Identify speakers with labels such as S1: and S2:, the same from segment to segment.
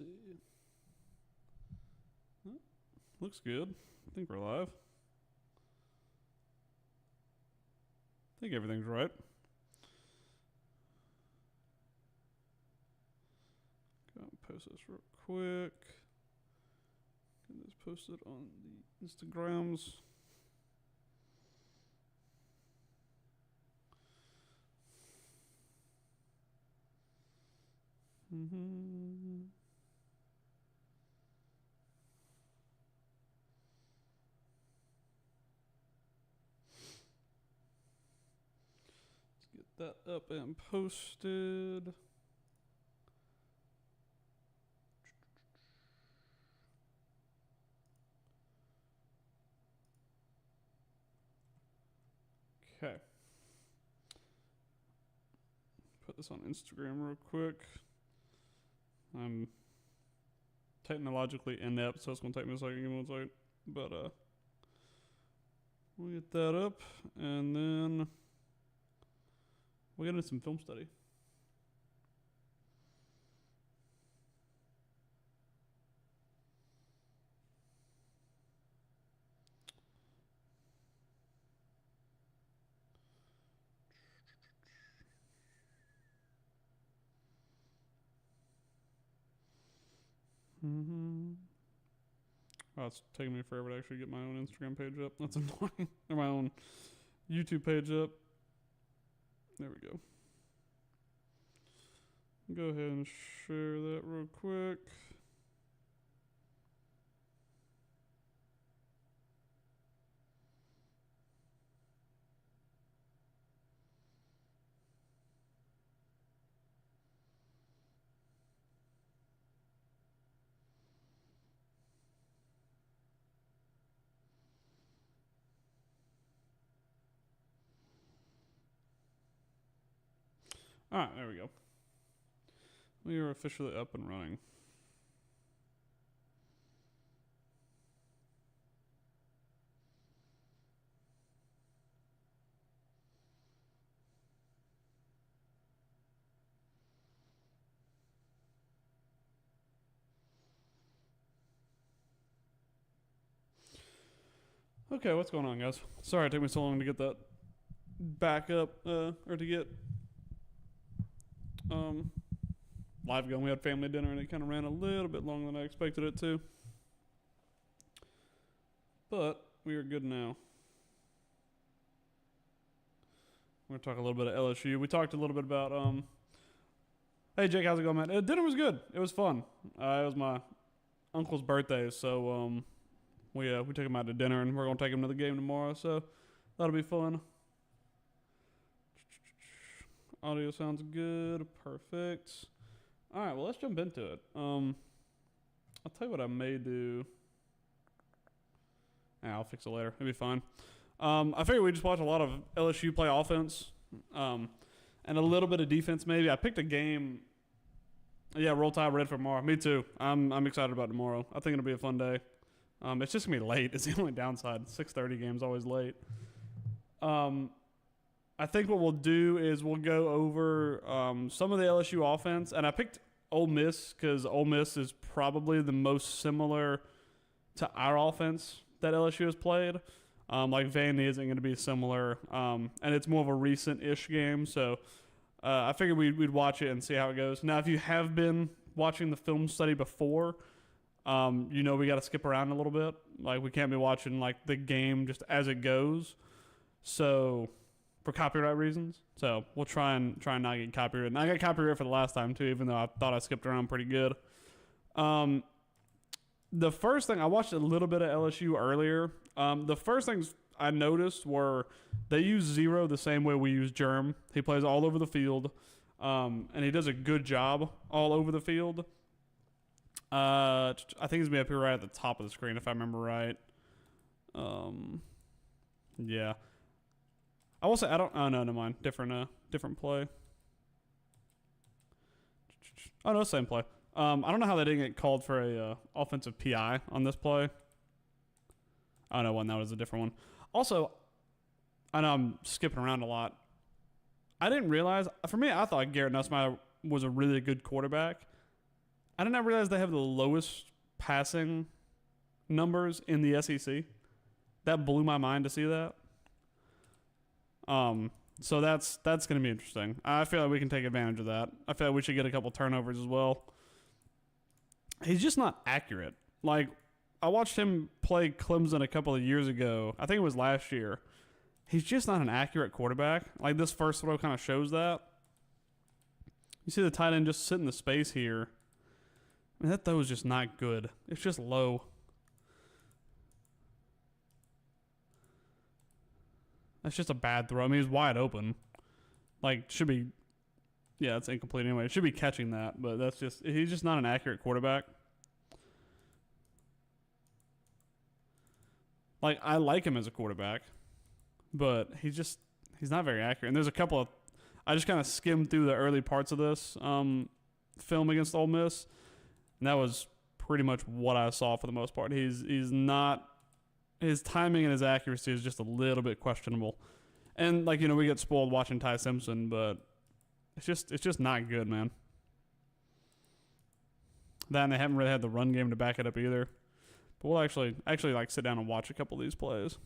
S1: see. Looks good. I think we're live. I think everything's right. Go post this real quick. Get this posted on the Instagrams. Get that up and posted. Okay. Put this on Instagram real quick. I'm technologically inept, so it's going to take me a second. Give me 1 second. But we'll get that up, and then we'll get into some film study. Oh, it's taking me forever to actually get my own Instagram page up. That's annoying. Or my own YouTube page up. There we go. Go ahead and share that real quick. All right, there we go. We are officially up and running. Okay, what's going on, guys? Sorry it took me so long to get that back up, or to get live going. We had family dinner and it kind of ran a little bit longer than I expected it to. But we are good now. We're going to talk a little bit of LSU. We talked a little bit about, hey Jake, how's it going, man? Dinner was good. It was fun. It was my uncle's birthday, so we took him out to dinner and we're going to take him to the game tomorrow, so that'll be fun. Audio sounds good. Perfect. All right, well, let's jump into it. I'll tell you what I may do. I'll fix it later. It'll be fine. I figured we just watch a lot of LSU play offense and a little bit of defense maybe. I picked a game. Yeah, Roll Tide ready for tomorrow. Me too. I'm excited about tomorrow. I think it'll be a fun day. It's just going to be late. It's the only downside. 6:30 game's always late. I think what we'll do is we'll go over some of the LSU offense. And I picked Ole Miss because Ole Miss is probably the most similar to our offense that LSU has played. Like Vandy isn't going to be similar. And it's more of a recent-ish game. So I figured we'd watch it and see how it goes. Now, if you have been watching the film study before, we got to skip around a little bit. Like, we can't be watching, like, the game just as it goes. So, for copyright reasons. So, we'll try and not get copyrighted. And I got copyright for the last time, too, even though I thought I skipped around pretty good. The first thing, I watched a little bit of LSU earlier. The first things I noticed were they use Zero the same way we use Germ. He plays all over the field, and he does a good job all over the field. I think he's going to be up here right at the top of the screen, if I remember right. Yeah. I will say, oh, no, never mind. Different play. Oh, no, same play. I don't know how they didn't get called for a offensive PI on this play. Oh, no, that was a different one. Also, I know I'm skipping around a lot. I didn't realize, for me, I thought Garrett Nussmeier was a really good quarterback. I did not realize they have the lowest passing numbers in the SEC. That blew my mind to see that. So that's going to be interesting. I feel like we can take advantage of that. I feel like we should get a couple turnovers as well. He's just not accurate. Like, I watched him play Clemson a couple of years ago. I think it was last year. He's just not an accurate quarterback. Like, this first throw kind of shows that. You see the tight end just sit in the space here. I mean, that throw is just not good. It's just low. That's just a bad throw. I mean, he's wide open. Like, should be... Yeah, it's incomplete anyway. It should be catching that, but that's just... He's just not an accurate quarterback. Like, I like him as a quarterback, but he's not very accurate. And there's a couple of... I just kind of skimmed through the early parts of this film against Ole Miss, and that was pretty much what I saw for the most part. He's not... His timing and his accuracy is just a little bit questionable. And, like, we get spoiled watching Ty Simpson, but it's just not good, man. That, and they haven't really had the run game to back it up either. But we'll actually like sit down and watch a couple of these plays.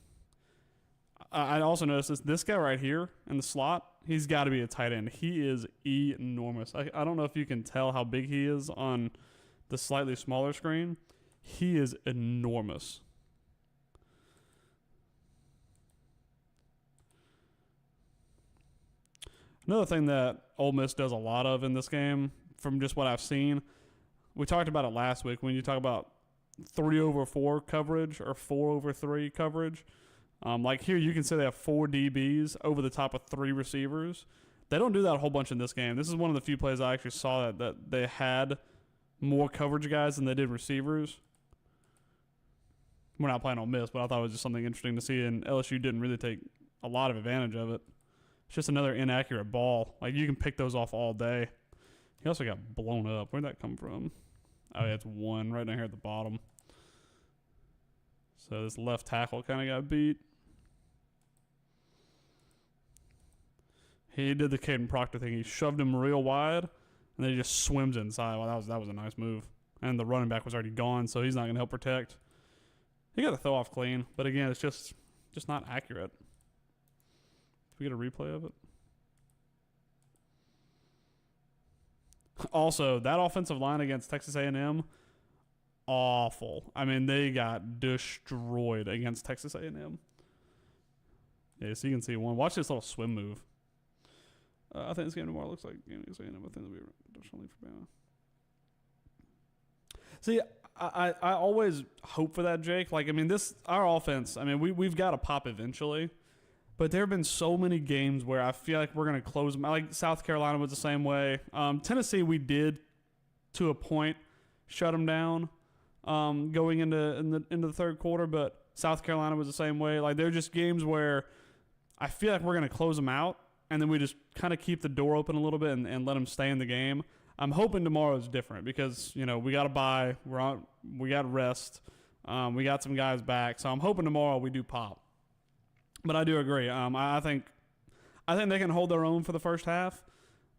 S1: I also noticed this guy right here in the slot, he's got to be a tight end. He is enormous. I don't know if you can tell how big he is on the slightly smaller screen. He is enormous. Another thing that Ole Miss does a lot of in this game, from just what I've seen, we talked about it last week when you talk about 3-over-4 coverage or 4-over-3 coverage. Like here, you can say they have 4 DBs over the top of 3 receivers. They don't do that a whole bunch in this game. This is one of the few plays I actually saw that they had more coverage guys than they did receivers. We're not playing Ole Miss, but I thought it was just something interesting to see, and LSU didn't really take a lot of advantage of it. It's just another inaccurate ball. Like, you can pick those off all day. He also got blown up. Where'd that come from? Oh, yeah, it's 1 right down here at the bottom. So this left tackle kind of got beat. He did the Caden Proctor thing. He shoved him real wide, and then he just swims inside. Well, that was a nice move. And the running back was already gone, so he's not going to help protect. He got the throw off clean, but again, it's just not accurate. Can we get a replay of it? Also, that offensive line against Texas A&M, awful. I mean, they got destroyed against Texas A&M. Yeah, so you can see one. Watch this little swim move. I think this game tomorrow looks like Texas A&M. I think it'll be additionally for Bama. See, I always hope for that, Jake. Like, I mean, our offense, I mean, we've got to pop eventually. But there have been so many games where I feel like we're going to close them. Like South Carolina was the same way. Tennessee, we did, to a point, shut them down going into the third quarter. But South Carolina was the same way. Like, they're just games where I feel like we're going to close them out, and then we just kind of keep the door open a little bit and let them stay in the game. I'm hoping tomorrow is different because, we got to bye. We got rest. We got some guys back. So I'm hoping tomorrow we do pop. But I do agree. I think they can hold their own for the first half,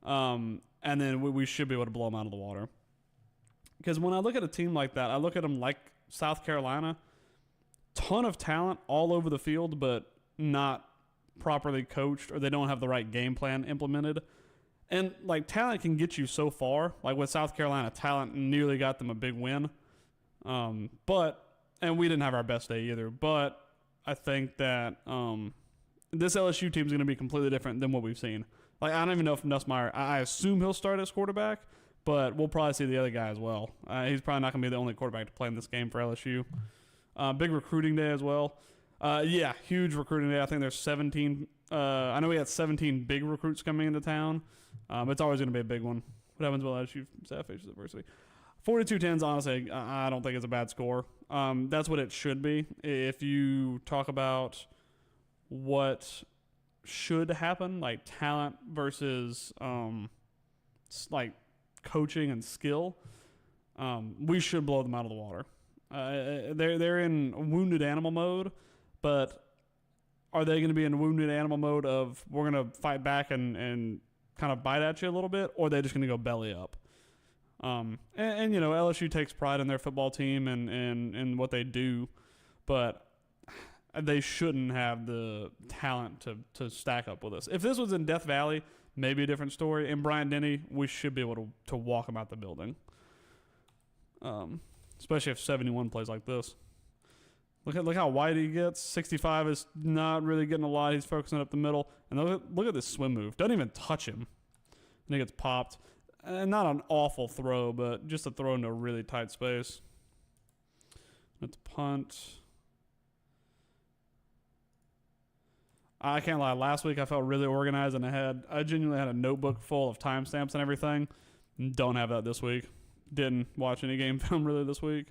S1: and then we should be able to blow them out of the water. Because when I look at a team like that, I look at them like South Carolina, ton of talent all over the field, but not properly coached, or they don't have the right game plan implemented. And like talent can get you so far. Like with South Carolina, talent nearly got them a big win, and we didn't have our best day either, but I think that this LSU team is going to be completely different than what we've seen. Like, I don't even know if Nussmeier, I assume he'll start as quarterback, but we'll probably see the other guy as well. He's probably not going to be the only quarterback to play in this game for LSU. Big recruiting day as well. Yeah, huge recruiting day. I think there's 17. I know we had 17 big recruits coming into town. It's always going to be a big one. What happens with LSU staff faces adversity? 42-10s, honestly, I don't think it's a bad score. That's what it should be. If you talk about what should happen, like talent versus like coaching and skill, we should blow them out of the water. They're in wounded animal mode, but are they going to be in wounded animal mode of we're going to fight back and kind of bite at you a little bit, or are they just going to go belly up? And you know, LSU takes pride in their football team and what they do, but they shouldn't have the talent to stack up with us. If this was in Death Valley, maybe a different story. In Bryant-Denny, we should be able to walk them out the building. Especially if 71 plays like this. Look how wide he gets. 65 is not really getting a lot. He's focusing up the middle. And look at this swim move. Doesn't even touch him. And he gets popped. And not an awful throw, but just a throw into a really tight space. Let's punt. I can't lie. Last week I felt really organized and I genuinely had a notebook full of timestamps and everything. Don't have that this week. Didn't watch any game film really this week.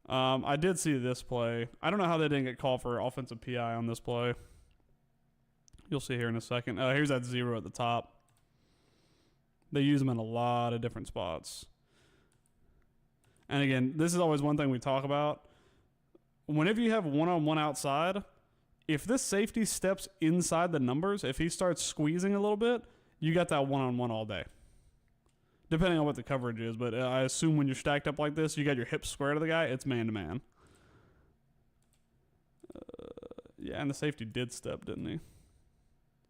S1: I did see this play. I don't know how they didn't get called for offensive PI on this play. You'll see here in a second. Here's that 0 at the top. They use them in a lot of different spots. And again, this is always one thing we talk about. Whenever you have one-on-one outside, if this safety steps inside the numbers, if he starts squeezing a little bit, you got that one-on-one all day. Depending on what the coverage is, but I assume when you're stacked up like this, you got your hips square to the guy, it's man-to-man. Yeah, and the safety did step, didn't he?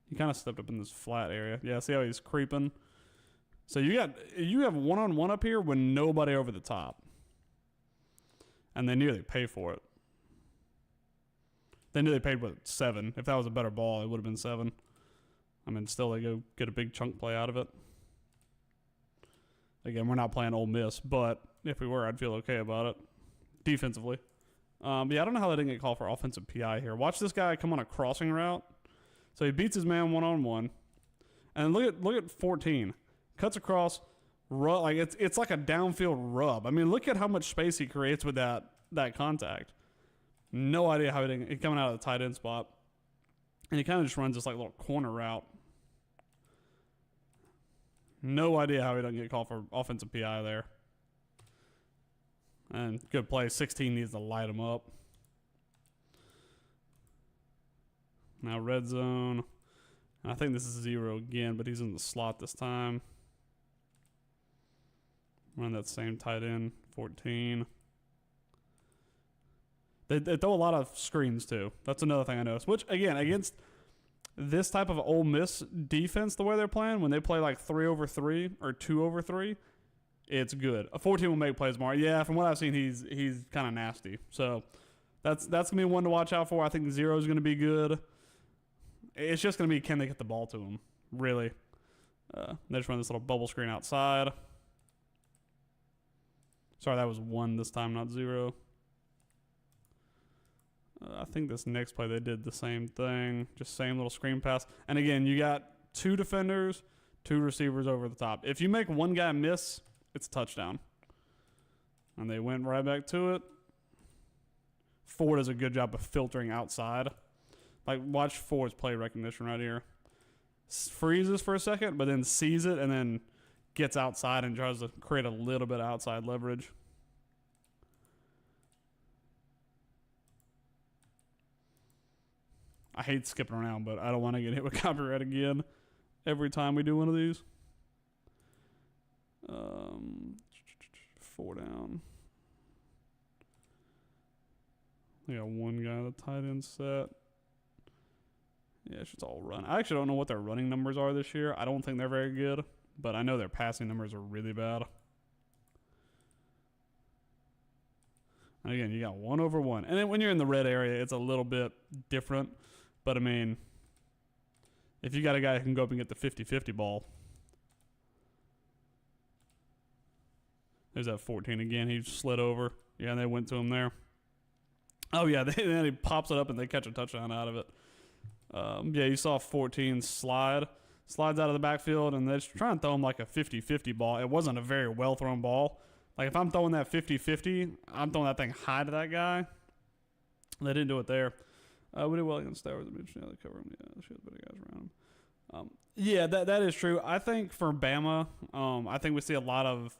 S1: He kind of stepped up in this flat area. Yeah, see how he's creeping? So you have one-on-one up here with nobody over the top. And they nearly pay for it. They knew they paid, 7? If that was a better ball, it would have been 7. I mean, still, they go get a big chunk play out of it. Again, we're not playing Ole Miss, but if we were, I'd feel okay about it. Defensively. Yeah, I don't know how they didn't get called for offensive PI here. Watch this guy come on a crossing route. So he beats his man one-on-one. And look at 14. Cuts across, like it's like a downfield rub. I mean, look at how much space he creates with that contact. No idea how he's coming out of the tight end spot. And he kind of just runs this like little corner route. No idea how he doesn't get called for offensive PI there. And good play. 16 needs to light him up. Now red zone. And I think this is 0 again, but he's in the slot this time. Run that same tight end. 14. They throw a lot of screens too. That's another thing I noticed. Which, again, against this type of Ole Miss defense, the way they're playing, when they play like 3 over 3 or 2 over 3, it's good. A 14 will make plays more. Yeah, from what I've seen, he's kind of nasty. So that's gonna be one to watch out for. I think 0 is gonna be good. It's just gonna be, can they get the ball to him? Really. They just run this little bubble screen outside. Sorry, that was 1 this time, not 0. I think this next play they did the same thing. Just same little screen pass. And again, you got 2 defenders, 2 receivers over the top. If you make one guy miss, it's a touchdown. And they went right back to it. Ford does a good job of filtering outside. Like, watch Ford's play recognition right here. Freezes for a second, but then sees it and then gets outside and tries to create a little bit of outside leverage. I hate skipping around, but I don't want to get hit with copyright again every time we do one of these. 4 down. We got one guy, the tight end set. Yeah, it's just all run. I actually don't know what their running numbers are this year. I don't think they're very good, but I know their passing numbers are really bad. And again, you got 1 over 1. And then when you're in the red area, it's a little bit different. But, I mean, if you got a guy who can go up and get the 50-50 ball. There's that 14 again. He slid over. Yeah, and they went to him there. Oh, yeah, then he pops it up and they catch a touchdown out of it. Yeah, you saw 14 slides out of the backfield, and they're just trying to throw him like a 50-50 ball. It wasn't a very well-thrown ball. Like, if I'm throwing that 50-50, I'm throwing that thing high to that guy. They didn't do it there. We did well against Star Wars. They cover him. Yeah, shoot the better guys around him. Yeah, that is true. I think for Bama, I think we see a lot of,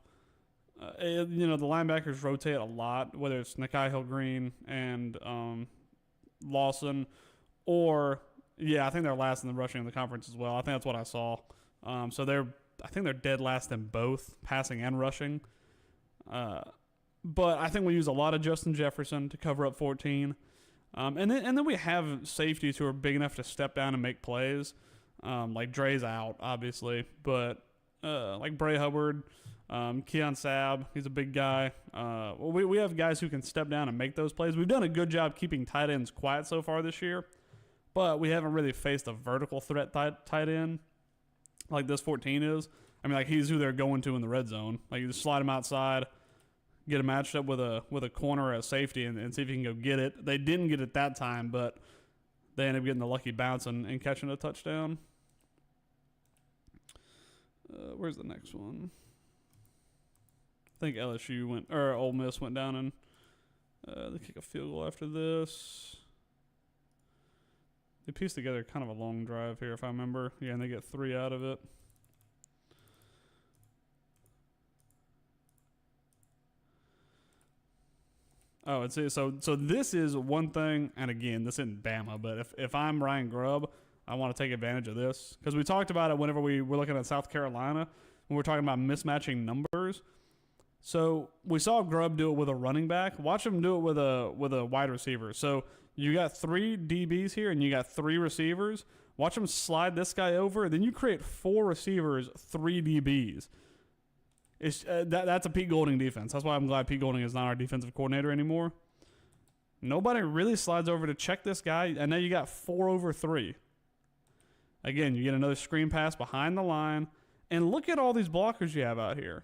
S1: the linebackers rotate a lot, whether it's Nakai Hill-Green and Lawson, or, yeah, I think they're last in the rushing in the conference as well. I think that's what I saw. So I think they're dead last in both passing and rushing. But I think we use a lot of Justin Jefferson to cover up 14. And then we have safeties who are big enough to step down and make plays. Like Dre's out, obviously, but like Bray Hubbard, Keon Sabb, he's a big guy. We have guys who can step down and make those plays. We've done a good job keeping tight ends quiet so far this year, but we haven't really faced a vertical threat tight end like this 14 is. I mean, like he's who they're going to in the red zone. Like you just slide him outside, get him matched up with a corner or a safety, and see if he can go get it. They didn't get it that time, but they ended up getting the lucky bounce and catching a touchdown. Where's the next one? I think LSU or Ole Miss went down and they kick a field goal after this. They pieced together kind of a long drive here, if I remember. Yeah, and they get 3 out of it. Oh, so this is one thing, and again, this isn't Bama, but if I'm Ryan Grubb, I want to take advantage of this. Because we talked about it whenever we were looking at South Carolina, when we were talking about mismatching numbers. So we saw Grubb do it with a running back. Watch him do it with a wide receiver. So you got 3 DBs here, and you got 3 receivers. Watch him slide this guy over, then you create 4 receivers, 3 DBs. That's a Pete Golding defense. That's why I'm glad Pete Golding is not our defensive coordinator anymore. Nobody really slides over to check this guy, and now you got 4 over 3. Again, you get another screen pass behind the line, and look at all these blockers you have out here.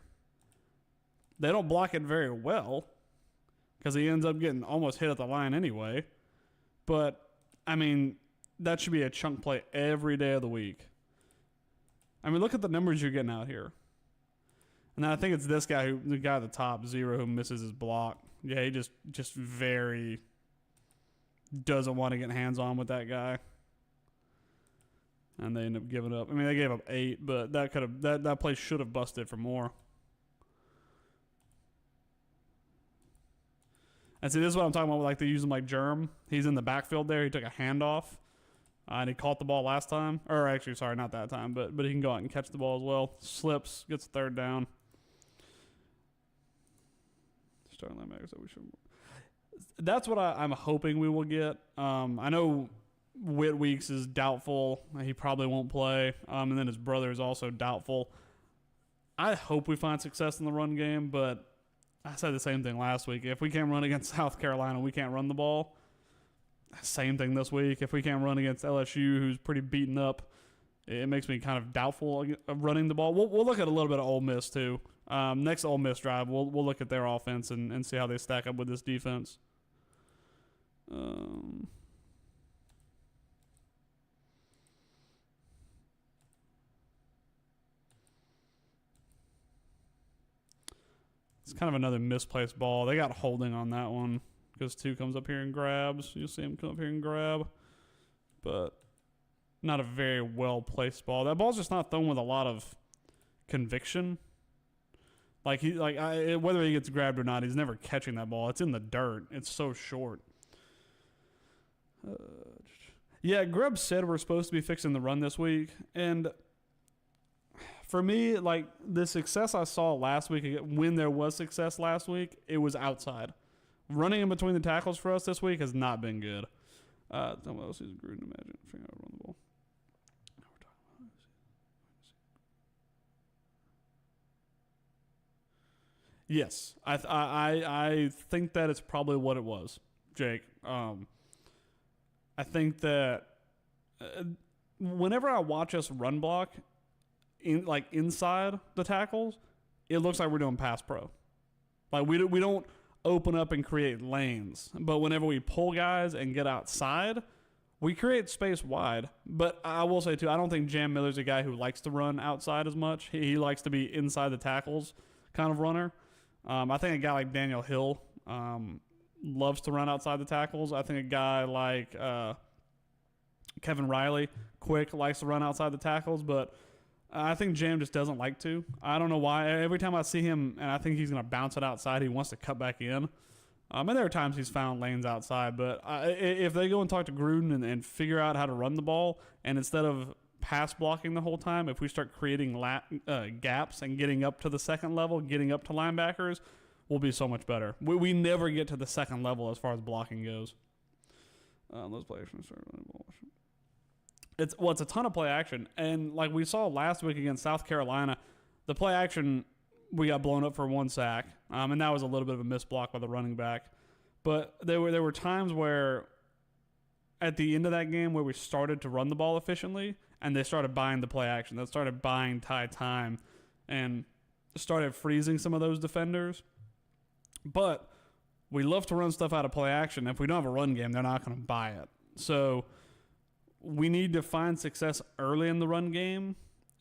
S1: They don't block it very well because he ends up getting almost hit at the line anyway. But, I mean, that should be a chunk play every day of the week. I mean, look at the numbers you're getting out here. And then I think it's this guy, the guy at the top, 0, who misses his block. Yeah, he just very doesn't want to get hands-on with that guy. And they end up giving up. I mean, they gave up 8, but that play should have busted for more. And see, this is what I'm talking about. Like they use him like Germ. He's in the backfield there. He took a handoff, and he caught the ball last time. Or actually, sorry, not that time. But he can go out and catch the ball as well. Slips, gets 3rd down. Starting linebackers that we should. That's what I'm hoping we will get. I know Whit Weeks is doubtful. He probably won't play. And then his brother is also doubtful. I hope we find success in the run game, but I said the same thing last week. If we can't run against South Carolina, we can't run the ball. Same thing this week. If we can't run against LSU, who's pretty beaten up, it makes me kind of doubtful of running the ball. We'll look at a little bit of Ole Miss too. Next Ole Miss drive, we'll look at their offense and see how they stack up with this defense. It's kind of another misplaced ball. They got holding on that one because 2 comes up here and grabs. You'll see him come up here and grab. But not a very well-placed ball. That ball's just not thrown with a lot of conviction. Whether he gets grabbed or not, he's never catching that ball. It's in the dirt. It's so short. Yeah, Grubb said we're supposed to be fixing the run this week. And for me, like the success I saw last week, when there was success last week, it was outside. Running in between the tackles for us this week has not been good. Someone else is Gruden, imagine figuring out how to run the ball. Yes, I think that it's probably what it was, Jake. I think that whenever I watch us run block, inside the tackles, it looks like we're doing pass pro. Like we don't open up and create lanes, but whenever we pull guys and get outside, we create space wide. But I will say too, I don't think Jam Miller's a guy who likes to run outside as much. He likes to be inside the tackles kind of runner. I think a guy like Daniel Hill loves to run outside the tackles. I think a guy like Kevin Riley, quick, likes to run outside the tackles, but I think Jam just doesn't like to. I don't know why. Every time I see him, and I think he's going to bounce it outside, he wants to cut back in. And there are times he's found lanes outside, but if they go and talk to Gruden and figure out how to run the ball, and instead of pass blocking the whole time, if we start creating gaps and getting up to the second level, getting up to linebackers, we'll be so much better. We never get to the second level as far as blocking goes. Let's play action. It's a ton of play action, and like we saw last week against South Carolina, the play action we got blown up for 1 sack, and that was a little bit of a missed block by the running back. But there were times where at the end of that game where we started to run the ball efficiently, and they started buying the play action. They started buying time and started freezing some of those defenders. But we love to run stuff out of play action. If we don't have a run game, they're not going to buy it. So we need to find success early in the run game.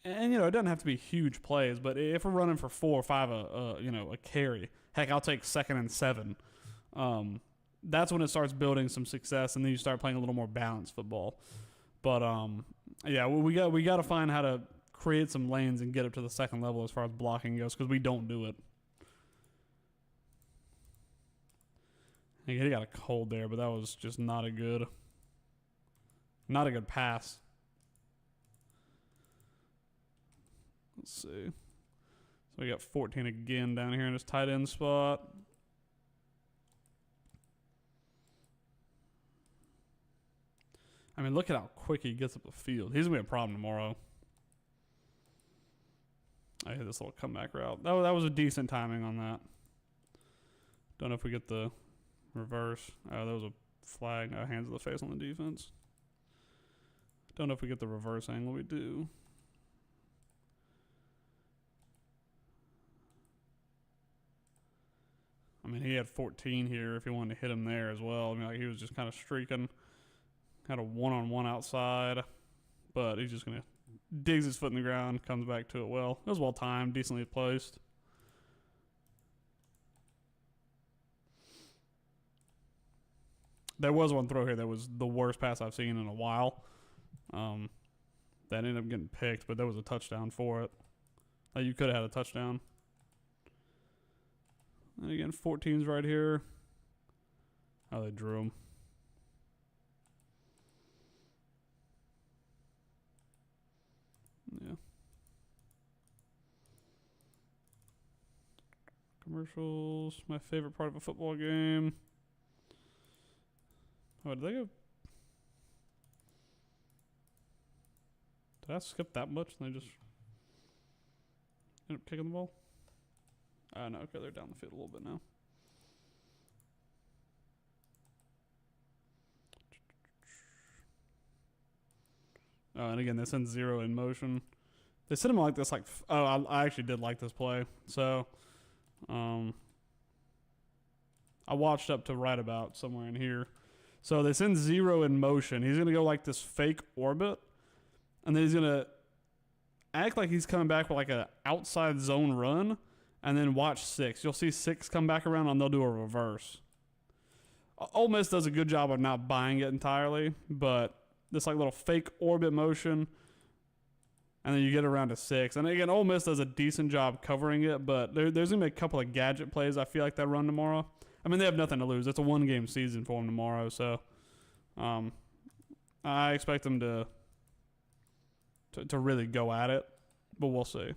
S1: And, it doesn't have to be huge plays, but if we're running for 4 or 5, a carry, heck, I'll take 2nd and 7. That's when it starts building some success, and then you start playing a little more balanced football. But, we got to find how to create some lanes and get up to the second level as far as blocking goes, because we don't do it. He got a cold there, but that was just not a good pass. Let's see. So we got 14 again down here in this tight end spot. I mean, look at how quick he gets up the field. He's going to be a problem tomorrow. I hit this little comeback route. That was a decent timing on that. Don't know if we get the reverse. Oh, that was a flag. Hands to the face on the defense. Don't know if we get the reverse angle. We do. I mean, he had 14 here if he wanted to hit him there as well. I mean, like, he was just kind of streaking. Had a one-on-one outside. But he's just going to digs his foot in the ground, comes back to it well. It was well timed, decently placed. There was one throw here that was the worst pass I've seen in a while. That ended up getting picked, but there was a touchdown for it. You could have had a touchdown. And again, 14's right here. Oh, they drew him. Yeah. Commercials, my favorite part of a football game. Oh, did they go? Did I skip that much and they just end up kicking the ball? No, okay, they're down the field a little bit now. Oh, and again, they send 0 in motion. They sent him like this, I actually did like this play. So, I watched up to right about somewhere in here. So they send 0 in motion. He's going to go like this fake orbit, and then he's going to act like he's coming back with like an outside zone run, and then watch 6. You'll see 6 come back around, and they'll do a reverse. Ole Miss does a good job of not buying it entirely, but this like little fake orbit motion, and then you get around to 6. And again, Ole Miss does a decent job covering it, but there's going to be a couple of gadget plays I feel like that run tomorrow. I mean, they have nothing to lose. It's a 1-game season for them tomorrow, so I expect them to really go at it, but we'll see.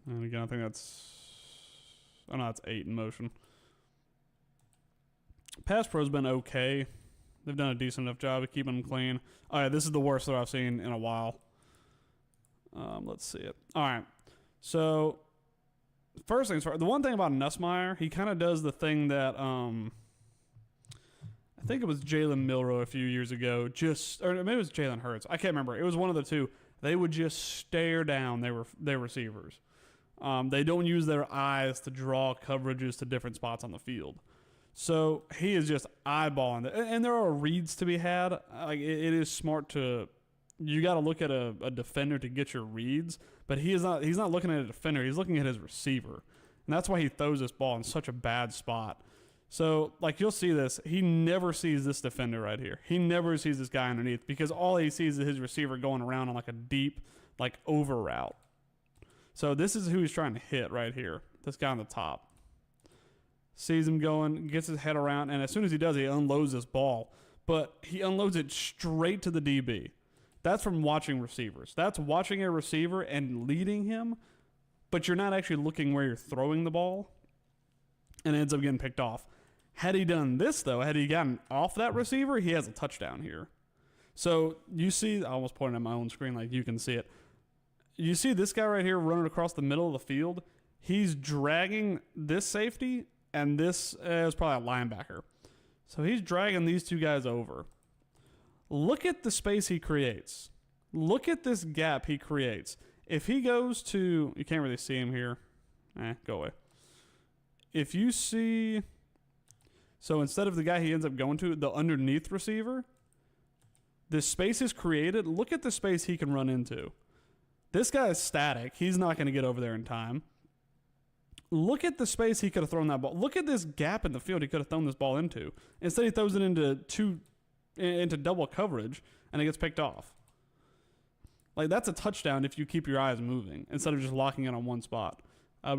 S1: And again, I think that's 8 in motion. Pass Pro's been okay. They've done a decent enough job of keeping them clean. All right, this is the worst throw I've seen in a while. Let's see it. All right. So, first things first. The one thing about Nussmeier, he kind of does the thing that I think it was Jalen Milroe a few years ago. Or maybe it was Jalen Hurts. I can't remember. It was one of the two. They would just stare down their receivers. They don't use their eyes to draw coverages to different spots on the field. So he is just eyeballing it. And there are reads to be had. Like it is smart to. You got to look at a defender to get your reads, but he's not looking at a defender. He's looking at his receiver, and that's why he throws this ball in such a bad spot. So, like you'll see this, he never sees this defender right here. He never sees this guy underneath because all he sees is his receiver going around on like a deep, like over route. So this is who he's trying to hit right here. This guy on the top. sees him going, gets his head around, and as soon as he does, he unloads this ball. But he unloads it straight to the DB. That's from watching receivers. That's watching a receiver and leading him, but you're not actually looking where you're throwing the ball, and it ends up getting picked off. Had he done this, though, had he gotten off that receiver, he has a touchdown here. So you see, I almost pointed at my own screen like you can see it. You see this guy right here running across the middle of the field. He's dragging this safety, and this is probably a linebacker. So he's dragging these two guys over. Look at the space he creates. Look at this gap he creates. If he goes to, you can't really see him here. Go away. If you see, so instead of the guy he ends up going to, the underneath receiver, this space is created. Look at the space he can run into. This guy is static. He's not going to get over there in time. Look at the space he could have thrown that ball. Look at this gap in the field he could have thrown this ball into. Instead, he throws it into double coverage, and it gets picked off. Like, that's a touchdown if you keep your eyes moving instead of just locking it on one spot. Yeah,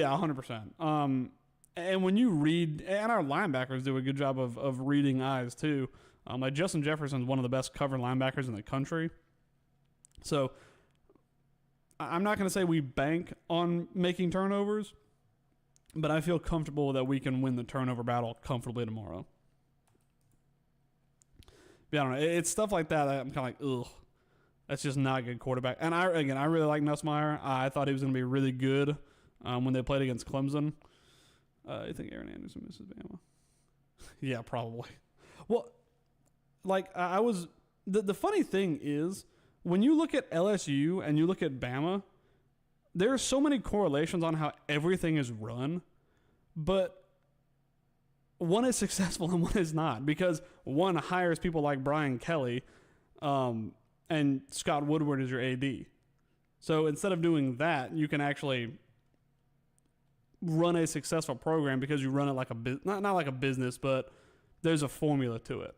S1: 100%. And when you read, and our linebackers do a good job of reading eyes too. Like Justin Jefferson's one of the best cover linebackers in the country. So I'm not going to say we bank on making turnovers, but I feel comfortable that we can win the turnover battle comfortably tomorrow. But I don't know. It's stuff like that I'm kind of like, ugh. That's just not a good quarterback. And I really like Nussmeier. I thought he was going to be really good when they played against Clemson. I think Aaron Anderson misses Bama. Yeah, probably. Well, like I was. The funny thing is, when you look at LSU and you look at Bama, there are so many correlations on how everything is run, but one is successful and one is not, because one hires people like Brian Kelly, and Scott Woodward is your AD. So instead of doing that, you can actually run a successful program because you run it like not like a business, but there's a formula to it.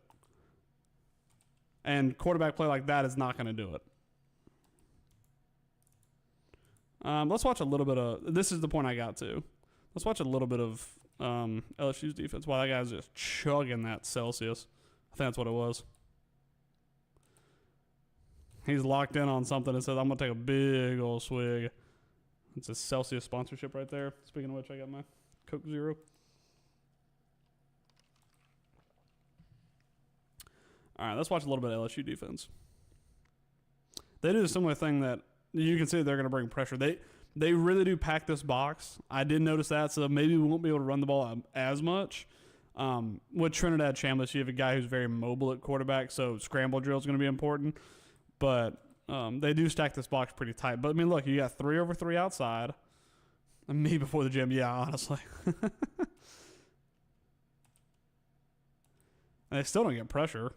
S1: And quarterback play like that is not going to do it. Let's watch a little bit of, this is the point I got to. Let's watch a little bit of LSU's defense while that guy's just chugging that Celsius. I think that's what it was. He's locked in on something that says, I'm going to take a big old swig. It's a Celsius sponsorship right there. Speaking of which, I got my Coke Zero. All right, let's watch a little bit of LSU defense. They do a similar thing that you can see they're going to bring pressure. They really do pack this box. I did notice that, so maybe we won't be able to run the ball as much. With Trinidad Chambliss, you have a guy who's very mobile at quarterback, so scramble drill is going to be important. But they do stack this box pretty tight. But, I mean, look, you got 3 over 3 outside. And me before the gym, yeah, honestly. And they still don't get pressure.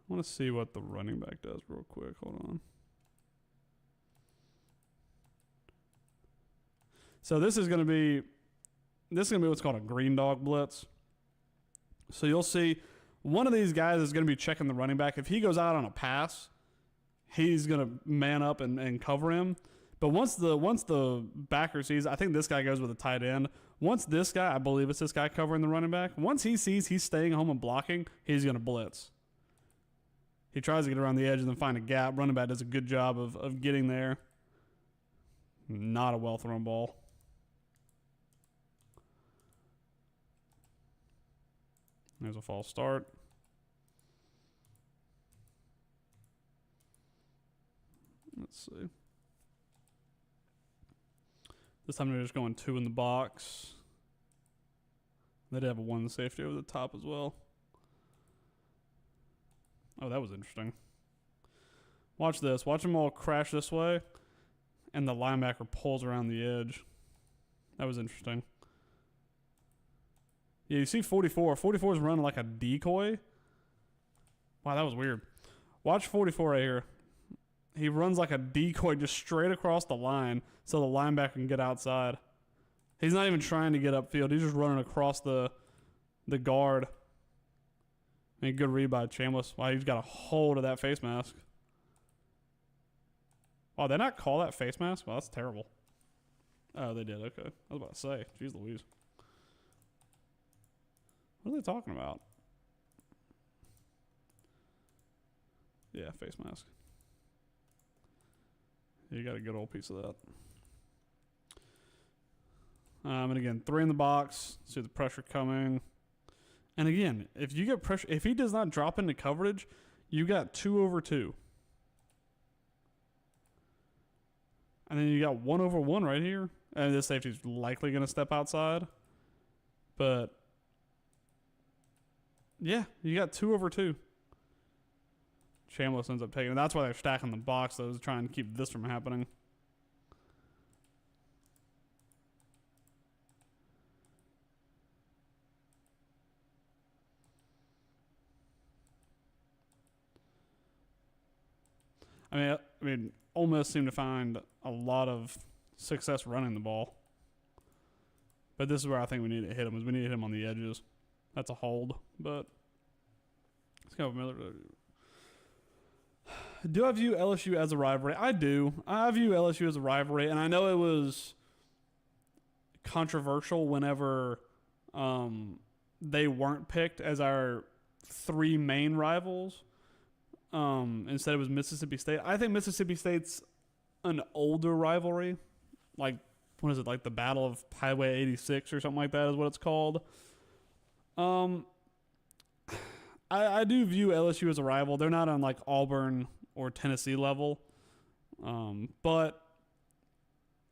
S1: I want to see what the running back does real quick. Hold on. So this is going to be what's called a green dog blitz. So you'll see one of these guys is going to be checking the running back. If he goes out on a pass, he's going to man up and cover him. But once the backer sees, I think this guy goes with a tight end. Once this guy, I believe it's this guy covering the running back, once he sees he's staying home and blocking, he's going to blitz. He tries to get around the edge and then find a gap. Running back does a good job of getting there. Not a well-thrown ball. There's a false start. Let's see. This time they're just going 2 in the box. They did have a 1 safety over the top as well. Oh, that was interesting. Watch this. Watch them all crash this way, and the linebacker pulls around the edge. That was interesting. Yeah, you see 44. 44 is running like a decoy. Wow, that was weird. Watch 44 right here. He runs like a decoy just straight across the line so the linebacker can get outside. He's not even trying to get upfield. He's just running across the guard. And good read by Chambliss. Wow, he's got a hold of that face mask. Wow, they not call that face mask? Wow, that's terrible. Oh, they did. Okay. I was about to say. Jeez Louise. What are they talking about? Yeah, face mask. You got a good old piece of that. And again, 3 in the box. See the pressure coming. And again, if you get pressure, if he does not drop into coverage, you got 2 over 2. And then you got 1 over 1 right here. And this safety's likely going to step outside. But yeah, you got 2 over 2. Chambliss ends up taking it. That's why they're stacking the box, though, is trying to keep this from happening. I mean, Ole Miss seemed to find a lot of success running the ball. But this is where I think we need to hit him, is we need to hit him on the edges. That's a hold, but let's go with Miller. Do I view LSU as a rivalry? I do. I view LSU as a rivalry, and I know it was controversial whenever they weren't picked as our 3 main rivals. Instead it was Mississippi State. I think Mississippi State's an older rivalry. Like, what is it, like the Battle of Highway 86 or something like that is what it's called. I do view LSU as a rival. They're not on like Auburn or Tennessee level. But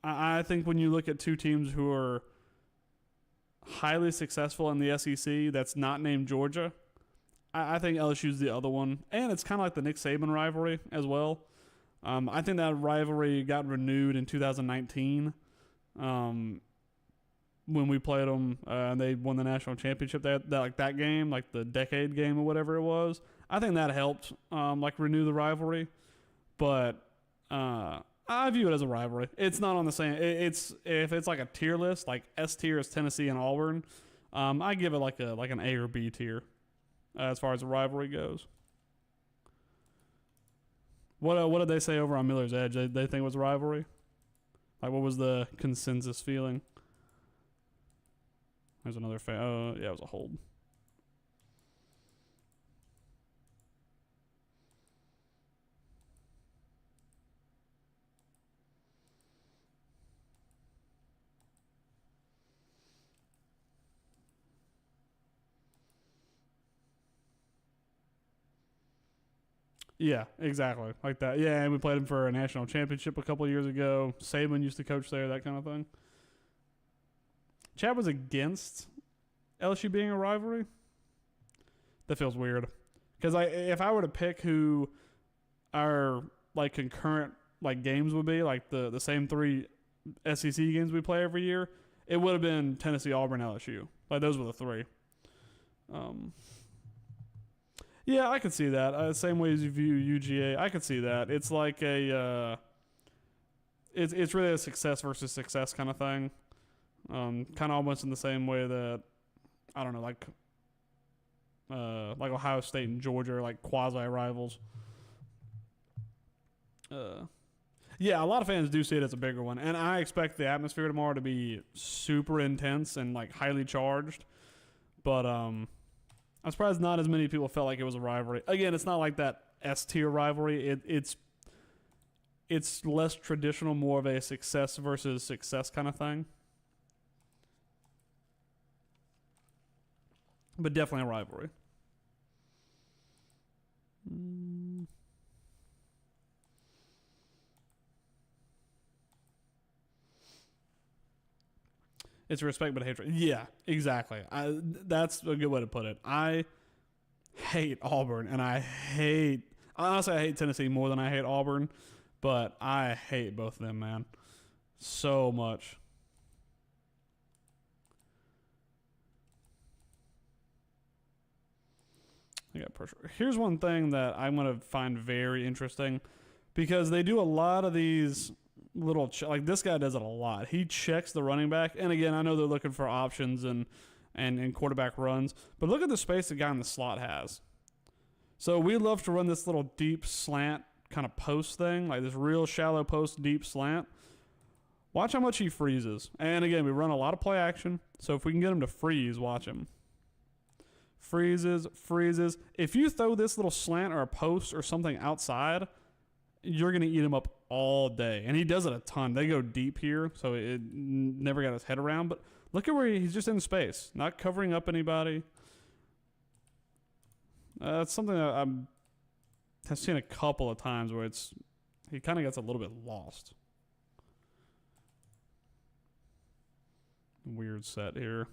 S1: I think when you look at 2 teams who are highly successful in the SEC that's not named Georgia, I think LSU's the other one. And it's kind of like the Nick Saban rivalry as well. I think that rivalry got renewed in 2019 when we played them and they won the national championship. That game, like the decade game or whatever it was, I think that helped renew the rivalry. But I view it as a rivalry. It's not on the same. If it's like a tier list, like S tier is Tennessee and Auburn. I give it like an A or B tier as far as the rivalry goes. What did they say over on Miller's Edge? They think it was a rivalry? Like, what was the consensus feeling? There's another yeah, it was a hold. Yeah, exactly. Like that. Yeah, and we played him for a national championship a couple of years ago. Saban used to coach there, that kind of thing. Chad was against LSU being a rivalry. That feels weird. Because if I were to pick who our like concurrent like games would be, like the same 3 SEC games we play every year, it would have been Tennessee, Auburn, LSU. Like those were the 3. Yeah, I could see that. Same way as you view UGA, I could see that. It's like it's really a success versus success kind of thing. Kind of almost in the same way that, I don't know, like Ohio State and Georgia are like quasi rivals. Yeah, a lot of fans do see it as a bigger one, and I expect the atmosphere tomorrow to be super intense and like highly charged. But I'm surprised not as many people felt like it was a rivalry. Again, it's not like that S tier rivalry. It's less traditional, more of a success versus success kind of thing. But definitely a rivalry. It's respect but hatred. Yeah, exactly. That's a good way to put it. I hate Auburn, and honestly, I hate Tennessee more than I hate Auburn, but I hate both of them, man. So much. I got pressure. Here's one thing that I'm going to find very interesting, because they do a lot of these little like this guy does it a lot. He checks the running back, and again, I know they're looking for options and quarterback runs, but look at the space the guy in the slot has. So we love to run this little deep slant kind of post thing, like this real shallow post deep slant. Watch how much he freezes. And again, we run a lot of play action. So if we can get him to freeze, watch him. Freezes. If you throw this little slant or a post or something outside, you're going to eat him up all day. And he does it a ton. They go deep here, so it never got his head around. But look at where he's just in space, not covering up anybody. That's something that I've seen a couple of times where he kind of gets a little bit lost. Weird set here.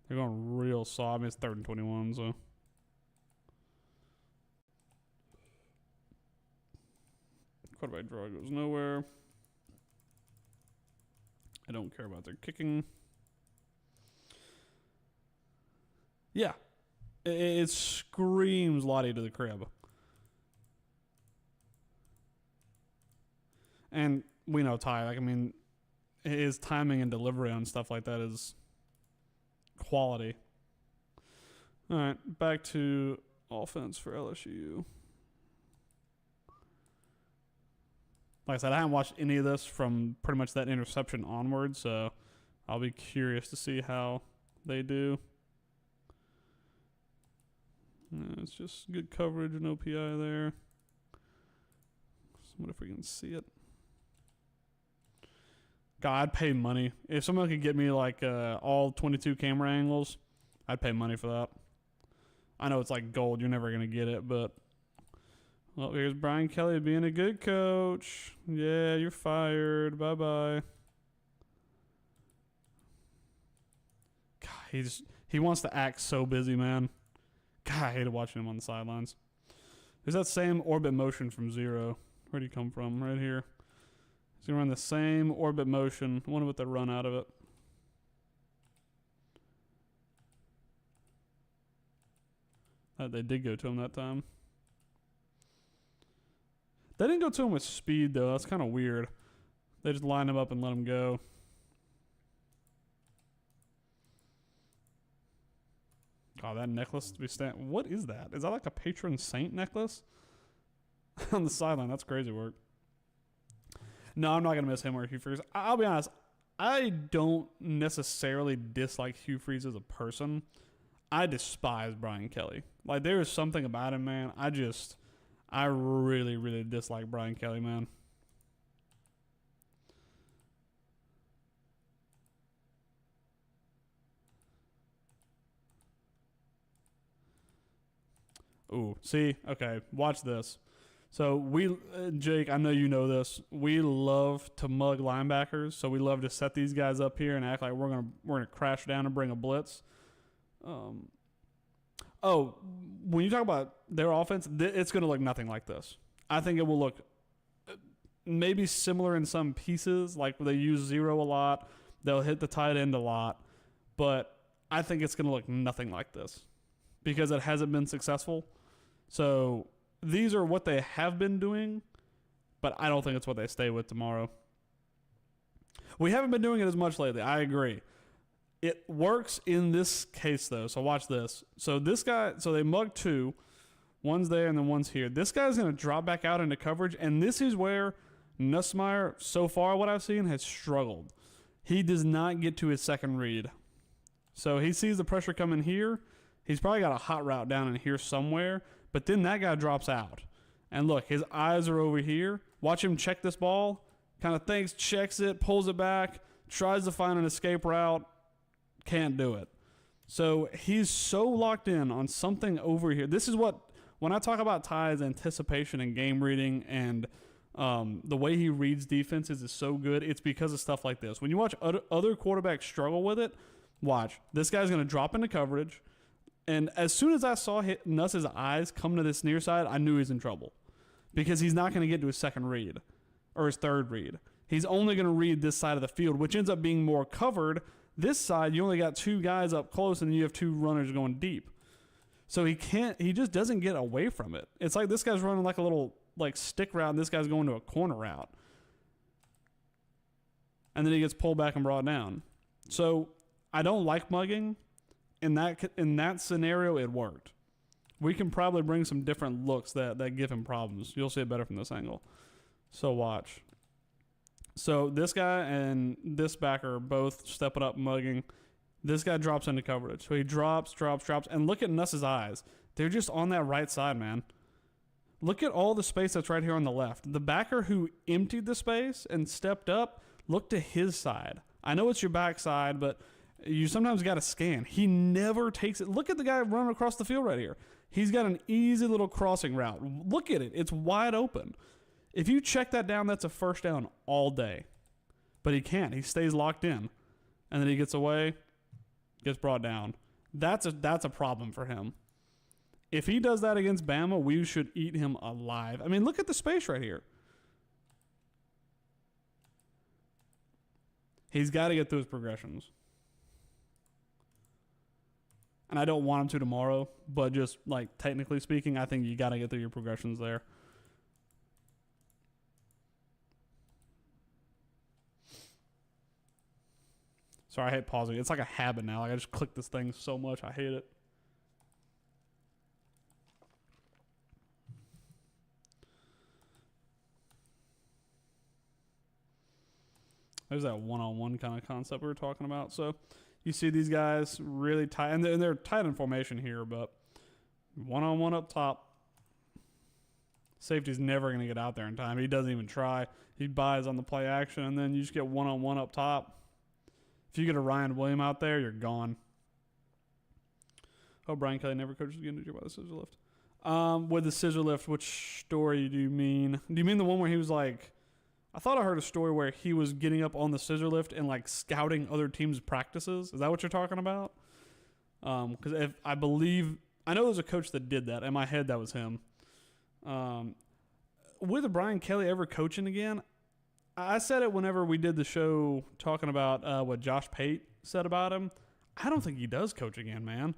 S1: They're going real soft. I mean, it's 3rd and 21, so. Quarterback draw goes nowhere. I don't care about their kicking. Yeah. It screams Lottie to the crib. And we know Ty. Like, I mean, his timing and delivery on stuff like that is quality. All right, back to offense for LSU. Like I said, I haven't watched any of this from pretty much that interception onward, so I'll be curious to see how they do. It's just good coverage, no PI there. What if we can see it? God, I'd pay money. If someone could get me like all 22 camera angles, I'd pay money for that. I know it's like gold. You're never going to get it, but... Well, here's Brian Kelly being a good coach. Yeah, you're fired. Bye-bye. God, he wants to act so busy, man. God, I hated watching him on the sidelines. There's that same orbit motion from Zero. Where'd he come from? Right here. He's going to run the same orbit motion. I wonder what they run out of it. They did go to him that time. They didn't go to him with speed, though. That's kind of weird. They just lined him up and let him go. Oh, that necklace to be stamped. What is that? Is that like a patron saint necklace? On the sideline. That's crazy work. No, I'm not going to miss him or Hugh Freeze. I'll be honest. I don't necessarily dislike Hugh Freeze as a person. I despise Brian Kelly. Like, there is something about him, man. I really, really dislike Brian Kelly, man. Ooh, see? Okay, watch this. So Jake, I know you know this. We love to mug linebackers, so we love to set these guys up here and act like we're gonna crash down and bring a blitz. When you talk about their offense, it's going to look nothing like this. I think it will look maybe similar in some pieces, like they use Zero a lot. They'll hit the tight end a lot. But I think it's going to look nothing like this because it hasn't been successful. So these are what they have been doing, but I don't think it's what they stay with tomorrow. We haven't been doing it as much lately. I agree. It works in this case, though. So watch this. So this guy, so they mug two. One's there and then one's here. This guy's going to drop back out into coverage. And this is where Nussmeier, so far what I've seen, has struggled. He does not get to his second read. So he sees the pressure coming here. He's probably got a hot route down in here somewhere. But then that guy drops out. And look, his eyes are over here. Watch him check this ball. Kind of thinks, checks it, pulls it back, tries to find an escape route. Can't do it. So he's so locked in on something over here. This is what, when I talk about Ty's anticipation and game reading and the way he reads defenses is so good, it's because of stuff like this. When you watch other quarterbacks struggle with it, watch. This guy's going to drop into coverage. And as soon as I saw Nuss's eyes come to this near side, I knew he's in trouble. Because he's not going to get to his second read or his third read. He's only going to read this side of the field, which ends up being more covered. This side, you only got two guys up close, and you have two runners going deep. So he just doesn't get away from it. It's like this guy's running like a little stick route, and this guy's going to a corner route. And then he gets pulled back and brought down. So I don't like mugging. In that scenario, it worked. We can probably bring some different looks that give him problems. You'll see it better from this angle. So watch. So this guy and this backer are both stepping up, mugging. This guy drops into coverage. So he drops, and look at Nuss's eyes. They're just on that right side, man. Look at all the space that's right here on the left. The backer who emptied the space and stepped up, look to his side. I know it's your back side, but you sometimes got to scan. He never takes it. Look at the guy running across the field right here. He's got an easy little crossing route. Look at it. It's wide open. If you check that down, that's a first down all day. But he can't. He stays locked in. And then he gets away, gets brought down. That's a problem for him. If he does that against Bama, we should eat him alive. I mean, look at the space right here. He's got to get through his progressions. And I don't want him to tomorrow, but just like technically speaking, I think you got to get through your progressions there. Sorry, I hate pausing. It's like a habit now. Like I just click this thing so much. I hate it. There's that one-on-one kind of concept we were talking about. So you see these guys really tight, and they're tight in formation here, but one-on-one up top. Safety's never going to get out there in time. He doesn't even try. He buys on the play action, and then you just get one-on-one up top. If you get a Ryan Williams out there, you're gone. Oh, Brian Kelly never coaches again. Did you buy the scissor lift? With the scissor lift, which story do you mean? Do you mean the one where he was like, I thought I heard a story where he was getting up on the scissor lift and like scouting other teams' practices. Is that what you're talking about? Because if I believe, I know there's a coach that did that. In my head, that was him. With Brian Kelly ever coaching again, I said it whenever we did the show talking about what Josh Pate said about him. I don't think he does coach again, man.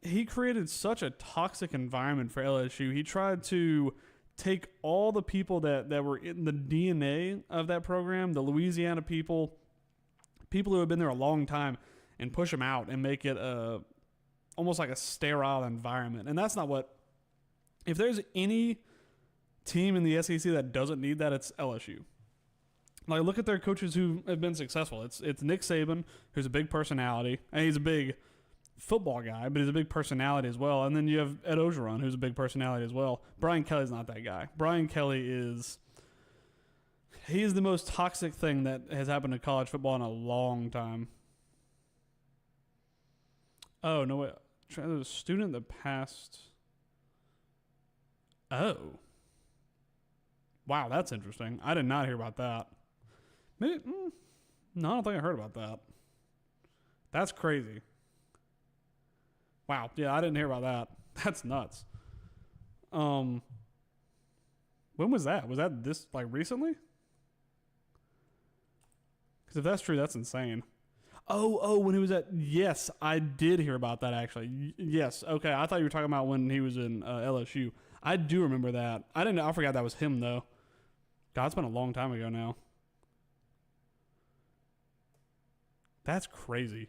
S1: He created such a toxic environment for LSU. He tried to take all the people that were in the DNA of that program, the Louisiana people who have been there a long time, and push them out and make it almost like a sterile environment. And that's not what – if there's any team in the SEC that doesn't need that, it's LSU. Like, look at their coaches who have been successful. It's Nick Saban, who's a big personality, and he's a big – football guy, but he's a big personality as well. And then you have Ed Ogeron, who's a big personality as well. Brian Kelly's not that guy. Brian Kelly is the most toxic thing that has happened to college football in a long time. Oh, no, wait. There's a student that passed. Oh. Wow, that's interesting. I did not hear about that. Maybe, no, I don't think I heard about that. That's crazy. Wow, yeah, I didn't hear about that. That's nuts. When was that? Was that this, like, recently? Because if that's true, that's insane. Oh, when he was at, yes, I did hear about that, actually. Yes, okay, I thought you were talking about when he was in LSU. I do remember that. I forgot that was him, though. God, it's been a long time ago now. That's crazy.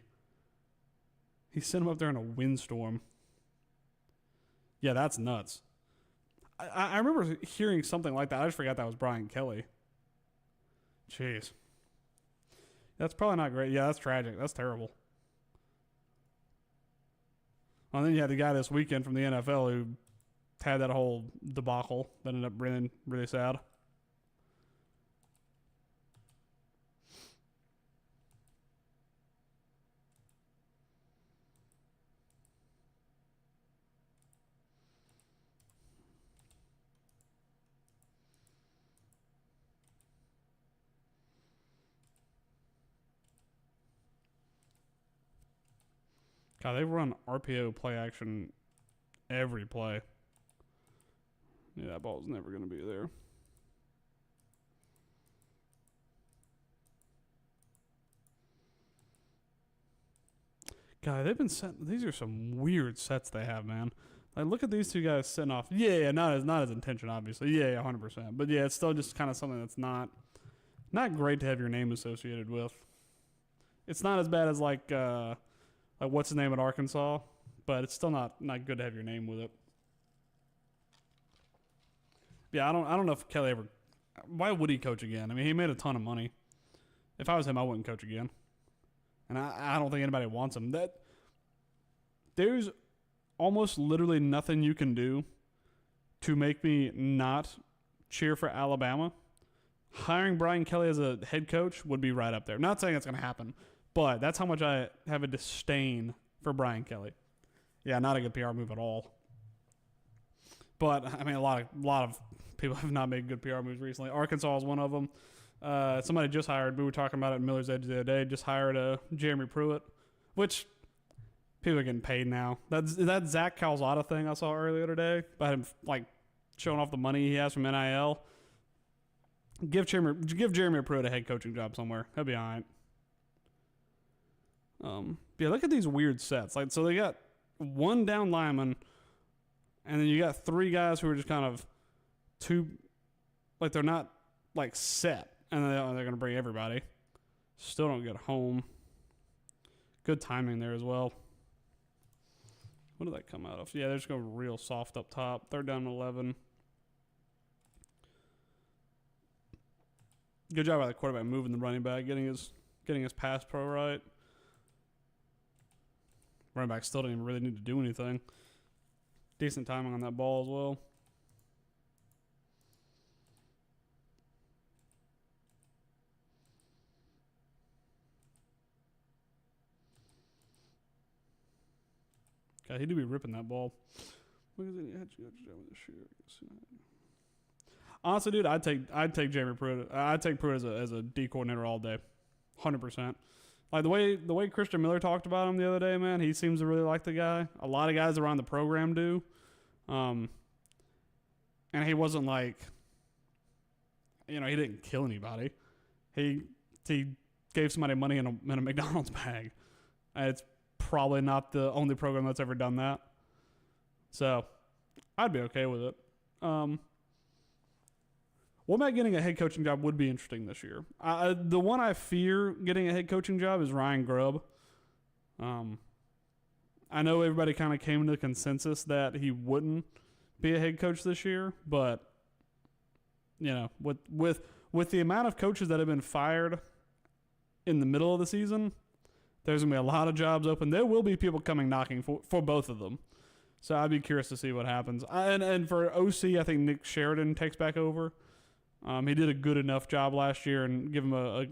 S1: He sent him up there in a windstorm. Yeah, that's nuts. I remember hearing something like that. I just forgot that was Brian Kelly. Jeez. That's probably not great. Yeah, that's tragic. That's terrible. And then you had the guy this weekend from the NFL who had that whole debacle that ended up being really sad. God, they run RPO play action every play. Yeah, that ball's never going to be there. God, they've been setting. These are some weird sets they have, man. Like, look at these two guys setting off. Yeah, not as intention, obviously. Yeah, 100%. But yeah, it's still just kind of something that's not great to have your name associated with. It's not as bad as like what's his name at Arkansas, but it's still not good to have your name with it. Yeah, I don't know if Kelly ever. Why would he coach again? I mean, he made a ton of money. If I was him, I wouldn't coach again. And I don't think anybody wants him. There's almost literally nothing you can do to make me not cheer for Alabama. Hiring Brian Kelly as a head coach would be right up there. Not saying it's going to happen, but that's how much I have a disdain for Brian Kelly. Yeah, not a good PR move at all. But I mean, a lot of people have not made good PR moves recently. Arkansas is one of them. Somebody just hired. We were talking about it in Miller's Edge the other day. Just hired Jeremy Pruitt, which people are getting paid now. That Zach Calzada thing I saw earlier today about him like showing off the money he has from NIL. Give Jeremy Pruitt a head coaching job somewhere. He'll be all right. Yeah, look at these weird sets. Like, so they got one down lineman, and then you got three guys who are just kind of like they're not like set, and they're going to bring everybody. Still don't get home. Good timing there as well. What did that come out of? Yeah, they're just going real soft up top. 3rd down and 11. Good job by the quarterback moving the running back, getting his pass pro right. Running back still didn't even really need to do anything. Decent timing on that ball as well. God, he do be ripping that ball. Honestly, dude, I'd take Jeremy Pruitt. I'd take Pruitt as a D coordinator all day, 100%. Like the way Christian Miller talked about him the other day, man, he seems to really like the guy. A lot of guys around the program do, and he wasn't like, he didn't kill anybody. He gave somebody money in a McDonald's bag. It's probably not the only program that's ever done that. So I'd be okay with it. Womack getting a head coaching job would be interesting this year. The one I fear getting a head coaching job is Ryan Grubb. I know everybody kind of came to the consensus that he wouldn't be a head coach this year, but with the amount of coaches that have been fired in the middle of the season, there's going to be a lot of jobs open. There will be people coming knocking for both of them. So I'd be curious to see what happens. And for OC, I think Nick Sheridan takes back over. He did a good enough job last year, and give him a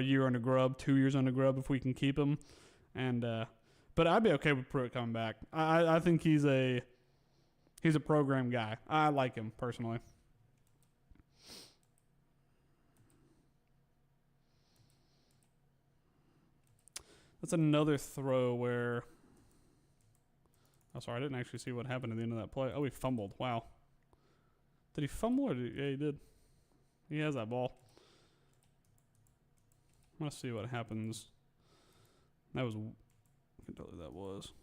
S1: year under Grubb, 2 years under Grubb if we can keep him. But I'd be okay with Pruitt coming back. I think he's a program guy. I like him personally. That's another throw where. Oh, sorry, I didn't actually see what happened at the end of that play. Oh, he fumbled. Wow. Did he fumble yeah, he did. He has that ball. Let's see what happens. I can tell who that was.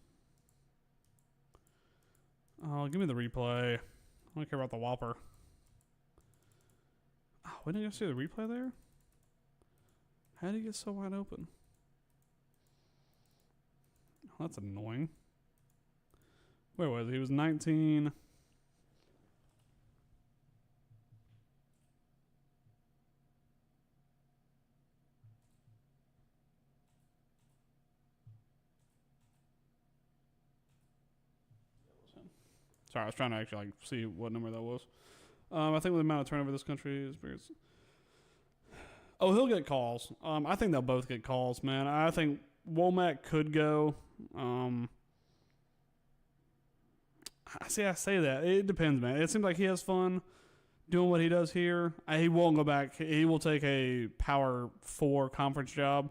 S1: Oh, give me the replay. I don't care about the Whopper. Oh, when did you see the replay there? How did he get so wide open? Oh, that's annoying. Where was he? He was 19. Sorry, I was trying to actually see what number that was. I think with the amount of turnover this country is big. Oh, he'll get calls. I think they'll both get calls, man. I think Womack could go. I say that. It depends, man. It seems like he has fun doing what he does here. He won't go back. He will take a Power 4 conference job.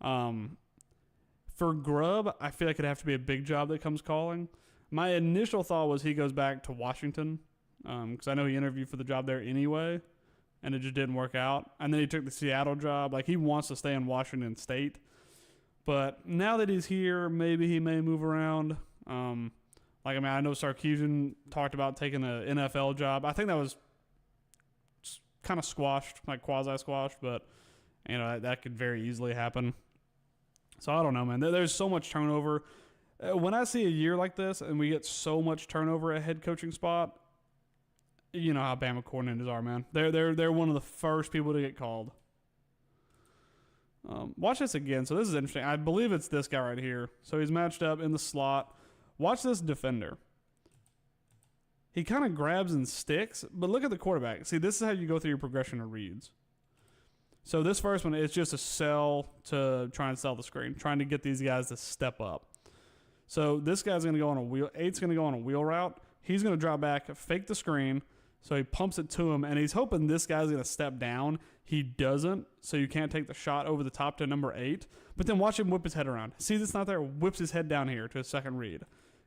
S1: For Grubb, I feel like it'd have to be a big job that comes calling. My initial thought was he goes back to Washington because I know he interviewed for the job there anyway, and it just didn't work out. And then he took the Seattle job. Like, he wants to stay in Washington State. But now that he's here, maybe he may move around. I know Sarkisian talked about taking an NFL job. I think that was kind of squashed, like quasi-squashed, but that could very easily happen. So I don't know, man. There's so much turnover. When I see a year like this and we get so much turnover at head coaching spot, you know how Bama coordinators are, man. They're one of the first people to get called. Watch this again. So this is interesting. I believe it's this guy right here. So he's matched up in the slot. Watch this defender. He kind of grabs and sticks, but look at the quarterback. See, this is how you go through your progression of reads. So this first one is just a sell to try and sell the screen, trying to get these guys to step up. So this guy's going to go on a wheel. 8's going to go on a wheel route. He's going to drop back, fake the screen. So he pumps it to him, and he's hoping this guy's going to step down. He doesn't, so you can't take the shot over the top to number 8. But then watch him whip his head around. Sees it's not there, whips his head down here to his second read.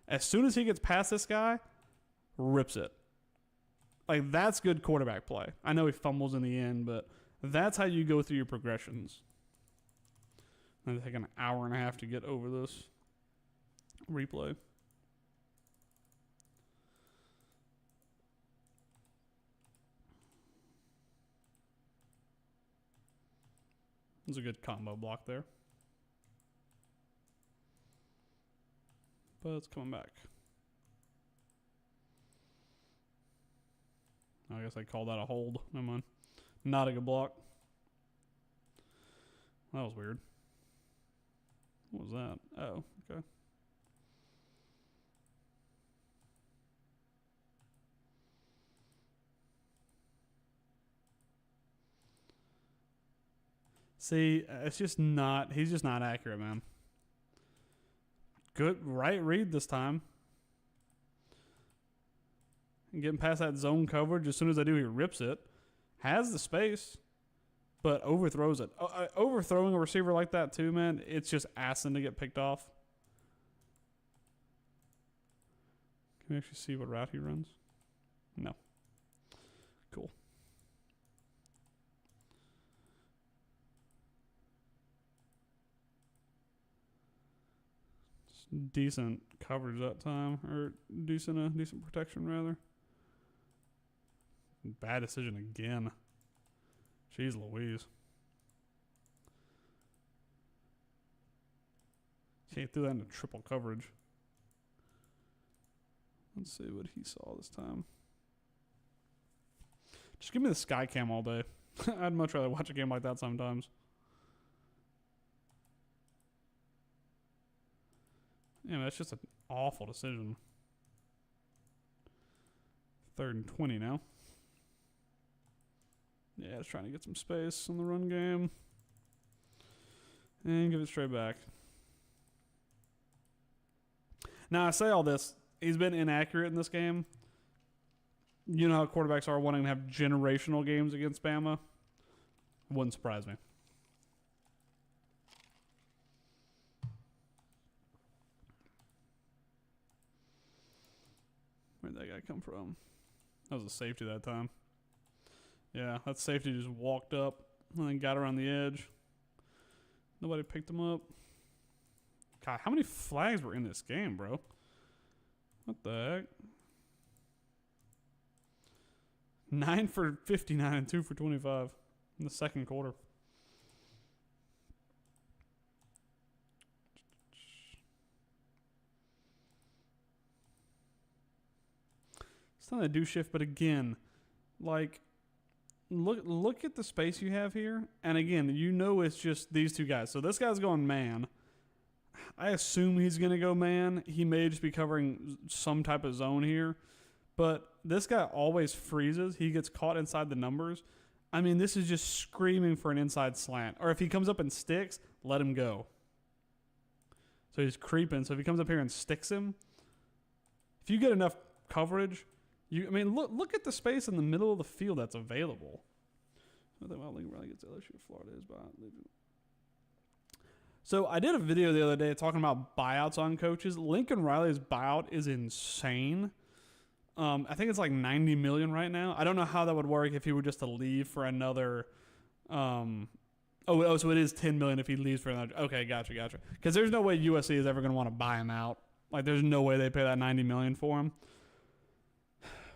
S1: As soon as he gets past this guy, rips it. Like, that's good quarterback play. I know he fumbles in the end, but that's how you go through your progressions. It'll take an hour and a half to get over this replay. There's a good combo block there. But it's coming back. I guess I call that a hold. Never mind. Not a good block. That was weird. What was that? Oh, okay. See, it's just not, he's just not accurate, man. Good, right read this time. And getting past that zone coverage, as soon as I do, he rips it. Has the space, but overthrows it. Overthrowing a receiver like that too, man, it's just asking to get picked off. Can we actually see what route he runs? No. Cool. Decent coverage that time, or decent protection rather. Bad decision again. Jeez Louise. Can't do that into triple coverage. Let's see what he saw this time. Just give me the sky cam all day. I'd much rather watch a game like that sometimes. Yeah, that's just an awful decision. 3rd and 20 now. Yeah, it's trying to get some space on the run game. And give it straight back. Now, I say all this. He's been inaccurate in this game. You know how quarterbacks are wanting to have generational games against Bama? Wouldn't surprise me. Where'd that guy come from? That was a safety that time. Yeah, that safety just walked up and then got around the edge. Nobody picked him up. God, how many flags were in this game, bro? What the heck? 9 for 59 and 2 for 25 in the second quarter. It's not a do shift, but again, like, look at the space you have here. And again, you know it's just these two guys. So this guy's going man. I assume he's going to go man. He may just be covering some type of zone here. But this guy always freezes. He gets caught inside the numbers. I mean, this is just screaming for an inside slant. Or if he comes up and sticks, let him go. So he's creeping. So if he comes up here and sticks him, if you get enough coverage, look at the space in the middle of the field that's available. I think Lincoln Riley gets LSU Florida is behind. So I did a video the other day talking about buyouts on coaches. Lincoln Riley's buyout is insane. I think it's like $90 million right now. I don't know how that would work if he were just to leave for another. So it is $10 million if he leaves for another. Okay, gotcha. Because there's no way USC is ever going to want to buy him out. Like, there's no way they pay that $90 million for him.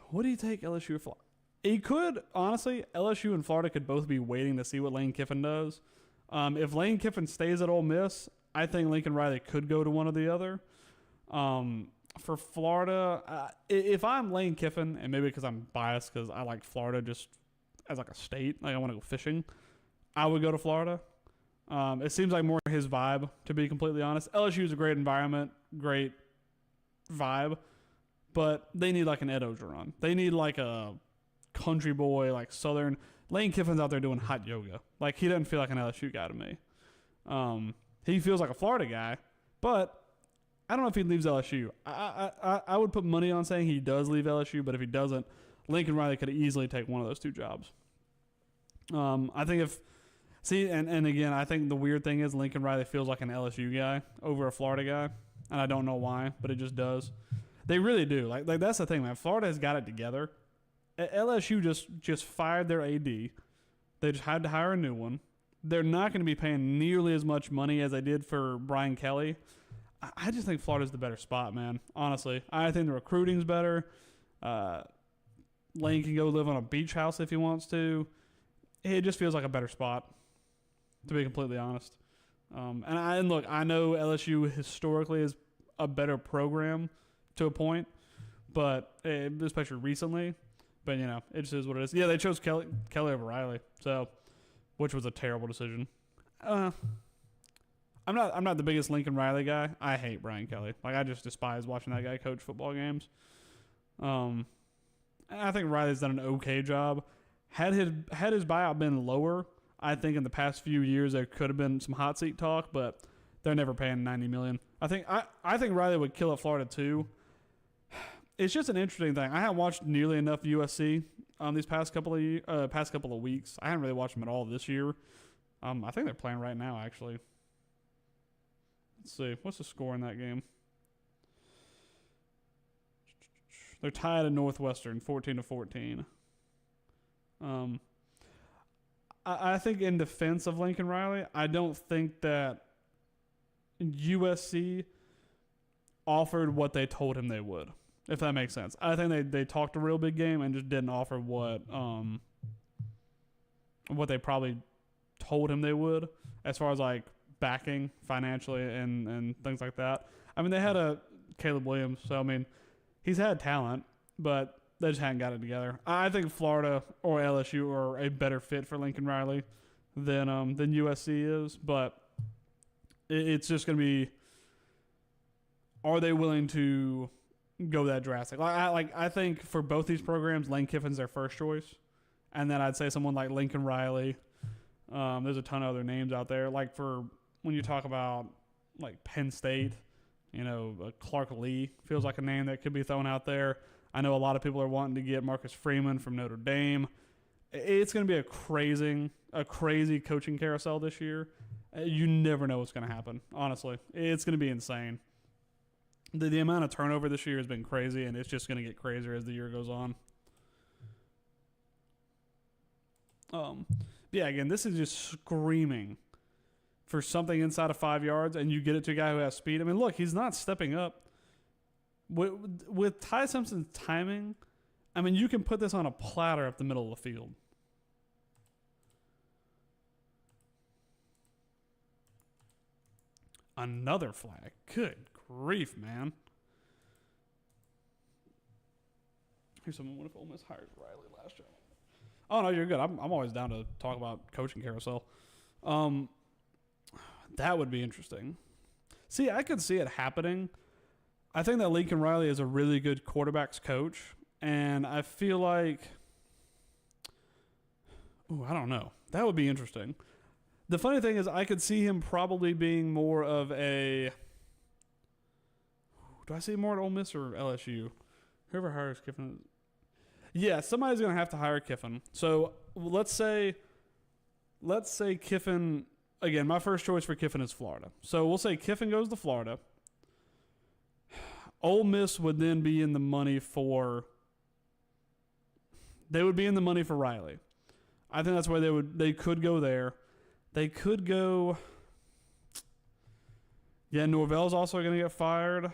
S1: What do you take LSU or Florida? He could, honestly, LSU and Florida could both be waiting to see what Lane Kiffin does. If Lane Kiffin stays at Ole Miss, I think Lincoln Riley could go to one or the other. For Florida, if I'm Lane Kiffin, and maybe because I'm biased because I like Florida just as like a state, like I want to go fishing, I would go to Florida. It seems like more his vibe, to be completely honest. LSU is a great environment, great vibe, but they need like an Ed Ogeron. They need like a country boy, like Southern. Lane Kiffin's out there doing hot yoga. Like, he doesn't feel like an LSU guy to me. He feels like a Florida guy, but I don't know if he leaves LSU. I would put money on saying he does leave LSU, but if he doesn't, Lincoln Riley could easily take one of those two jobs. I think and again, I think the weird thing is Lincoln Riley feels like an LSU guy over a Florida guy, and I don't know why, but it just does. They really do. Like that's the thing, man. Florida has got it together. LSU just fired their AD. They just had to hire a new one. They're not going to be paying nearly as much money as they did for Brian Kelly. I just think Florida's the better spot, man. Honestly, I think the recruiting's better. Lane can go live on a beach house if he wants to. It just feels like a better spot, to be completely honest. And look, I know LSU historically is a better program to a point, but especially recently. But, it just is what it is. Yeah, they chose Kelly over Riley, which was a terrible decision. I'm not the biggest Lincoln Riley guy. I hate Brian Kelly. Like, I just despise watching that guy coach football games. I think Riley's done an okay job. Had his buyout been lower, I think in the past few years there could have been some hot seat talk, but they're never paying $90 million. I think Riley would kill at Florida too. It's just an interesting thing. I haven't watched nearly enough USC these past couple of weeks. I haven't really watched them at all this year. I think they're playing right now, actually. Let's see. What's the score in that game? They're tied at Northwestern, 14-14. I think in defense of Lincoln Riley, I don't think that USC offered what they told him they would, if that makes sense. I think they talked a real big game and just didn't offer what they probably told him they would, as far as like backing financially and things like that. I mean, they had a Caleb Williams, so I mean, he's had talent, but they just hadn't got it together. I think Florida or LSU are a better fit for Lincoln Riley than USC is, but it's just going to be, are they willing to go that drastic? I think for both these programs, Lane Kiffin's their first choice, and then I'd say someone like Lincoln Riley. There's a ton of other names out there. Like for when you talk about like Penn State, Clark Lee feels like a name that could be thrown out there. I know a lot of people are wanting to get Marcus Freeman from Notre Dame. It's going to be a crazy coaching carousel this year. You never know what's going to happen, honestly. It's going to be insane. The amount of turnover this year has been crazy, and it's just going to get crazier as the year goes on. Yeah, again, this is just screaming for something inside of 5 yards, and you get it to a guy who has speed. I mean, look, he's not stepping up. With Ty Simpson's timing, I mean, you can put this on a platter up the middle of the field. Another flag. Good grief, man. Here's someone. What if Ole Miss hired Riley last year? Oh, no, you're good. I'm always down to talk about coaching carousel. That would be interesting. See, I could see it happening. I think that Lincoln Riley is a really good quarterbacks coach, and I feel like, I don't know. That would be interesting. The funny thing is I could see him probably being more of a, do I see more at Ole Miss or LSU? Whoever hires Kiffin. Yeah, somebody's going to have to hire Kiffin. So let's say Kiffin, again, my first choice for Kiffin is Florida. So we'll say Kiffin goes to Florida. Ole Miss would then be in the money for Riley. I think that's where they could go there. They could go. Yeah, Norvell's also going to get fired.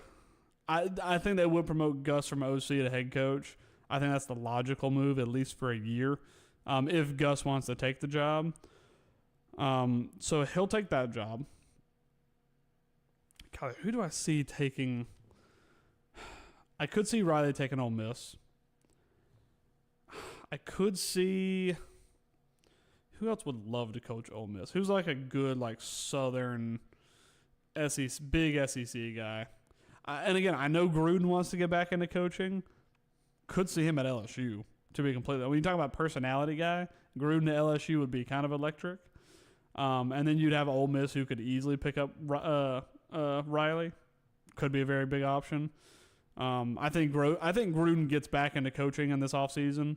S1: I think they would promote Gus from OC to head coach. I think that's the logical move, at least for a year, if Gus wants to take the job. So he'll take that job. God, who do I see taking? I could see Riley taking Ole Miss. I could see. Who else would love to coach Ole Miss? Who's like a good like Southern SEC, big SEC guy? And again, I know Gruden wants to get back into coaching. Could see him at LSU, to be completely. When you talk about personality guy, Gruden to LSU would be kind of electric. And then you'd have Ole Miss who could easily pick up Riley. Could be a very big option. I think Gruden gets back into coaching in this offseason.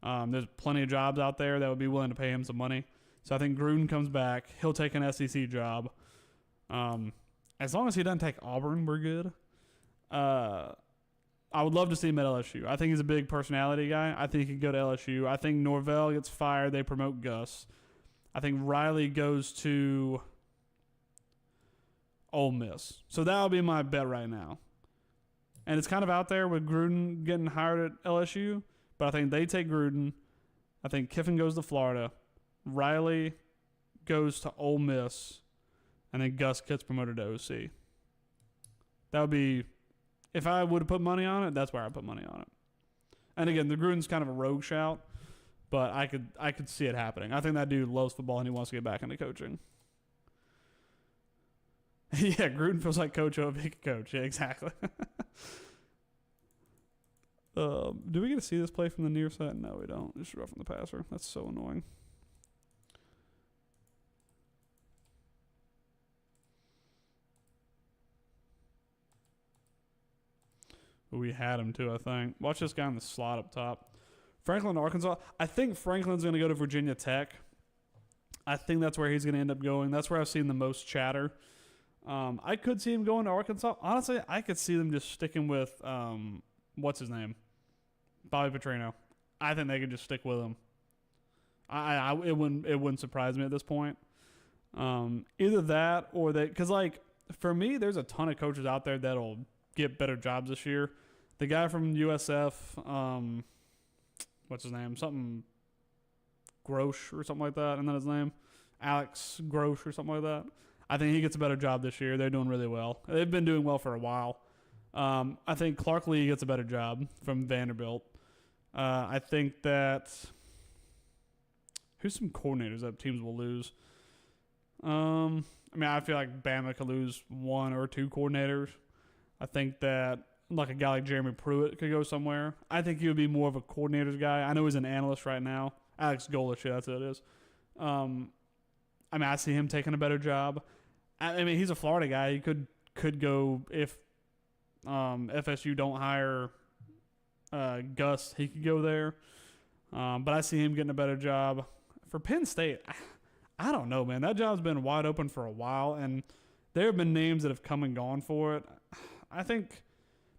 S1: There's plenty of jobs out there that would be willing to pay him some money. So I think Gruden comes back. He'll take an SEC job. As long as he doesn't take Auburn, we're good. I would love to see him at LSU. I think he's a big personality guy. I think he could go to LSU. I think Norvell gets fired. They promote Gus. I think Riley goes to Ole Miss. So that would be my bet right now. And it's kind of out there with Gruden getting hired at LSU. But I think they take Gruden. I think Kiffin goes to Florida. Riley goes to Ole Miss. And then Gus gets promoted to OC. That would be, if I would have put money on it, that's where I put money on it. And again, the Gruden's kind of a rogue shout, but I could see it happening. I think that dude loves football and he wants to get back into coaching. Yeah, Gruden feels like Coach O if he could coach. Yeah, exactly. Do we get to see this play from the near side? No, we don't. Just rough from the passer. That's so annoying. We had him too, I think. Watch this guy in the slot up top. Franklin, Arkansas. I think Franklin's going to go to Virginia Tech. I think that's where he's going to end up going. That's where I've seen the most chatter. I could see him going to Arkansas. Honestly, I could see them just sticking with, what's his name? Bobby Petrino. I think they could just stick with him. It wouldn't surprise me at this point. Either that or they, because like for me, there's a ton of coaches out there that'll get better jobs this year. The guy from USF, what's his name? Something Grosh or something like that. Isn't that his name? Alex Grosh or something like that. I think he gets a better job this year. They're doing really well. They've been doing well for a while. I think Clark Lee gets a better job from Vanderbilt. I think that who's some coordinators that teams will lose? I feel like Bama could lose one or two coordinators. I think that like a guy like Jeremy Pruitt could go somewhere. I think he would be more of a coordinator's guy. I know he's an analyst right now. Alex Golesh, yeah, that's what it is. I see him taking a better job. He's a Florida guy. He could go if FSU don't hire Gus. He could go there. But I see him getting a better job. For Penn State, I don't know, man. That job's been wide open for a while, and there have been names that have come and gone for it. I think,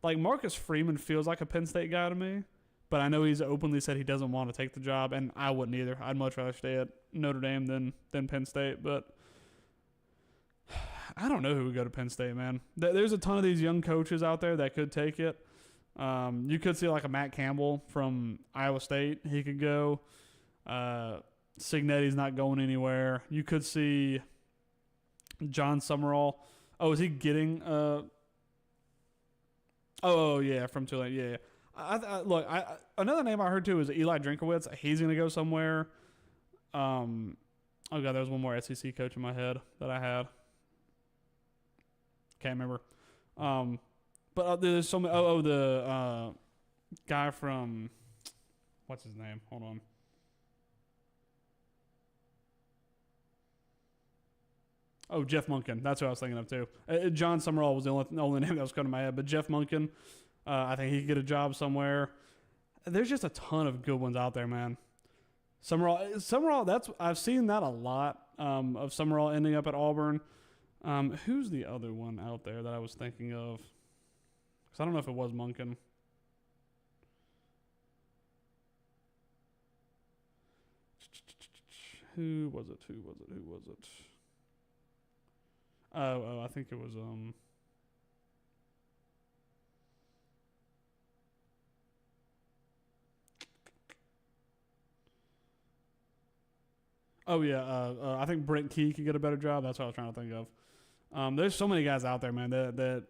S1: like, Marcus Freeman feels like a Penn State guy to me, but I know he's openly said he doesn't want to take the job, and I wouldn't either. I'd much rather stay at Notre Dame than Penn State, but I don't know who would go to Penn State, man. There's a ton of these young coaches out there that could take it. You could see, like, a Matt Campbell from Iowa State. He could go. Signetti's not going anywhere. You could see John Summerall. Oh, is he getting yeah, from Tulane. Yeah. Another name I heard too is Eli Drinkowitz. He's gonna go somewhere. Oh god, there was one more SEC coach in my head that I had. Can't remember. But there's so many. The guy from what's his name? Hold on. Oh, Jeff Monken. That's what I was thinking of, too. John Summerall was the only name that was coming to my head. But Jeff Monken, I think he could get a job somewhere. There's just a ton of good ones out there, man. Summerall, I've seen that a lot, of Summerall ending up at Auburn. Who's the other one out there that I was thinking of? Because I don't know if it was Monken. Who was it? I think it was I think Brent Key could get a better job. That's what I was trying to think of. There's so many guys out there, man, that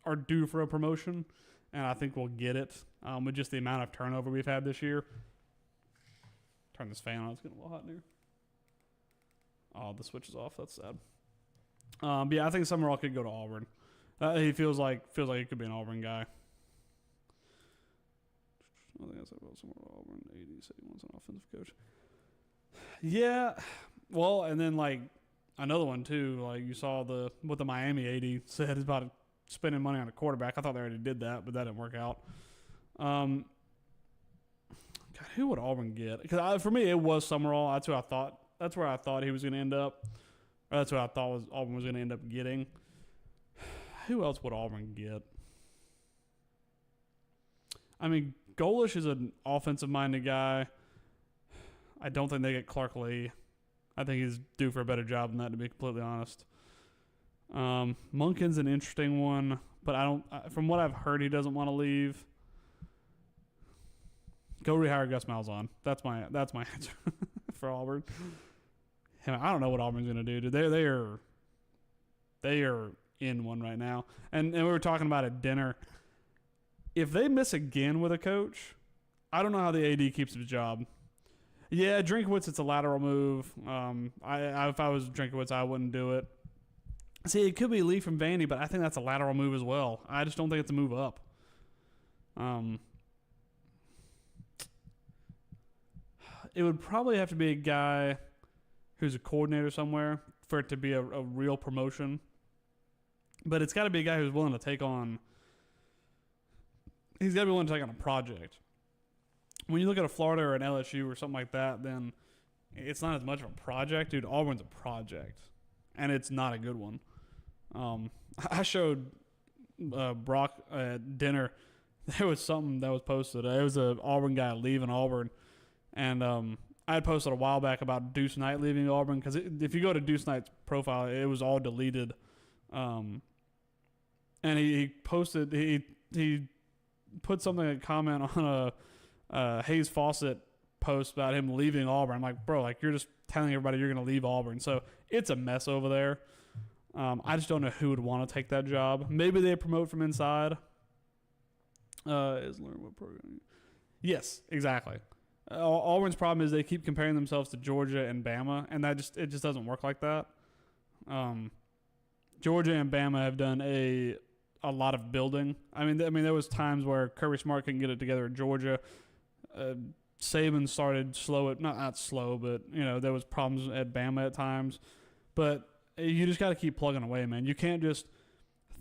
S1: are due for a promotion, and I think we'll get it with just the amount of turnover we've had this year. Turn this fan on. It's getting a little hot in here. Oh, the switch is off. That's sad. But yeah, I think Summerall could go to Auburn. He feels like he could be an Auburn guy. I think that's about Summerall Auburn. 80 said he wants an offensive coach. Yeah, well, and then like another one too. Like you saw what the Miami AD said about spending money on a quarterback. I thought they already did that, but that didn't work out. God, who would Auburn get? Because for me, it was Summerall. That's who I thought. That's where I thought he was going to end up. Or that's what I thought Auburn was going to end up getting. Who else would Auburn get? I mean, Golish is an offensive-minded guy. I don't think they get Clark Lee. I think he's due for a better job than that, to be completely honest. Munkin's an interesting one, but I don't. From what I've heard, he doesn't want to leave. Go rehire Gus Malzahn. That's my answer for Auburn. I don't know what Auburn's going to do. They are in one right now. And we were talking about at dinner. If they miss again with a coach, I don't know how the AD keeps his job. Yeah, Drinkwitz, it's a lateral move. If I was Drinkwitz, I wouldn't do it. See, it could be Lee from Vandy, but I think that's a lateral move as well. I just don't think it's a move up. It would probably have to be a guy who's a coordinator somewhere for it to be a real promotion. But it's got to be a guy who's willing to take on. He's got to be willing to take on a project. When you look at a Florida or an LSU or something like that, then it's not as much of a project. Dude, Auburn's a project, and it's not a good one. I showed Brock at dinner. There was something that was posted. It was an Auburn guy leaving Auburn, and I had posted a while back about Deuce Knight leaving Auburn, because if you go to Deuce Knight's profile, it was all deleted. And he posted, he put something, a comment on a Hayes Fawcett post about him leaving Auburn. I'm like, bro, like you're just telling everybody you're going to leave Auburn. So it's a mess over there. I just don't know who would want to take that job. Maybe they promote from inside. Is learn what program? Yes, exactly. Auburn's problem is they keep comparing themselves to Georgia and Bama, and it just doesn't work like that. Georgia and Bama have done a lot of building. I mean, there was times where Kirby Smart couldn't get it together at Georgia. Saban started slow not slow, but there was problems at Bama at times. But you just got to keep plugging away, man. You can't just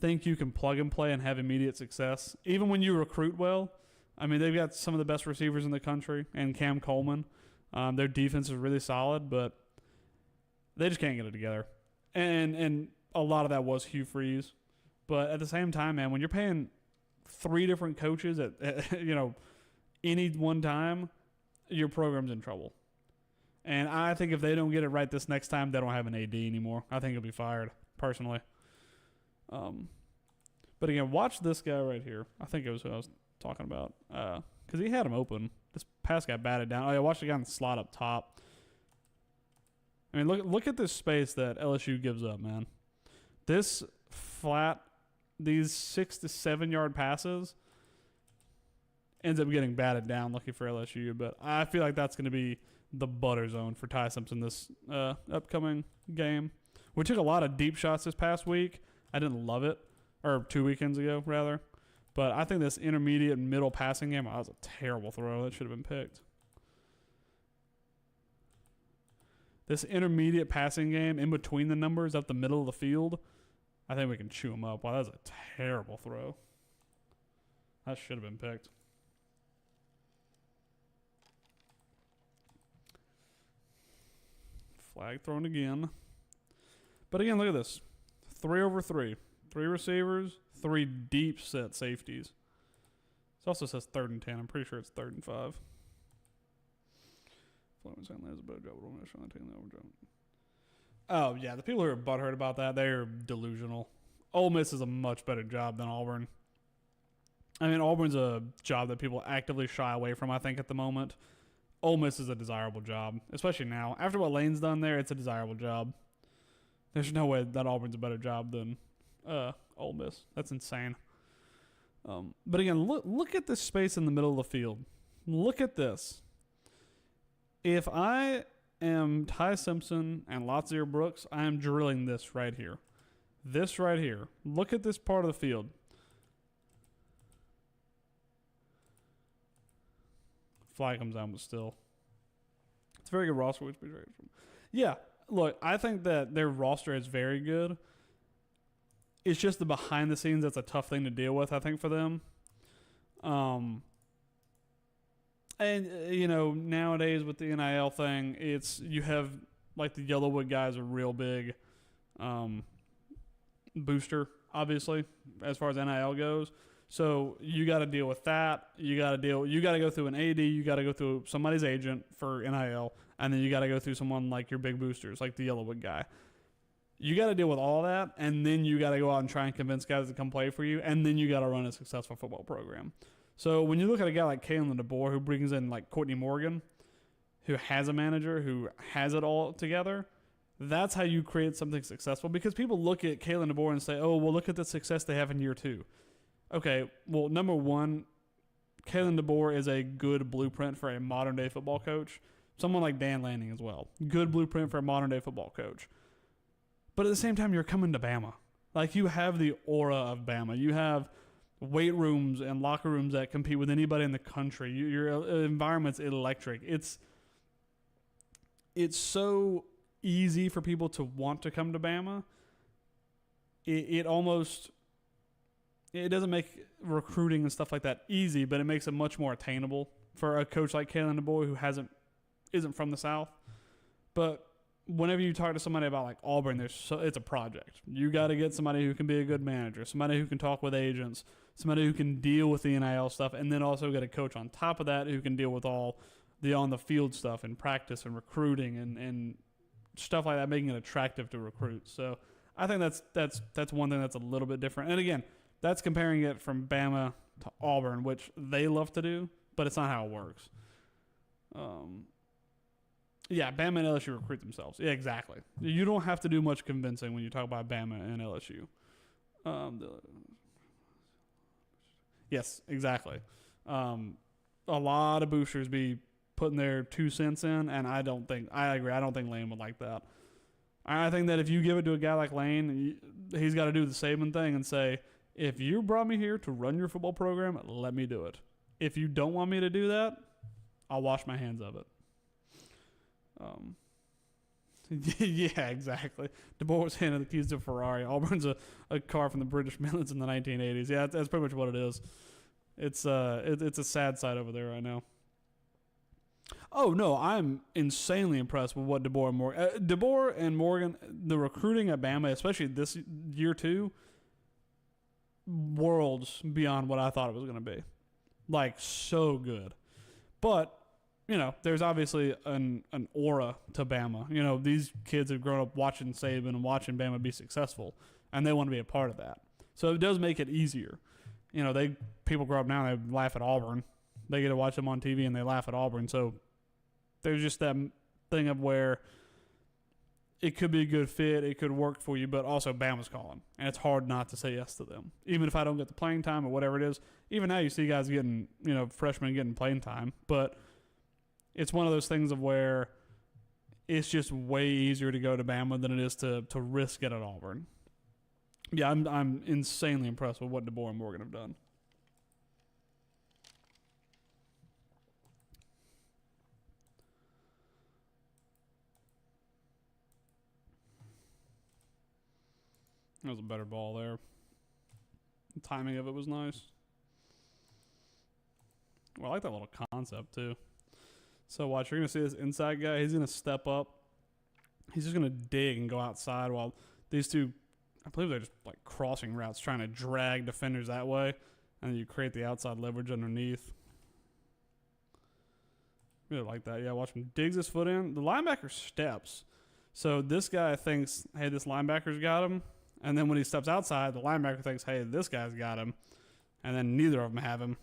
S1: think you can plug and play and have immediate success. Even when you recruit well, I mean, they've got some of the best receivers in the country, and Cam Coleman. Their defense is really solid, but they just can't get it together. And a lot of that was Hugh Freeze. But at the same time, man, when you're paying 3 different coaches at any one time, your program's in trouble. And I think if they don't get it right this next time, they don't have an AD anymore. I think he'll be fired, personally. But again, watch this guy right here. I think it was who I was talking about. Because he had him open. This pass got batted down. Oh, yeah, watch the guy in the slot up top. I mean, look at this space that LSU gives up, man. This flat, these 6 to 7 yard passes ends up getting batted down, lucky for LSU. But I feel like that's going to be the butter zone for Ty Simpson this upcoming game. We took a lot of deep shots this past week. I didn't love it. Or 2 weekends ago, rather. But I think this intermediate and middle passing game, that was a terrible throw. That should have been picked. This intermediate passing game in between the numbers up the middle of the field, I think we can chew them up. Wow, that was a terrible throw. That should have been picked. Flag thrown again. But again, look at this. 3 over 3. 3 receivers, 3 deep set safeties. It also says 3rd and 10. I'm pretty sure it's 3rd and 5. Oh, yeah. The people who are butthurt about that, they're delusional. Ole Miss is a much better job than Auburn. I mean, Auburn's a job that people actively shy away from, I think, at the moment. Ole Miss is a desirable job, especially now. After what Lane's done there, it's a desirable job. There's no way that Auburn's a better job than Ole Miss. That's insane. But again, look at this space in the middle of the field. Look at this. If I am Ty Simpson and Lotsier Brooks, I am drilling this right here. This right here. Look at this part of the field. Flag comes down, but still. It's a very good roster. Yeah, look, I think that their roster is very good. It's just the behind the scenes that's a tough thing to deal with, I think, for them. And, nowadays with the NIL thing, you have, like, the Yellowwood guys a real big booster, obviously, as far as NIL goes. So you got to deal with that. You got to go through an AD. You got to go through somebody's agent for NIL. And then you got to go through someone like your big boosters, like the Yellowwood guy. You got to deal with all that. And then you got to go out and try and convince guys to come play for you. And then you got to run a successful football program. So when you look at a guy like Kalen DeBoer, who brings in like Courtney Morgan, who has a manager, who has it all together, that's how you create something successful. Because people look at Kalen DeBoer and say, oh, well, look at the success they have in year 2. Okay, well, number one, Kalen DeBoer is a good blueprint for a modern-day football coach. Someone like Dan Lanning as well. Good blueprint for a modern-day football coach. But at the same time, you're coming to Bama. Like, you have the aura of Bama. You have weight rooms and locker rooms that compete with anybody in the country. Your environment's electric. It's so easy for people to want to come to Bama. It doesn't make recruiting and stuff like that easy, but it makes it much more attainable for a coach like Kalen DeBoer who isn't from the South. But whenever you talk to somebody about like Auburn, it's a project. You got to get somebody who can be a good manager, somebody who can talk with agents, somebody who can deal with the NIL stuff, and then also get a coach on top of that who can deal with all the on-the-field stuff and practice and recruiting and stuff like that, making it attractive to recruit. So I think that's one thing that's a little bit different. And again, that's comparing it from Bama to Auburn, which they love to do, but it's not how it works. Yeah, Bama and LSU recruit themselves. Yeah, exactly. You don't have to do much convincing when you talk about Bama and LSU. Yes, exactly. A lot of boosters be putting their 2 cents in, and I agree. I don't think Lane would like that. I think that if you give it to a guy like Lane, he's got to do the Saban thing and say, if you brought me here to run your football program, let me do it. If you don't want me to do that, I'll wash my hands of it. Yeah, exactly. DeBoer was handing the keys to a Ferrari. Auburn's a car from the British Midlands in the 1980s. Yeah, that's pretty much what it is. It's a sad sight over there right now. Oh, no, I'm insanely impressed with what DeBoer and Morgan, the recruiting at Bama, especially this year 2, worlds beyond what I thought it was going to be. Like, so good. But, there's obviously an aura to Bama. These kids have grown up watching Saban and watching Bama be successful, and they want to be a part of that. So it does make it easier. People grow up now and they laugh at Auburn. They get to watch them on TV and they laugh at Auburn. So there's just that thing of where it could be a good fit, it could work for you, but also Bama's calling. And it's hard not to say yes to them. Even if I don't get the playing time or whatever it is. Even now you see guys getting, freshmen getting playing time. But it's one of those things of where it's just way easier to go to Bama than it is to risk it at Auburn. Yeah, I'm insanely impressed with what DeBoer and Morgan have done. That was a better ball there. The timing of it was nice. Well, I like that little concept too. So watch, you're going to see this inside guy. He's going to step up. He's just going to dig and go outside while these two, I believe they're just like crossing routes, trying to drag defenders that way. And then you create the outside leverage underneath. Really like that. Yeah, watch him digs his foot in. The linebacker steps. So this guy thinks, hey, this linebacker's got him. And then when he steps outside, the linebacker thinks, hey, this guy's got him. And then neither of them have him.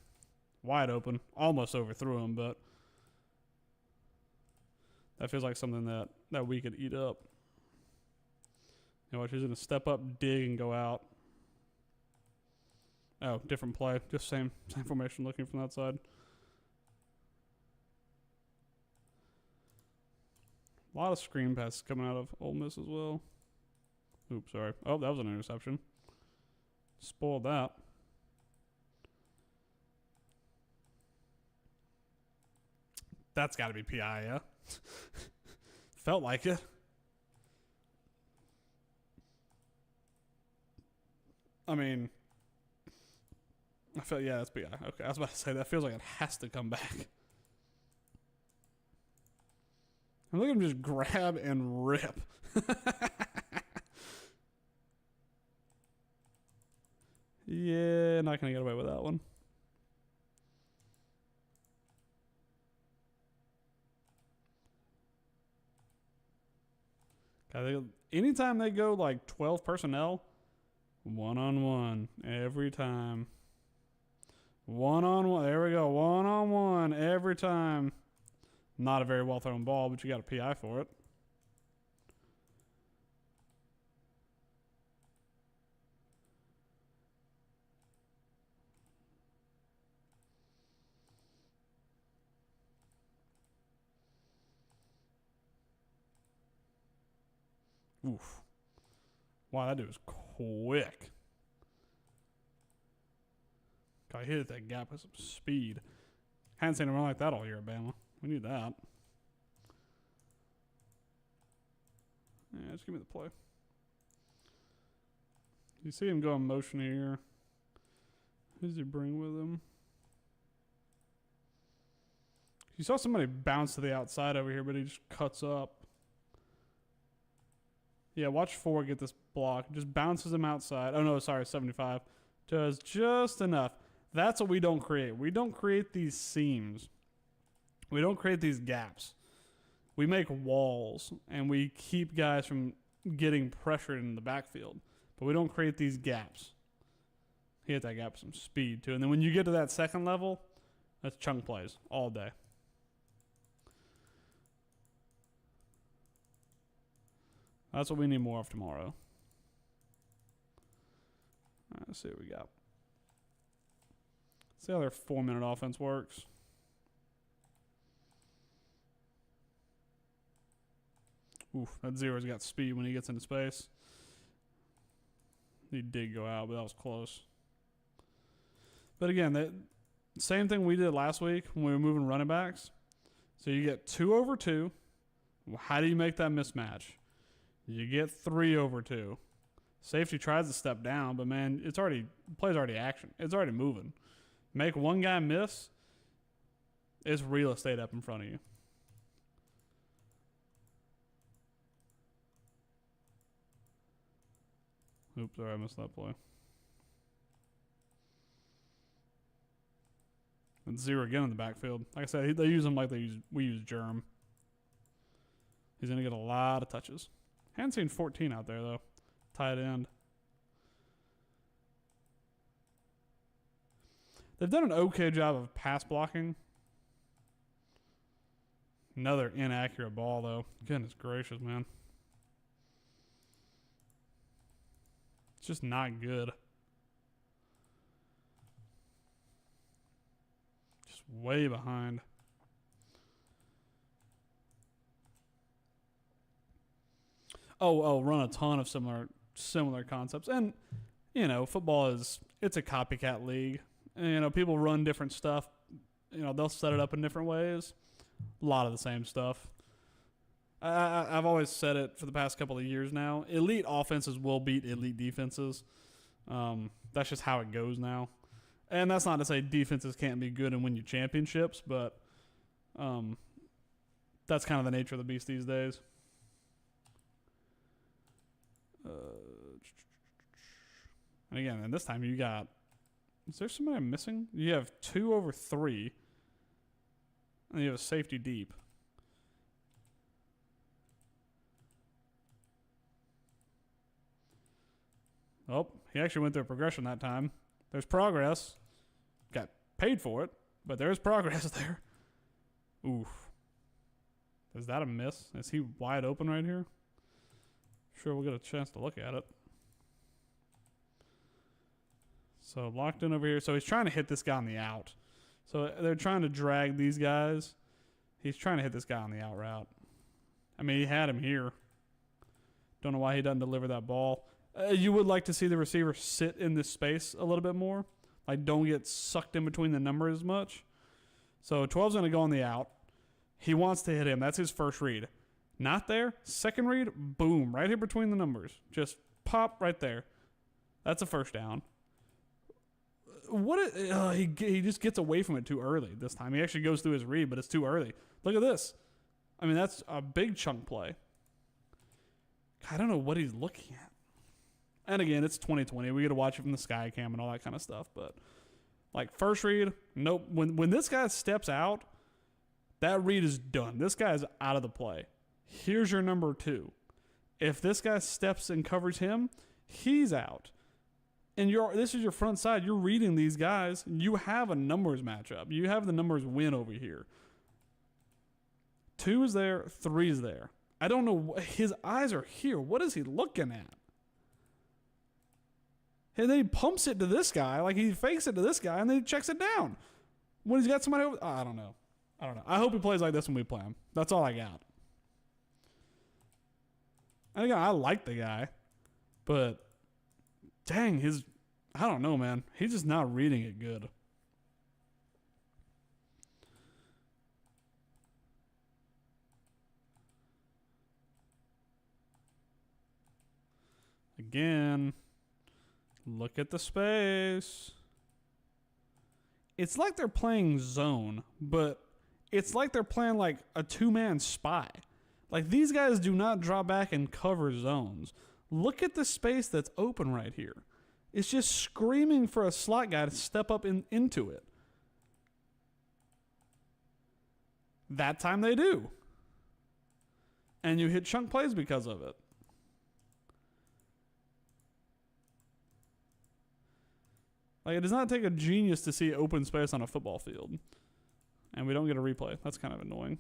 S1: Wide open. Almost overthrew him, but that feels like something that we could eat up. Watch, he's going to step up, dig, and go out. Oh, different play. Just same formation looking from that side. A lot of screen passes coming out of Ole Miss as well. Oops, sorry. Oh, that was an interception. Spoiled that. That's got to be PI, yeah? Felt like it. I mean, I felt, yeah, that's PI. Okay, I was about to say, that feels like it has to come back. And look at him just grab and rip. Yeah, not going to get away with that one. Anytime they go like 12 personnel, one-on-one every time. One-on-one. There we go. One-on-one every time. Not a very well-thrown ball, but you got a PI for it. Oof. Wow, that dude was quick. God, he hit that gap with some speed. Hadn't seen him run like that all year at Bama. We need that. Yeah, just give me the play. You see him go in motion here. Who does he bring with him? You saw somebody bounce to the outside over here, but he just cuts up. Yeah, watch 4 get this block. Just bounces him outside. Oh, no, sorry, 75. Does just enough. That's what we don't create. We don't create these seams. We don't create these gaps. We make walls, and we keep guys from getting pressured in the backfield. But we don't create these gaps. He hit that gap with some speed, too. And then when you get to that second level, that's chunk plays all day. That's what we need more of tomorrow. All right, let's see what we got. See how their 4-minute offense works. Oof, that zero's got speed when he gets into space. He did go out, but that was close. But again, that same thing we did last week when we were moving running backs. So you get 2 over 2. How do you make that mismatch? You get 3 over 2. Safety tries to step down, but man, it's already play's already action. It's already moving. Make one guy miss, it's real estate up in front of you. Oops, sorry, I missed that play. And 0 again in the backfield. Like I said, they use him like we use Germ. He's going to get a lot of touches. Hadn't seen 14 out there, though. Tight end. They've done an okay job of pass blocking. Another inaccurate ball, though. Goodness gracious, man. It's just not good. Just way behind. Run a ton of similar concepts. And, football it's a copycat league. And, people run different stuff. They'll set it up in different ways. A lot of the same stuff. I've always said it for the past couple of years now. Elite offenses will beat elite defenses. That's just how it goes now. And that's not to say defenses can't be good and win you championships, but that's kind of the nature of the beast these days. And again, and this time you got... Is there somebody I'm missing? You have 2 over 3. And you have a safety deep. Oh, he actually went through a progression that time. There's progress. Got paid for it, but there's progress there. Oof. Is that a miss? Is he wide open right here? Sure, we'll get a chance to look at it. So locked in over here. So he's trying to hit this guy on the out. So they're trying to drag these guys. He's trying to hit this guy on the out route. I mean, he had him here. Don't know why he doesn't deliver that ball. You would like to see the receiver sit in this space a little bit more. Like, don't get sucked in between the numbers as much. So 12's going to go on the out. He wants to hit him. That's his first read. Not there. Second read, boom, right here between the numbers. Just pop right there. That's a first down. He just gets away from it too early this time. He actually goes through his read, but it's too early. Look at this. I mean, that's a big chunk play. I don't know what he's looking at. And again, it's 2020. We get to watch it from the sky cam and all that kind of stuff. But like first read, nope. When this guy steps out, that read is done. This guy is out of the play. Here's your number 2. If this guy steps and covers him, he's out. And this is your front side. You're reading these guys. You have a numbers matchup. You have the numbers win over here. 2 is there. 3 is there. I don't know. His eyes are here. What is he looking at? And then he pumps it to this guy. Like he fakes it to this guy and then he checks it down. When he's got somebody over. I don't know. I hope he plays like this when we play him. That's all I got. And again, I like the guy. But dang, I don't know, man. He's just not reading it good. Again, look at the space. It's like they're playing zone, but it's like they're playing like a 2-man spy. Like these guys do not draw back and cover zones. Look at the space that's open right here. It's just screaming for a slot guy to step up into it. That time they do. And you hit chunk plays because of it. Like, it does not take a genius to see open space on a football field. And we don't get a replay. That's kind of annoying.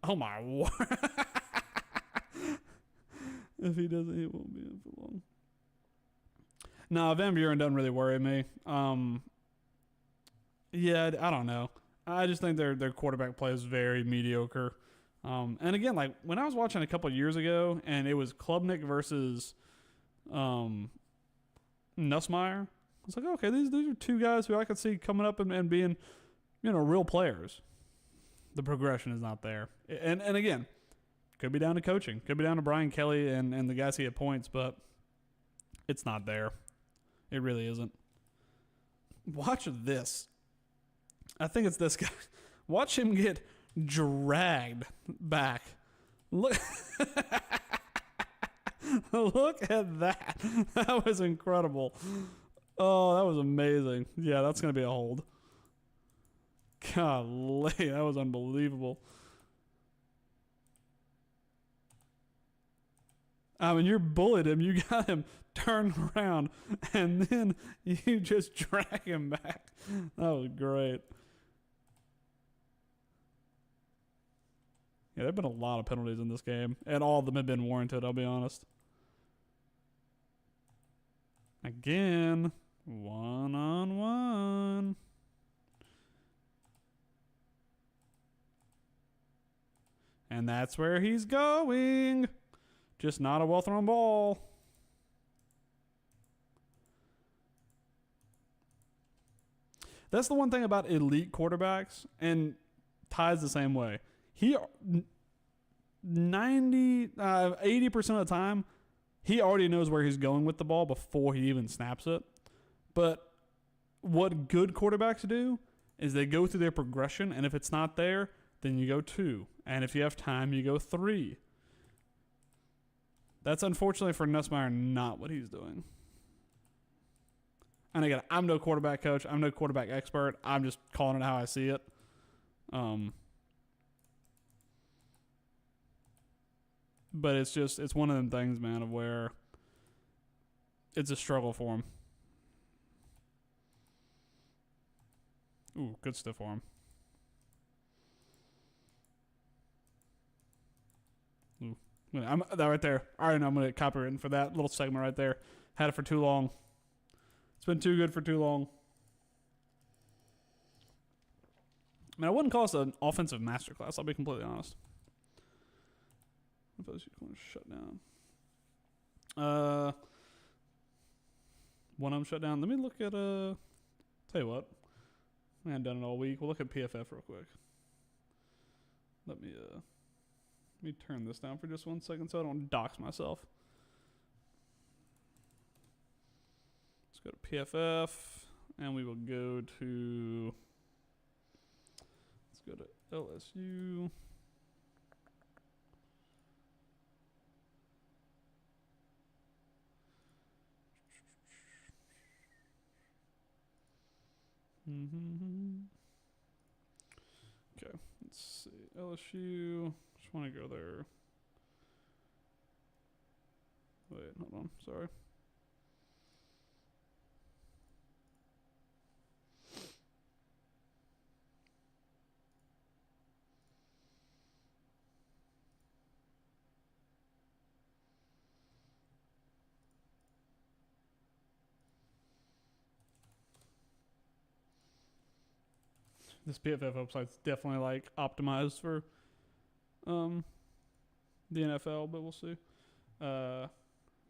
S1: Oh, my word. If he doesn't, he won't be in for long. No, Van Buren doesn't really worry me. Yeah, I don't know. I just think their quarterback play is very mediocre. And again, like when I was watching a couple of years ago, and it was Klubnik versus Nussmeier, I was like, okay, these are 2 guys who I could see coming up and being, real players. The progression is not there, and again, could be down to coaching, could be down to Brian Kelly and the guys he appoints, but it's not there. It really isn't. Watch this. I think it's this guy. Watch him get dragged back. Look, look at that. That was incredible. Oh, that was amazing. Yeah, that's going to be a hold. Golly, that was unbelievable. I mean, you bullied him. You got him turned around, and then you just drag him back. That was great. Yeah, there have been a lot of penalties in this game, and all of them have been warranted, I'll be honest. Again, 1-on-1. And that's where he's going. Just not a well-thrown ball. That's the one thing about elite quarterbacks, and Ty's the same way. He 80% of the time, he already knows where he's going with the ball before he even snaps it. But what good quarterbacks do is they go through their progression, and if it's not there, then you go 2. And if you have time, you go 3. That's unfortunately for Nussmeier not what he's doing. And again, I'm no quarterback coach. I'm no quarterback expert. I'm just calling it how I see it. But it's one of them things, man, of where it's a struggle for him. Ooh, good stuff for him. Ooh, I'm that right there. All right, I'm going to get copywritten for that little segment right there. Had it for too long. It's been too good for too long. I mean, I wouldn't call this an offensive masterclass. I'll be completely honest. If LSU corners shut down. One of them shut down. Let me look at tell you what. I haven't done it all week. We'll look at PFF real quick. Let me turn this down for just 1 second so I don't dox myself. Let's go to PFF and we will go to LSU. Okay, let's see. LSU. Just want to go there. Wait, hold on. Sorry. This PFF website's definitely like optimized for the NFL, but we'll see.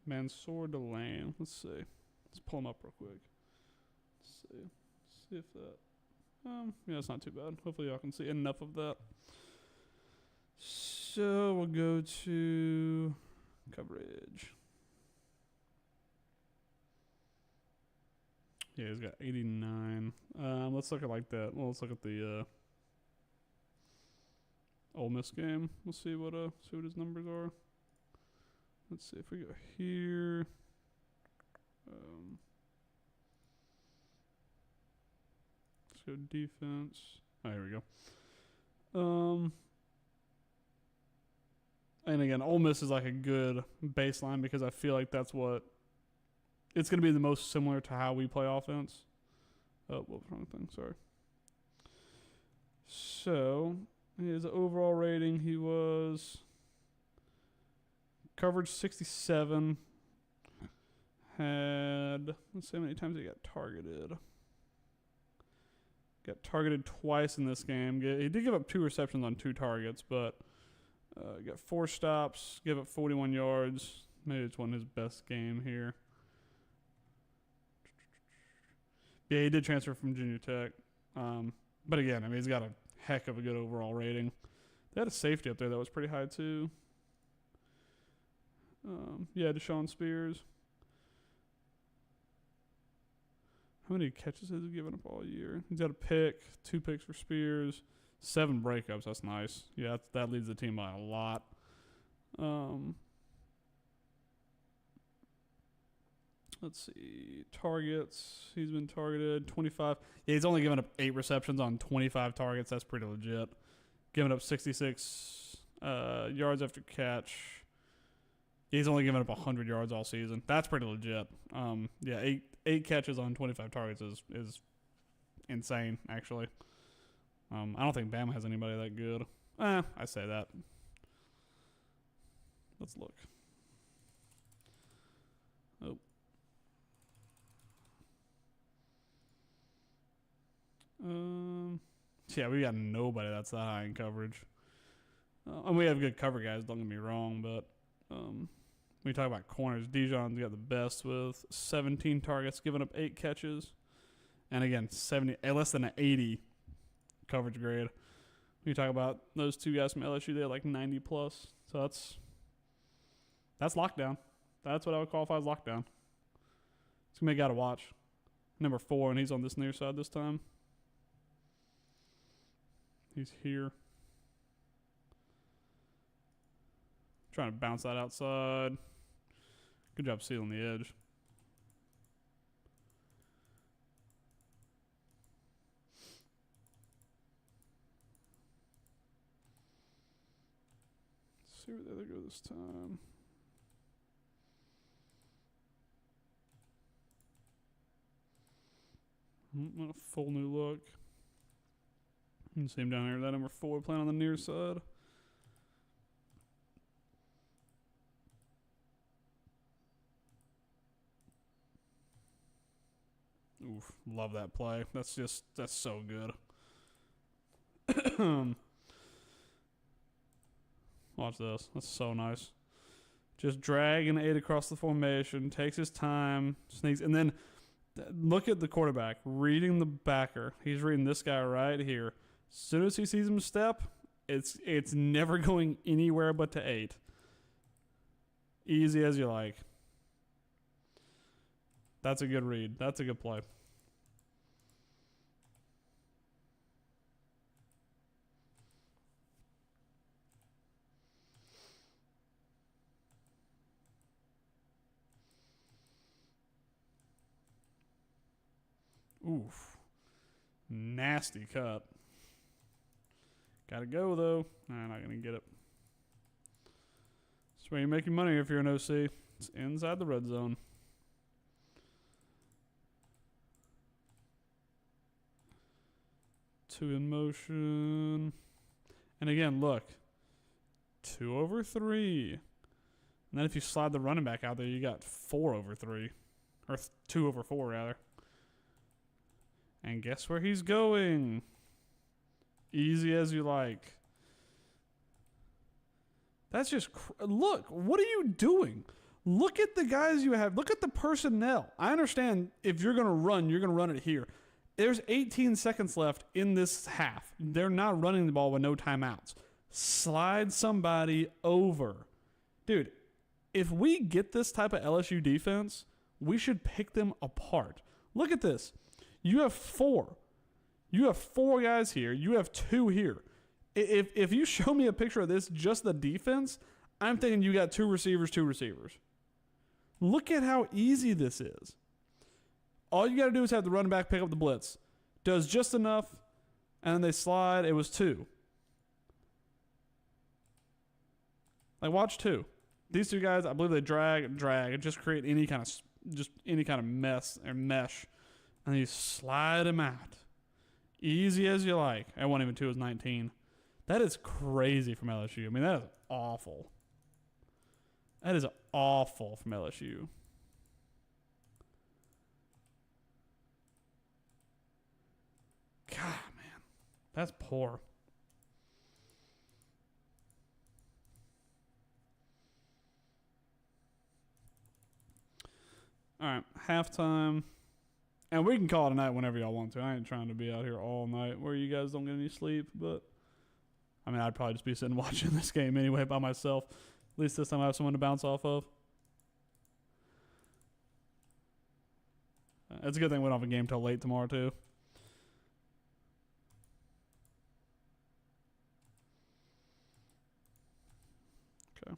S1: Mansour Delane. Let's see. Let's pull him up real quick. Let's see if that. Yeah, it's not too bad. Hopefully y'all can see enough of that. So we'll go to coverage. Yeah, he's got 89. Let's look at like that. Well, let's look at the Ole Miss game. We'll see what his numbers are. Let's see if we go here. Let's go defense. Oh, here we go. And again, Ole Miss is like a good baseline because I feel like that's what it's going to be the most similar to how we play offense. Oh, what was wrong thing? Sorry. So, his overall rating, he was coverage 67. Let's see how many times he got targeted. Got targeted twice in this game. He did give up 2 receptions on 2 targets, but got 4 stops, gave up 41 yards. Maybe it's one of his best game here. Yeah, he did transfer from Junior Tech. But again, I mean, he's got a heck of a good overall rating. They had a safety up there that was pretty high, too. Yeah, Deshaun Spears. How many catches has he given up all year? He's got a pick, 2 picks for Spears, 7 breakups. That's nice. Yeah, that leads the team by a lot. Let's see. Targets. He's been targeted 25. Yeah, he's only given up 8 receptions on 25 targets. That's pretty legit. Giving up 66 yards after catch. He's only given up 100 yards all season. That's pretty legit. Yeah, 8 catches on 25 targets is insane, actually. I don't think Bama has anybody that good. I say that. Let's look. Oh. Yeah, we got nobody that's that high in coverage. And we have good cover guys, don't get me wrong, but when we talk about corners, Dijon's got the best with 17 targets, giving up 8 catches. And again, less than an 80 coverage grade. When you talk about those 2 guys from LSU, they had like 90 plus. So that's lockdown. That's what I would qualify as lockdown. It's going to be a guy to watch. Number 4, and he's on this near side this time. He's here. Trying to bounce that outside. Good job sealing the edge. Let's see where the other go this time. A full new look. You can see him down here. That number 4 playing on the near side. Oof, love that play. That's so good. Watch this. That's so nice. Just dragging 8 across the formation, takes his time, sneaks, and then look at the quarterback reading the backer. He's reading this guy right here. As soon as he sees him step, it's never going anywhere but to 8. Easy as you like. That's a good read. That's a good play. Oof. Nasty cut. Gotta go, though. Nah, not gonna get it. That's where you make your money if you're an OC. It's inside the red zone. Two in motion. And again, look. 2 over 3. And then if you slide the running back out there, you got 4 over 3. Or 2 over 4, rather. And guess where he's going? Easy as you like. That's just... Look, what are you doing? Look at the guys you have. Look at the personnel. I understand if you're going to run, you're going to run it here. There's 18 seconds left in this half. They're not running the ball with no timeouts. Slide somebody over. Dude, if we get this type of LSU defense, we should pick them apart. Look at this. You have 4. You have 4 guys here. You have 2 here. If you show me a picture of this, just the defense, I'm thinking you got 2 receivers, 2 receivers. Look at how easy this is. All you got to do is have the running back pick up the blitz. Does just enough, and then they slide. It was 2. Like, watch 2. These 2 guys, I believe they drag, and just create any kind of mess or mesh. And you slide him out. Easy as you like. I wasn't even 2, it was 19. That is crazy from LSU. I mean, that is awful. That is awful from LSU. God, man. That's poor. All right, halftime. And we can call it a night whenever y'all want to. I ain't trying to be out here all night where you guys don't get any sleep. But, I mean, I'd probably just be sitting watching this game anyway by myself. At least this time I have someone to bounce off of. It's a good thing we don't have a game till late tomorrow, too. Okay.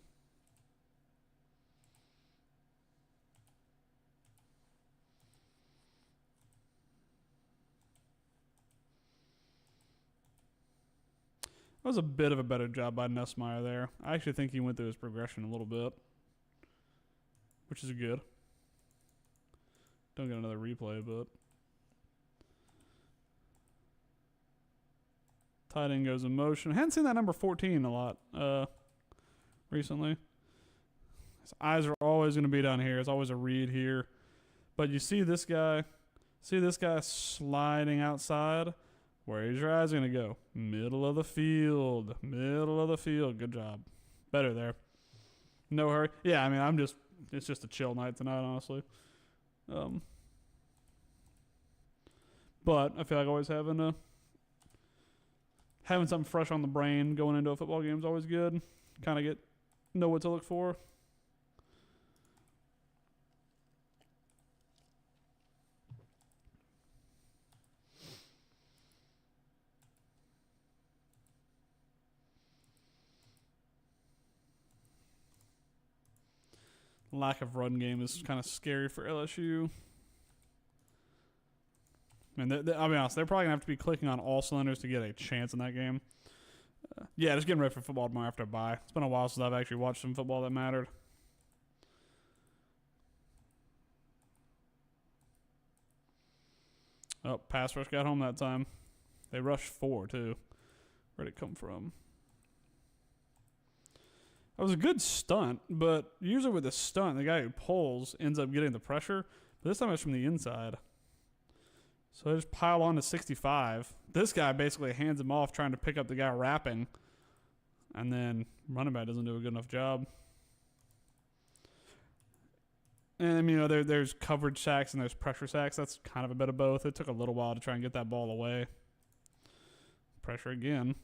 S1: That was a bit of a better job by Nussmeier there. I actually think he went through his progression a little bit, which is good. Don't get another replay, but tight end goes in motion. I hadn't seen that number 14 a lot recently. His eyes are always going to be down here. It's always a read here. But you see this guy sliding outside. Where's your eyes going to go? Middle of the field. Middle of the field. Good job. Better there. No hurry. Yeah, I mean, it's just a chill night tonight, honestly. But I feel like always having something fresh on the brain going into a football game is always good. Kind of know what to look for. Lack of run game is kind of scary for LSU. I mean, I'll be honest, they're probably going to have to be clicking on all cylinders to get a chance in that game. Yeah, just getting ready for football tomorrow after a bye. It's been a while since I've actually watched some football that mattered. Oh, pass rush got home that time. They rushed 4, too. Where'd it come from? That was a good stunt, but usually with a stunt, the guy who pulls ends up getting the pressure. But this time it's from the inside. So they just pile on to 65. This guy basically hands him off trying to pick up the guy wrapping. And then running back doesn't do a good enough job. And, you know, there's coverage sacks and there's pressure sacks. That's kind of a bit of both. It took a little while to try and get that ball away. Pressure again.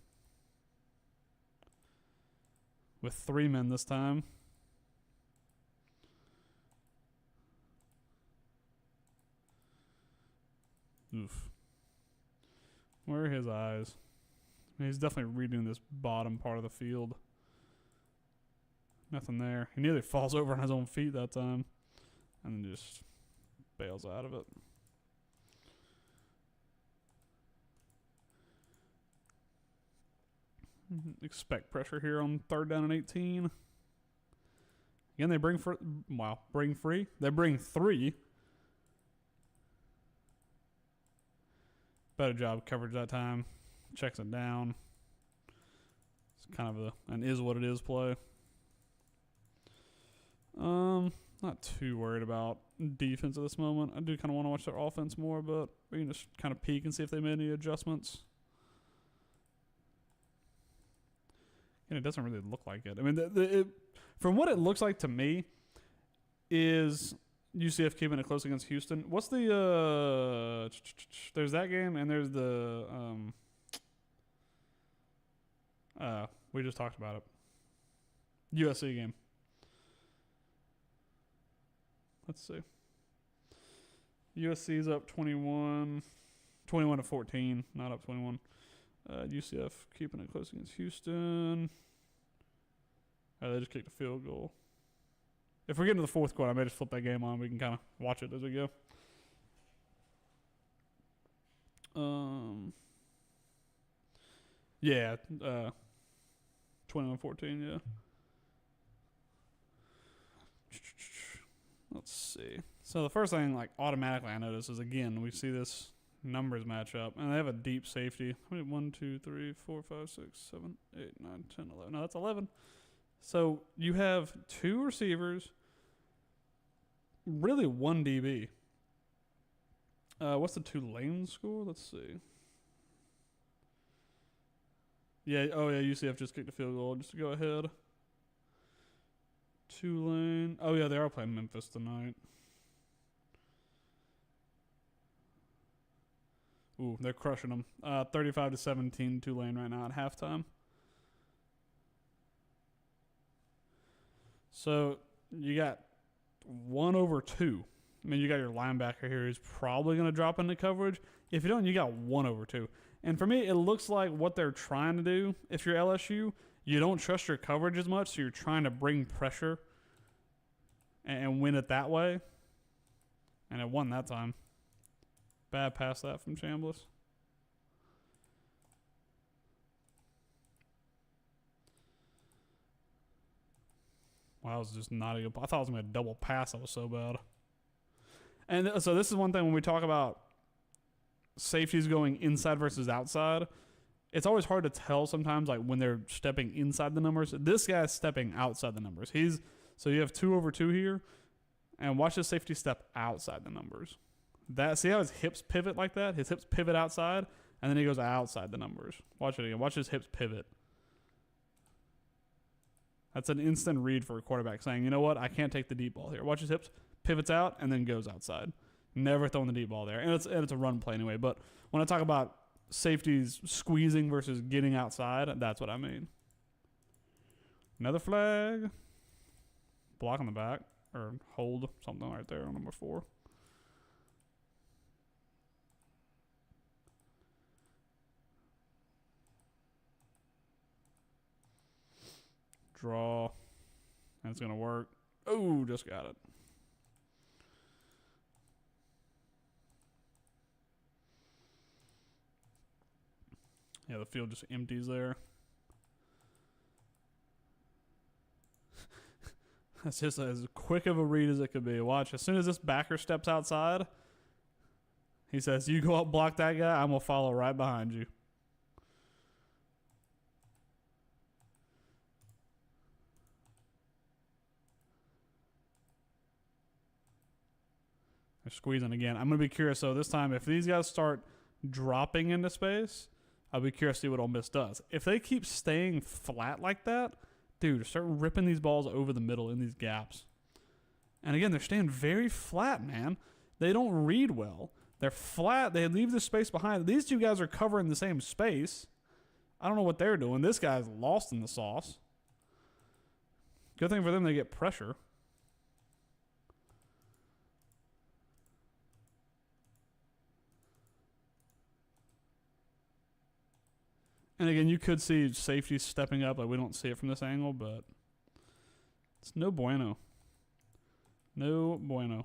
S1: With 3 men this time. Oof. Where are his eyes? I mean, he's definitely reading this bottom part of the field. Nothing there. He nearly falls over on his own feet that time. And then just bails out of it. Expect pressure here on 3rd down and 18. Again, they bring free. They bring 3. Better job coverage that time. Checks it down. It's kind of an is what it is play. Not too worried about defense at this moment. I do kind of want to watch their offense more, but we can just kind of peek and see if they made any adjustments. And it doesn't really look like it. I mean, from what it looks like to me, is UCF keeping it close against Houston. What's the there's that game and there's the we just talked about it. USC game. Let's see. USC's up 21 to 14, not up 21. UCF keeping it close against Houston. They just kicked a field goal. If we get into the 4th quarter, I may just flip that game on. We can kind of watch it as we go. Yeah, 21-14, yeah. Let's see. So the first thing, like, automatically I notice is, again, we see this numbers match up, and they have a deep safety. How many? 1, 2, 3, 4, 5, 6, 7, 8, 9, 10, 11. No, that's 11. So you have 2 receivers, really 1 DB. What's the Tulane score? Let's see. Yeah, UCF just kicked a field goal just to go ahead. Tulane. Oh, yeah, they are playing Memphis tonight. Ooh, they're crushing them. 35-17 Tulane right now at halftime. So you got 1/2. I mean, you got your linebacker here who's probably going to drop into coverage. If you don't, you got 1/2. And for me, it looks like what they're trying to do, if you're LSU, you don't trust your coverage as much, so you're trying to bring pressure and win it that way. And it won that time. Bad pass that from Chambliss. Wow, that was just not a good. I thought it was going to be a double pass. That was so bad. And so this is one thing when we talk about safeties going inside versus outside. It's always hard to tell sometimes, like when they're stepping inside the numbers. This guy's stepping outside the numbers. So you have 2/2 here, and watch the safety step outside the numbers. See how his hips pivot like that? His hips pivot outside, and then he goes outside the numbers. Watch it again. Watch his hips pivot. That's an instant read for a quarterback saying, you know what, I can't take the deep ball here. Watch his hips, pivots out, and then goes outside. Never throwing the deep ball there. And it's a run play anyway. But when I talk about safeties squeezing versus getting outside, that's what I mean. Another flag. Block on the back. Or hold something right there on number 4. Draw. And it's going to work. Oh, just got it. Yeah, the field just empties there. That's just as quick of a read as it could be. Watch, as soon as this backer steps outside, he says, you go up, block that guy, I'm going to follow right behind you. They're squeezing again. I'm going to be curious, though, this time, if these guys start dropping into space, I'll be curious to see what Ole Miss does. If they keep staying flat like that, dude, start ripping these balls over the middle in these gaps. And again, they're staying very flat, man. They don't read well. They're flat. They leave the space behind. These two guys are covering the same space. I don't know what they're doing. This guy's lost in the sauce. Good thing for them, they get pressure. And again, you could see safety stepping up. Like, we don't see it from this angle, but it's no bueno. No bueno.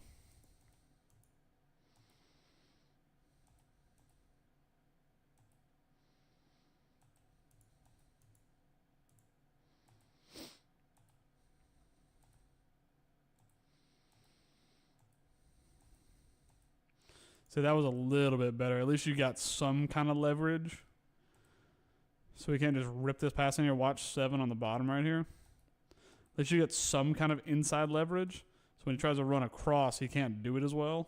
S1: So that was a little bit better. At least you got some kind of leverage. So we can't just rip this pass in here. Watch 7 on the bottom right here. At least you get some kind of inside leverage. So when he tries to run across, he can't do it as well.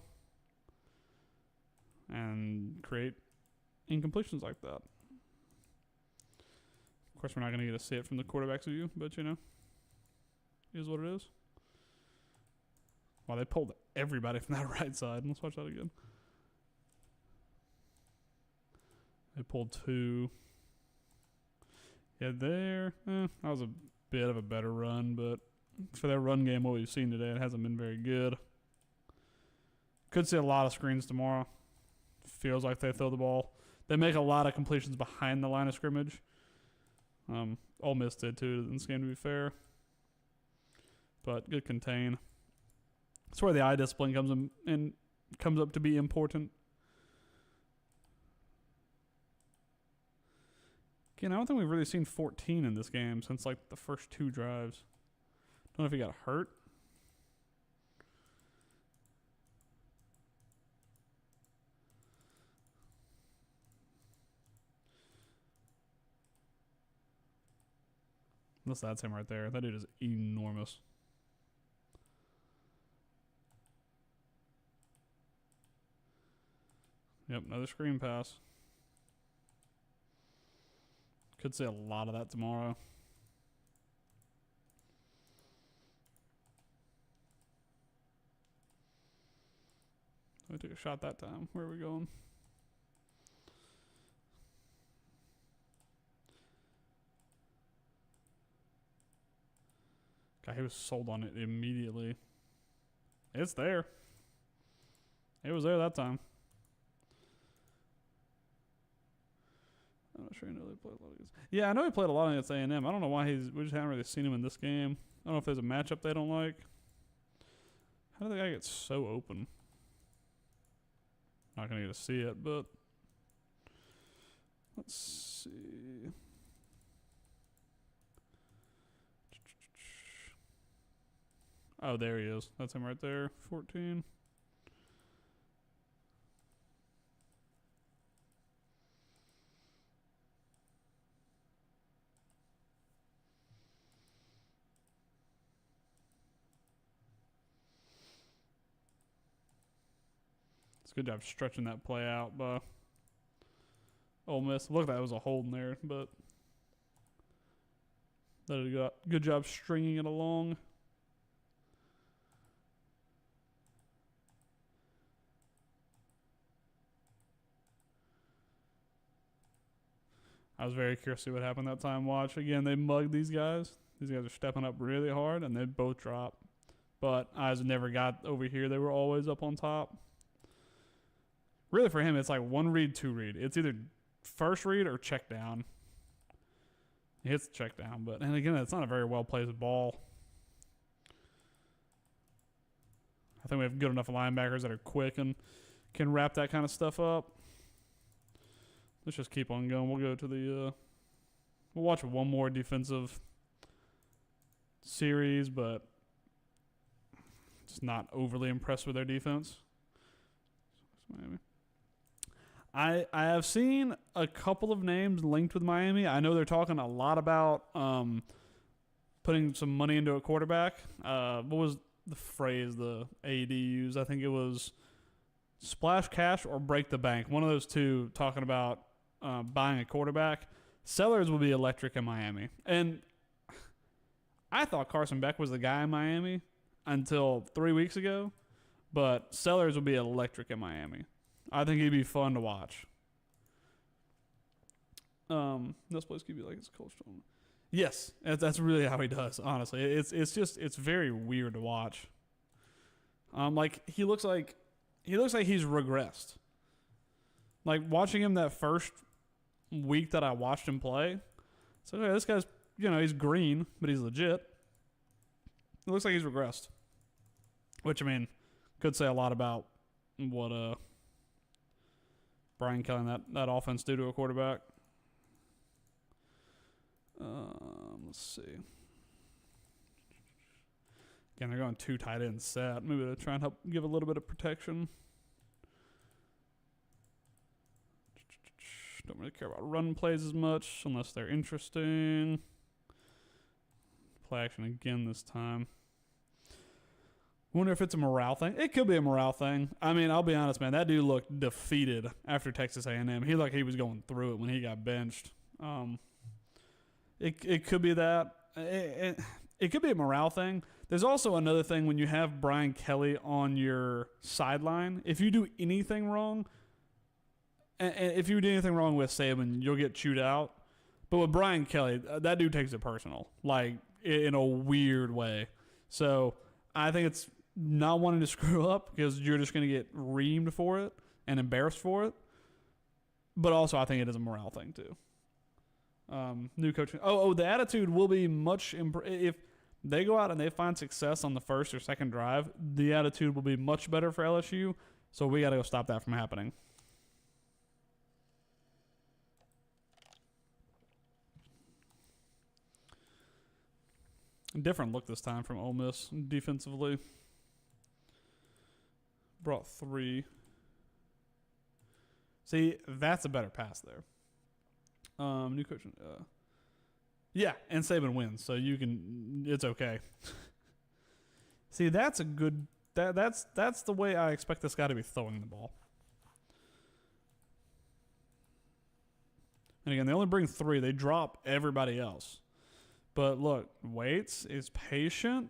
S1: And create incompletions like that. Of course, we're not going to get to see it from the quarterback's view, but, you know, it is what it is. Wow, they pulled everybody from that right side. Let's watch that again. They pulled 2. Yeah, there. That was a bit of a better run, but for that run game, what we've seen today, it hasn't been very good. Could see a lot of screens tomorrow. Feels like they throw the ball. They make a lot of completions behind the line of scrimmage. Ole Miss did too in this game, to be fair. But good contain. That's where the eye discipline comes up to be important. Again, I don't think we've really seen 14 in this game since like the first 2 drives. Don't know if he got hurt. Unless that's him right there. That dude is enormous. Yep, another screen pass. Could see a lot of that tomorrow. We took a shot that time. Where are we going? God, he was sold on it immediately. It's there. It was there that time. I'm not sure. I know they played a lot against. Yeah, I know he played a lot against A&M. I don't know why we just haven't really seen him in this game. I don't know if there's a matchup they don't like. How did the guy get so open? Not gonna get to see it, but let's see. Oh, there he is. That's him right there. 14. It's a good job stretching that play out by Ole Miss. Look, that was a hold in there, but they did a good job stringing it along. I was very curious to see what happened that time. Watch. Again, they mugged these guys. These guys are stepping up really hard, and they both drop. But eyes never got over here. They were always up on top. Really, for him, it's like 1 read, 2 read. It's either first read or check down. He hits the check down, but and again, it's not a very well placed ball. I think we have good enough linebackers that are quick and can wrap that kind of stuff up. Let's just keep on going. We'll go to the we'll watch one more defensive series, but just not overly impressed with their defense. Miami. I have seen a couple of names linked with Miami. I know they're talking a lot about putting some money into a quarterback. What was the phrase the AD used? I think it was splash cash or break the bank. One of those two. Talking about buying a quarterback. Sellers will be electric in Miami, and I thought Carson Beck was the guy in Miami until 3 weeks ago, but Sellers will be electric in Miami. I think he'd be fun to watch. This place could be like his coach. Yes, that's really how he does. Honestly, it's very weird to watch. Like he looks like he's regressed. Like watching him that first week that I watched him play, so okay, this guy's he's green, but he's legit. It looks like he's regressed, which I mean could say a lot about what Brian Kelly and that offense do to a quarterback. Let's see. Again, they're going 2 tight end set. Maybe to try and help give a little bit of protection. Don't really care about run plays as much unless they're interesting. Play action again this time. Wonder if it's a morale thing. It could be a morale thing. I mean, I'll be honest, man. That dude looked defeated after Texas A&M. He looked like he was going through it when he got benched. It could be that. It could be a morale thing. There's also another thing when you have Brian Kelly on your sideline. If you do anything wrong, and if you do anything wrong with Saban, you'll get chewed out. But with Brian Kelly, that dude takes it personal, like in a weird way. So I think it's not wanting to screw up because you're just going to get reamed for it and embarrassed for it. But also I think it is a morale thing too. New coaching. The attitude will be much if they go out and they find success on the first or second drive, the attitude will be much better for LSU. So we got to go stop that from happening. Different look this time from Ole Miss defensively. Brought 3. See, that's a better pass there. New coach. Yeah, and Saban wins, so it's okay. See, that's a good. That's the way I expect this guy to be throwing the ball. And again, they only bring 3. They drop everybody else. But look, waits, is patient,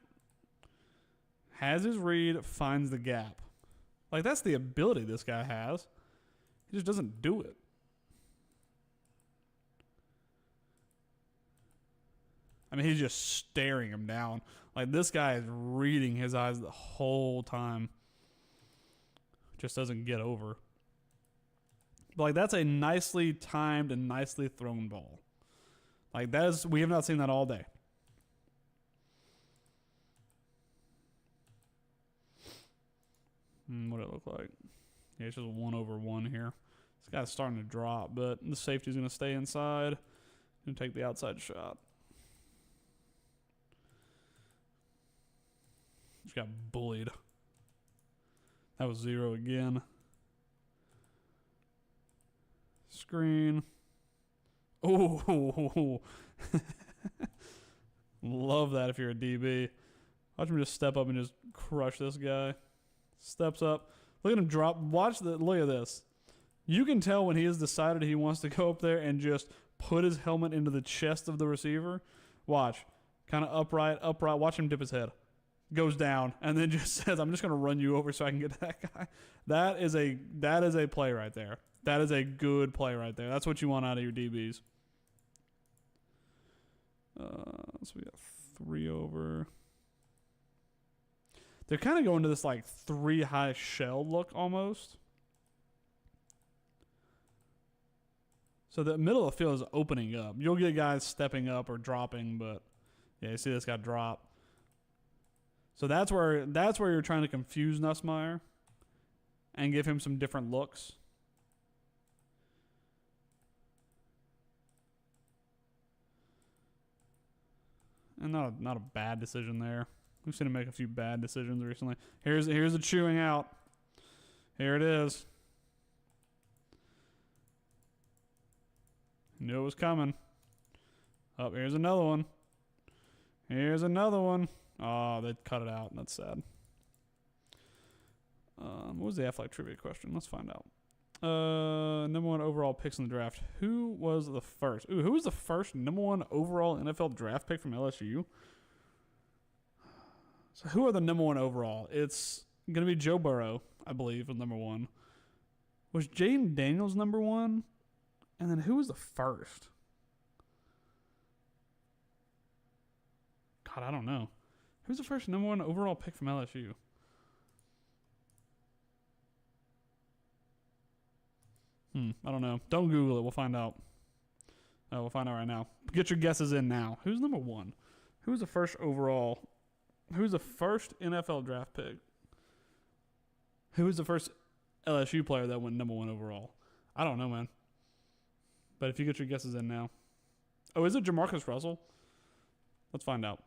S1: has his read, finds the gap. Like, that's the ability this guy has. He just doesn't do it. I mean, he's just staring him down. Like, this guy is reading his eyes the whole time. Just doesn't get over. But, like, that's a nicely timed and nicely thrown ball. Like, we have not seen that all day. What did it look like? Yeah, it's just 1-over-1 here. This guy's starting to drop, but the safety's going to stay inside and take the outside shot. Just got bullied. That was 0 again. Screen. Oh, love that if you're a DB. Watch him just step up and just crush this guy. Steps up. Look at him drop. Look at this. You can tell when he has decided he wants to go up there and just put his helmet into the chest of the receiver. Watch. Kind of upright. Watch him dip his head. Goes down and then just says, I'm just going to run you over so I can get that guy. That is a play right there. That is a good play right there. That's what you want out of your DBs. So we got 3 over. They're kind of going to this like 3 high shell look almost. So the middle of the field is opening up. You'll get guys stepping up or dropping, but yeah, you see this guy drop. So that's where you're trying to confuse Nussmeier and give him some different looks. And not a bad decision there. We've seen him make a few bad decisions recently. Here's a chewing out. Here it is. Knew it was coming. Oh, here's another one. Here's another one. Oh, they cut it out. That's sad. What was the Athletic trivia question? Let's find out. Number 1 overall picks in the draft. Who was the first? Who was the first number 1 overall NFL draft pick from LSU? So who are the number 1 overall? It's going to be Joe Burrow, I believe, was number 1. Was Jaden Daniels number 1? And then who was the first? God, I don't know. Who's the first number 1 overall pick from LSU? I don't know. Don't Google it. We'll find out. We'll find out right now. Get your guesses in now. Who's number 1? Who's the first overall? Who's the first NFL draft pick? Who was the first LSU player that went number 1 overall? I don't know, man. But if you get your guesses in now. Oh, is it Jamarcus Russell? Let's find out.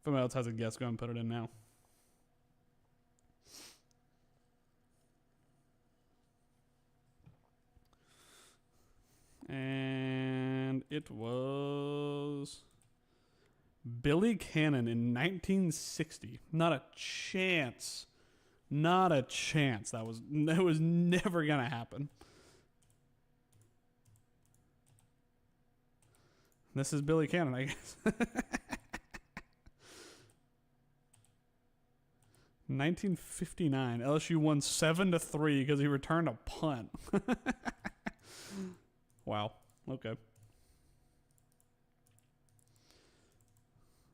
S1: If anyone else has a guess, go ahead and put it in now. And it was Billy Cannon in 1960. Not a chance. Not a chance. That was never going to happen. This is Billy Cannon, I guess. 1959. LSU won 7-3 because he returned a punt. Wow. Okay.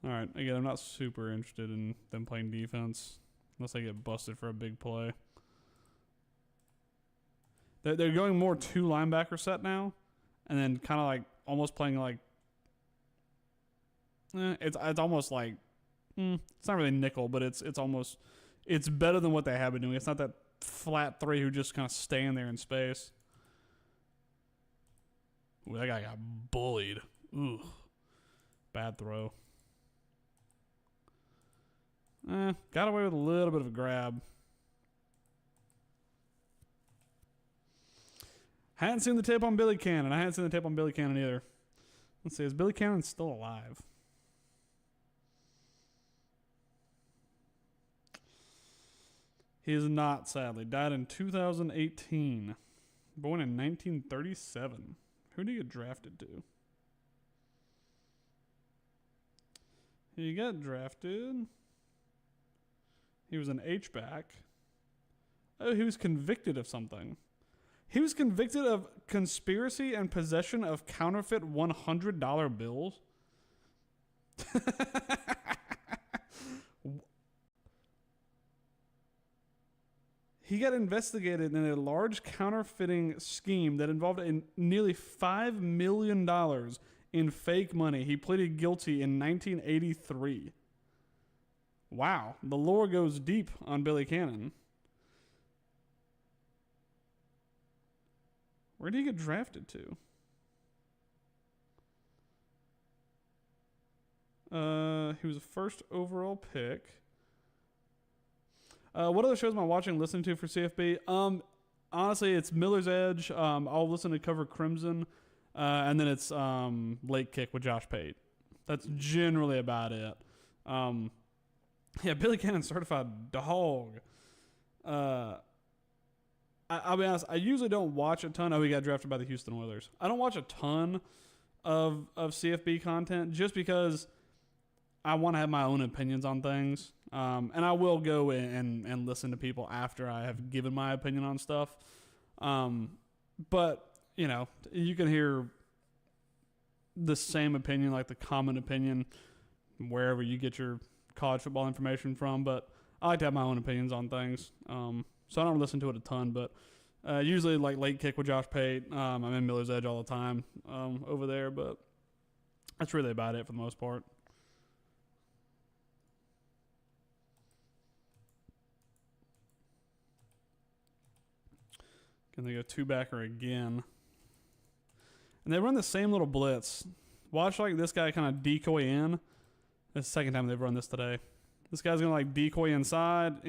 S1: All right. Again, I'm not super interested in them playing defense unless they get busted for a big play. They're going more 2 linebacker set now, and then kind of like almost playing like. It's almost like it's not really nickel, but it's almost it's better than what they have been doing. It's not that flat 3 who just kind of stand there in space. Ooh, that guy got bullied. Ooh, bad throw. Got away with a little bit of a grab. Hadn't seen the tape on Billy Cannon. I hadn't seen the tape on Billy Cannon either. Let's see, is Billy Cannon still alive? He is not, sadly. Died in 2018. Born in 1937. Who did he get drafted to? He got drafted. He was an H-back. Oh, he was convicted of something. He was convicted of conspiracy and possession of counterfeit $100 bills. He got investigated in a large counterfeiting scheme that involved nearly $5 million in fake money. He pleaded guilty in 1983. Wow, the lore goes deep on Billy Cannon. Where did he get drafted to? He was a first overall pick. What other shows am I watching and listening to for CFB? Honestly, it's Miller's Edge. I'll listen to Cover Crimson. And then it's Late Kick with Josh Pate. That's generally about it. Yeah, Billy Cannon, certified dog. I'll be honest, I usually don't watch a ton. Oh, he got drafted by the Houston Oilers. I don't watch a ton of CFB content just because I want to have my own opinions on things. And I will go in and listen to people after I have given my opinion on stuff. But, you know, you can hear the same opinion, like the common opinion, wherever you get your college football information from. But I like to have my own opinions on things. So I don't listen to it a ton, but usually like Late Kick with Josh Pate. I'm in Miller's Edge all the time over there, but that's really about it for the most part. And they go 2-backer again. And they run the same little blitz. Watch like this guy kind of decoy in. That's the second time they've run this today. This guy's going to like decoy inside,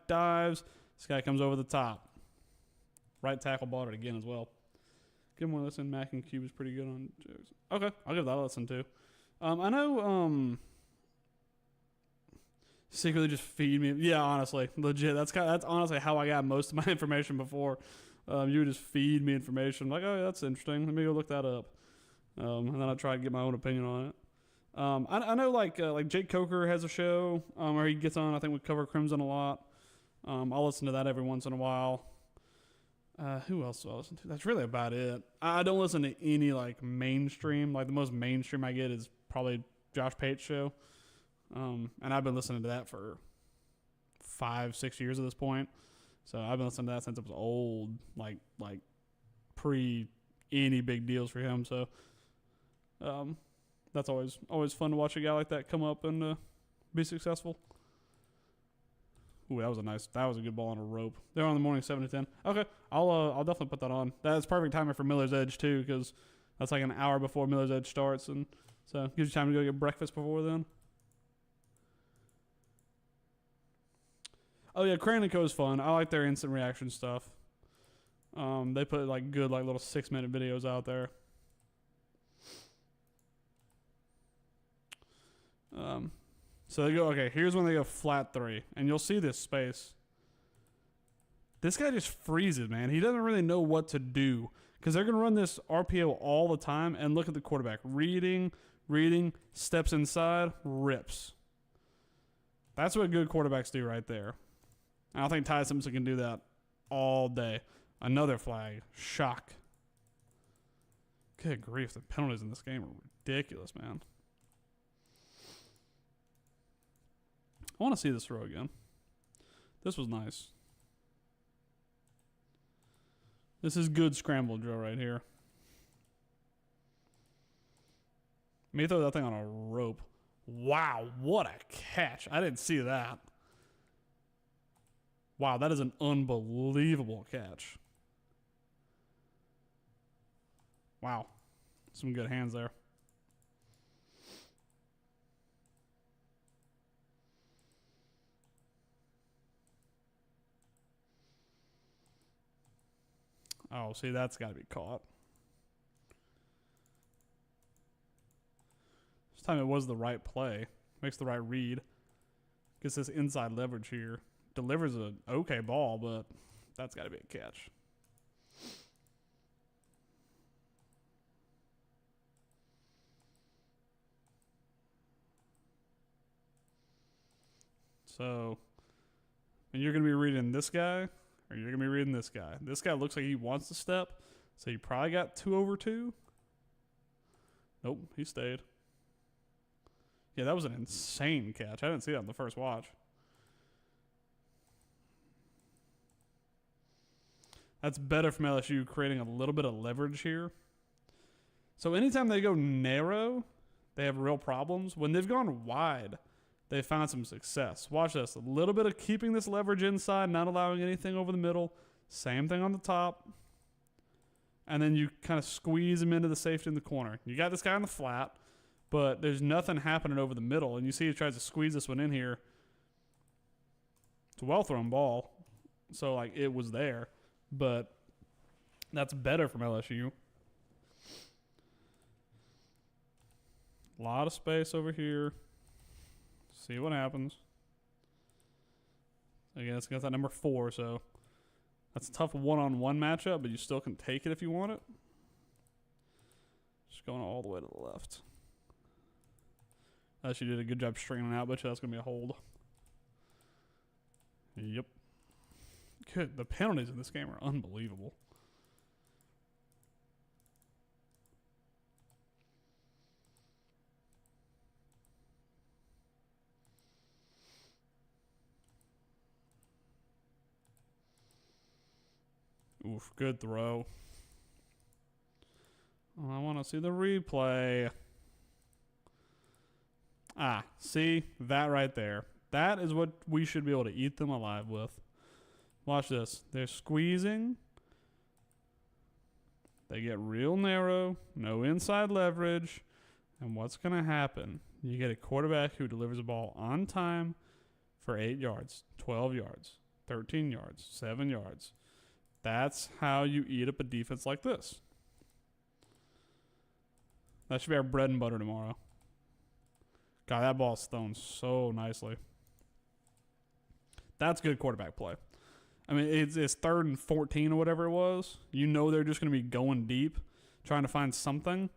S1: dives. This guy comes over the top. Right tackle bought it again as well. Give him one listen. Mac and Cube is pretty good on jokes. Okay, I'll give that a listen too. I know Secretly just feed me. Yeah, honestly, legit. That's honestly how I got most of my information before. You would just feed me information. Like, oh, yeah, that's interesting. Let me go look that up. And then I try to get my own opinion on it. I know like Jake Coker has a show where he gets on. I think we cover Crimson a lot. I'll listen to that every once in a while. Who else do I listen to? That's really about it. I don't listen to any like mainstream. Like the most mainstream I get is probably Josh Pate's show. And I've been listening to that for 5-6 years at this point. So I've been listening to that since it was old, like pre any big deals for him. So that's always fun to watch a guy like that come up and be successful. Ooh, that was a good ball on a rope. They're on the morning 7-10. Okay, I'll definitely put that on. That's perfect timing for Miller's Edge too, because that's like an hour before Miller's Edge starts, and so it gives you time to go get breakfast before then. Oh yeah, Crane & Co is fun. I like their instant reaction stuff. They put like good like little 6-minute videos out there. So they go, okay, here's when they go flat 3. And you'll see this space. This guy just freezes, man. He doesn't really know what to do. Because they're going to run this RPO all the time. And look at the quarterback. Reading, steps inside, rips. That's what good quarterbacks do right there. I don't think Ty Simpson can do that all day. Another flag. Shock. Good grief. The penalties in this game are ridiculous, man. I want to see this throw again. This was nice. This is good scramble drill right here. Let me throw that thing on a rope. Wow, what a catch. I didn't see that. Wow, that is an unbelievable catch. Wow. Some good hands there. Oh, see, that's got to be caught. This time it was the right play. Makes the right read. Gets this inside leverage here. Delivers an okay ball, but that's got to be a catch. So, and you're going to be reading this guy. Or you're going to be reading this guy. This guy looks like he wants to step. So you probably got 2 over 2. Nope, he stayed. Yeah, that was an insane catch. I didn't see that in the first watch. That's better from LSU, creating a little bit of leverage here. So anytime they go narrow, they have real problems. When they've gone wide, they found some success. Watch this. A little bit of keeping this leverage inside, not allowing anything over the middle. Same thing on the top. And then you kind of squeeze him into the safety in the corner. You got this guy on the flat, but there's nothing happening over the middle. And you see he tries to squeeze this one in here. It's a well-thrown ball. So, like, it was there. But that's better from LSU. A lot of space over here. See what happens. Again, it's against that number 4, so that's a tough one-on-one matchup, but you still can take it if you want it. Just going all the way to the left. She did a good job straightening out, but that's going to be a hold. Yep. Good. The penalties in this game are unbelievable. Oof, good throw. Oh, I want to see the replay. Ah, see? That right there. That is what we should be able to eat them alive with. Watch this. They're squeezing. They get real narrow. No inside leverage. And what's going to happen? You get a quarterback who delivers a ball on time for 8 yards, 12 yards, 13 yards, 7 yards. That's how you eat up a defense like this. That should be our bread and butter tomorrow. God, that ball's thrown so nicely. That's good quarterback play. I mean, it's 3rd and 14 or whatever it was. You know they're just going to be going deep, trying to find something.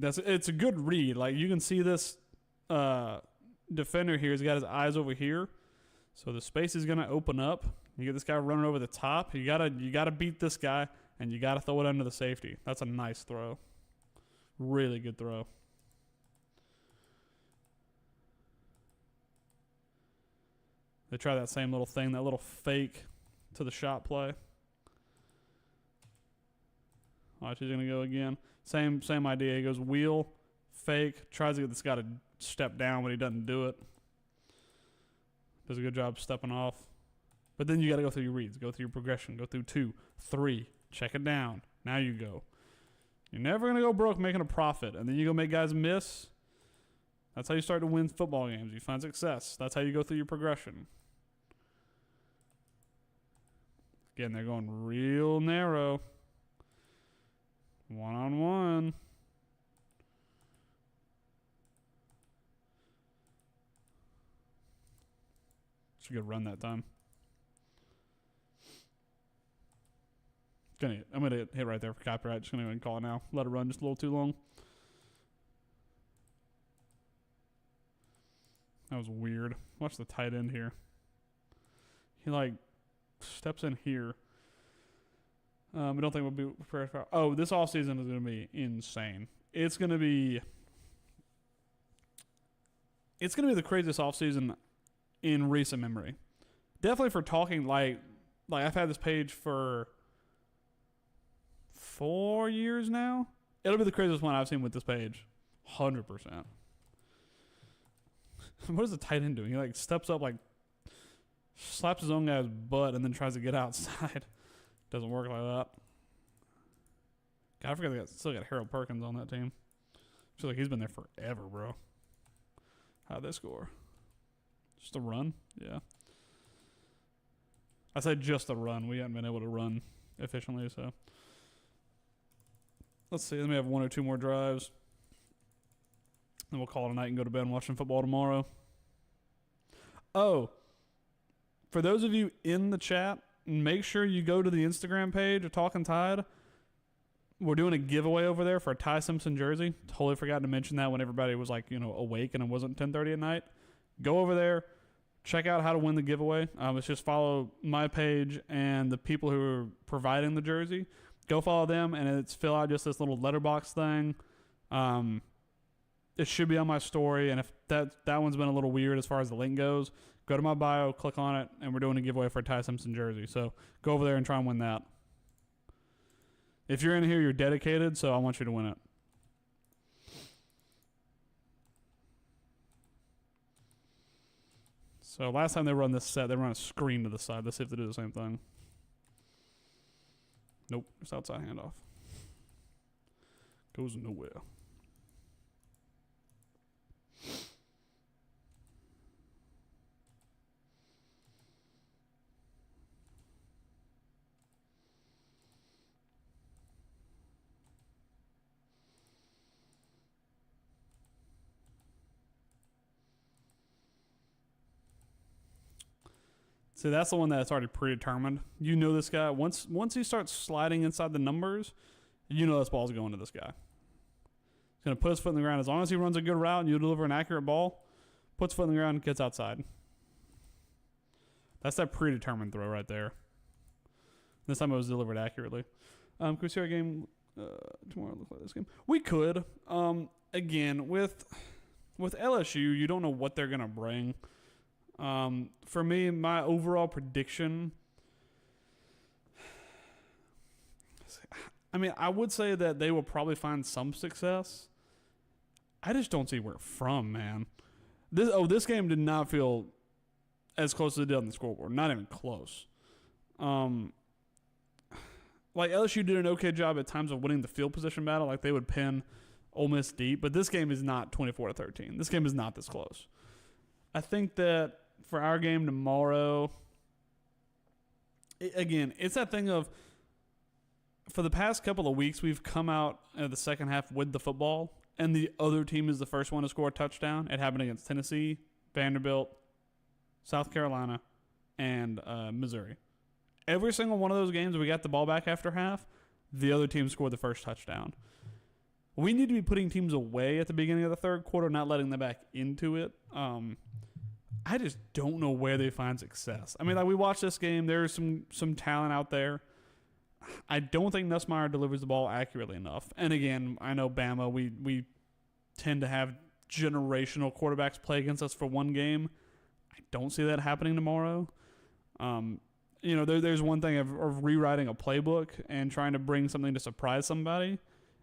S1: It's a good read. Like, you can see this defender here. He's got his eyes over here. So the space is going to open up. You get this guy running over the top. You gotta beat this guy, and you got to throw it under the safety. That's a nice throw. Really good throw. They try that same little thing, that little fake to the shot play. Watch, he's going to go again. Same idea. He goes wheel, fake, tries to get this guy to step down, but he doesn't do it. Does a good job stepping off. But then you got to go through your reads, go through your progression, go through 2, 3, check it down. Now you go. You're never going to go broke making a profit, and then you go make guys miss. That's how you start to win football games. You find success. That's how you go through your progression. Again, they're going real narrow. One-on-one. It's a good run that time. I'm going to hit right there for copyright. Just going to go ahead and call it now. Let it run just a little too long. That was weird. Watch the tight end here. He, like, steps in here. I don't think we'll be prepared for. Oh, this offseason is going to be insane. It's going to be the craziest offseason in recent memory. Definitely for talking like I've had this page for 4 years now. It'll be the craziest one I've seen with this page. 100%. What is the tight end doing? He like steps up, like slaps his own guy's butt, and then tries to get outside. Doesn't work like that. God, I forgot they still got Harold Perkins on that team. I feel like he's been there forever, bro. How'd they score? Just a run? Yeah. I said just a run. We haven't been able to run efficiently, so. Let's see. Let me have 1 or 2 more drives. Then we'll call it a night and go to bed watching football tomorrow. Oh, for those of you in the chat, make sure you go to the Instagram page of Talking Tide. We're doing a giveaway over there for a Ty Simpson jersey. Totally forgot to mention that when everybody was like, awake and it wasn't 10:30 at night. Go over there, check out how to win the giveaway. It's just follow my page and the people who are providing the jersey. Go follow them, and it's fill out just this little letterbox thing. It should be on my story, and if that one's been a little weird as far as the link goes, go to my bio, click on it, and we're doing a giveaway for a Ty Simpson jersey. So go over there and try and win that. If you're in here, you're dedicated, so I want you to win it. So last time they run this set, they run a screen to the side. Let's see if they do the same thing. Nope, it's outside handoff. Goes nowhere. See, that's the one that's already predetermined. You know this guy. Once he starts sliding inside the numbers, you know this ball's going to this guy. He's going to put his foot in the ground. As long as he runs a good route and you deliver an accurate ball, puts foot in the ground, gets outside. That's that predetermined throw right there. This time it was delivered accurately. Could we see our game tomorrow? Look like this game. We could. Again, with LSU, you don't know what they're going to bring. For me, my overall prediction, I would say that they will probably find some success. I just don't see where from, man. This game did not feel as close as it did on the scoreboard. Not even close. Like LSU did an okay job at times of winning the field position battle. Like they would pin Ole Miss deep, but this game is not 24-13. This game is not this close. I think that for our game tomorrow, it's that thing of, for the past couple of weeks, we've come out in the second half with the football, and the other team is the first one to score a touchdown. It happened against Tennessee, Vanderbilt, South Carolina, and Missouri. Every single one of those games we got the ball back after half, the other team scored the first touchdown. We need to be putting teams away at the beginning of the third quarter, not letting them back into it. I just don't know where they find success. I mean, like, we watched this game. There's some talent out there. I don't think Nussmeier delivers the ball accurately enough. And again, I know Bama, we tend to have generational quarterbacks play against us for one game. I don't see that happening tomorrow. There's one thing of rewriting a playbook and trying to bring something to surprise somebody.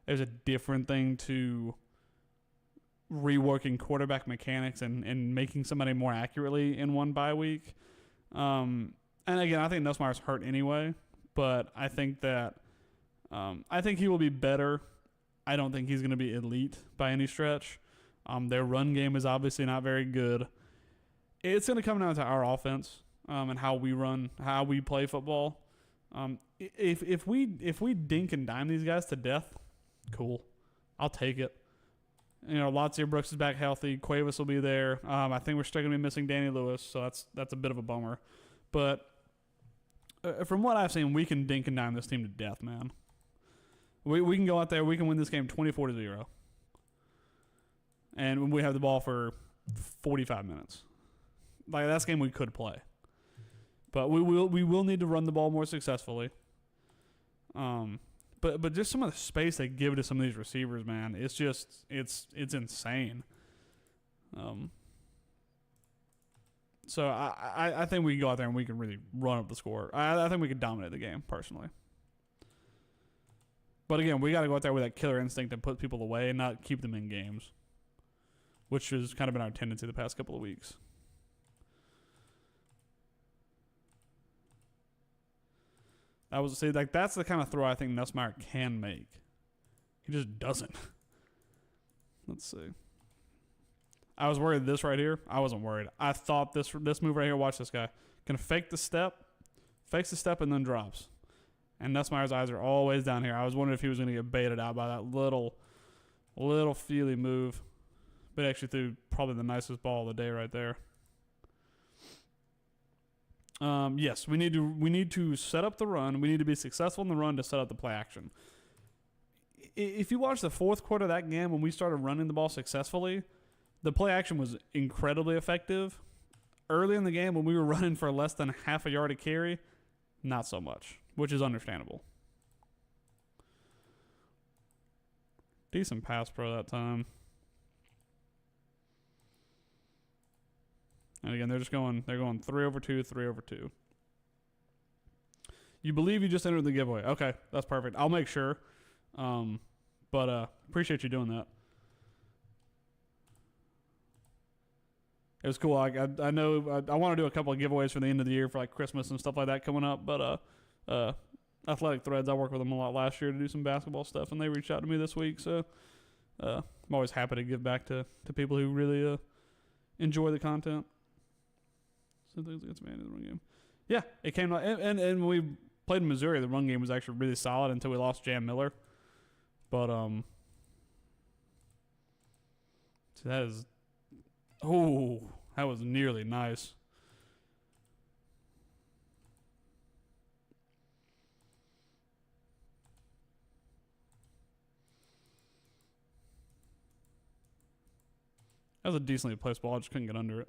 S1: There's a different thing to reworking quarterback mechanics and making somebody more accurately in one bye week. And again, I think Nussmeier's hurt anyway, but I think that I think he will be better. I don't think he's going to be elite by any stretch. Their run game is obviously not very good. It's going to come down to our offense and how we play football. If we dink and dime these guys to death, cool, I'll take it. Latsier Brooks is back healthy. Cuevas will be there. I think we're still going to be missing Danny Lewis, so that's a bit of a bummer. But from what I've seen, we can dink and dime this team to death, man. We can go out there. We can win this game 24-0. And we have the ball for 45 minutes. Like, that's a game we could play. But we will need to run the ball more successfully. But just some of the space they give to some of these receivers, man, it's insane. So I think we can go out there and we can really run up the score. I think we could dominate the game, personally. But again, we got to go out there with that killer instinct and put people away and not keep them in games, which has kind of been our tendency the past couple of weeks. That's the kind of throw I think Nussmeier can make. He just doesn't. Let's see. I was worried this right here. I wasn't worried. I thought this move right here, watch this guy. Can fakes the step and then drops. And Nussmeier's eyes are always down here. I was wondering if he was going to get baited out by that little feely move. But actually threw probably the nicest ball of the day right there. Yes, we need to set up the run. We need to be successful in the run to set up the play action. If you watch the fourth quarter of that game when we started running the ball successfully, the play action was incredibly effective. Early in the game when we were running for less than half a yard a carry, not so much, which is understandable. Decent pass pro that time. And again, they're going 3/2, 3/2. You believe you just entered the giveaway. Okay, that's perfect. I'll make sure. But appreciate you doing that. It was cool. I know I want to do a couple of giveaways for the end of the year for like Christmas and stuff like that coming up. But Athletic Threads, I worked with them a lot last year to do some basketball stuff, and they reached out to me this week. So I'm always happy to give back to people who really enjoy the content. Some things against man in the run game. Yeah, it came and when we played in Missouri, the run game was actually really solid until we lost Jam Miller. But so that was nearly nice. That was a decently placed ball. I just couldn't get under it.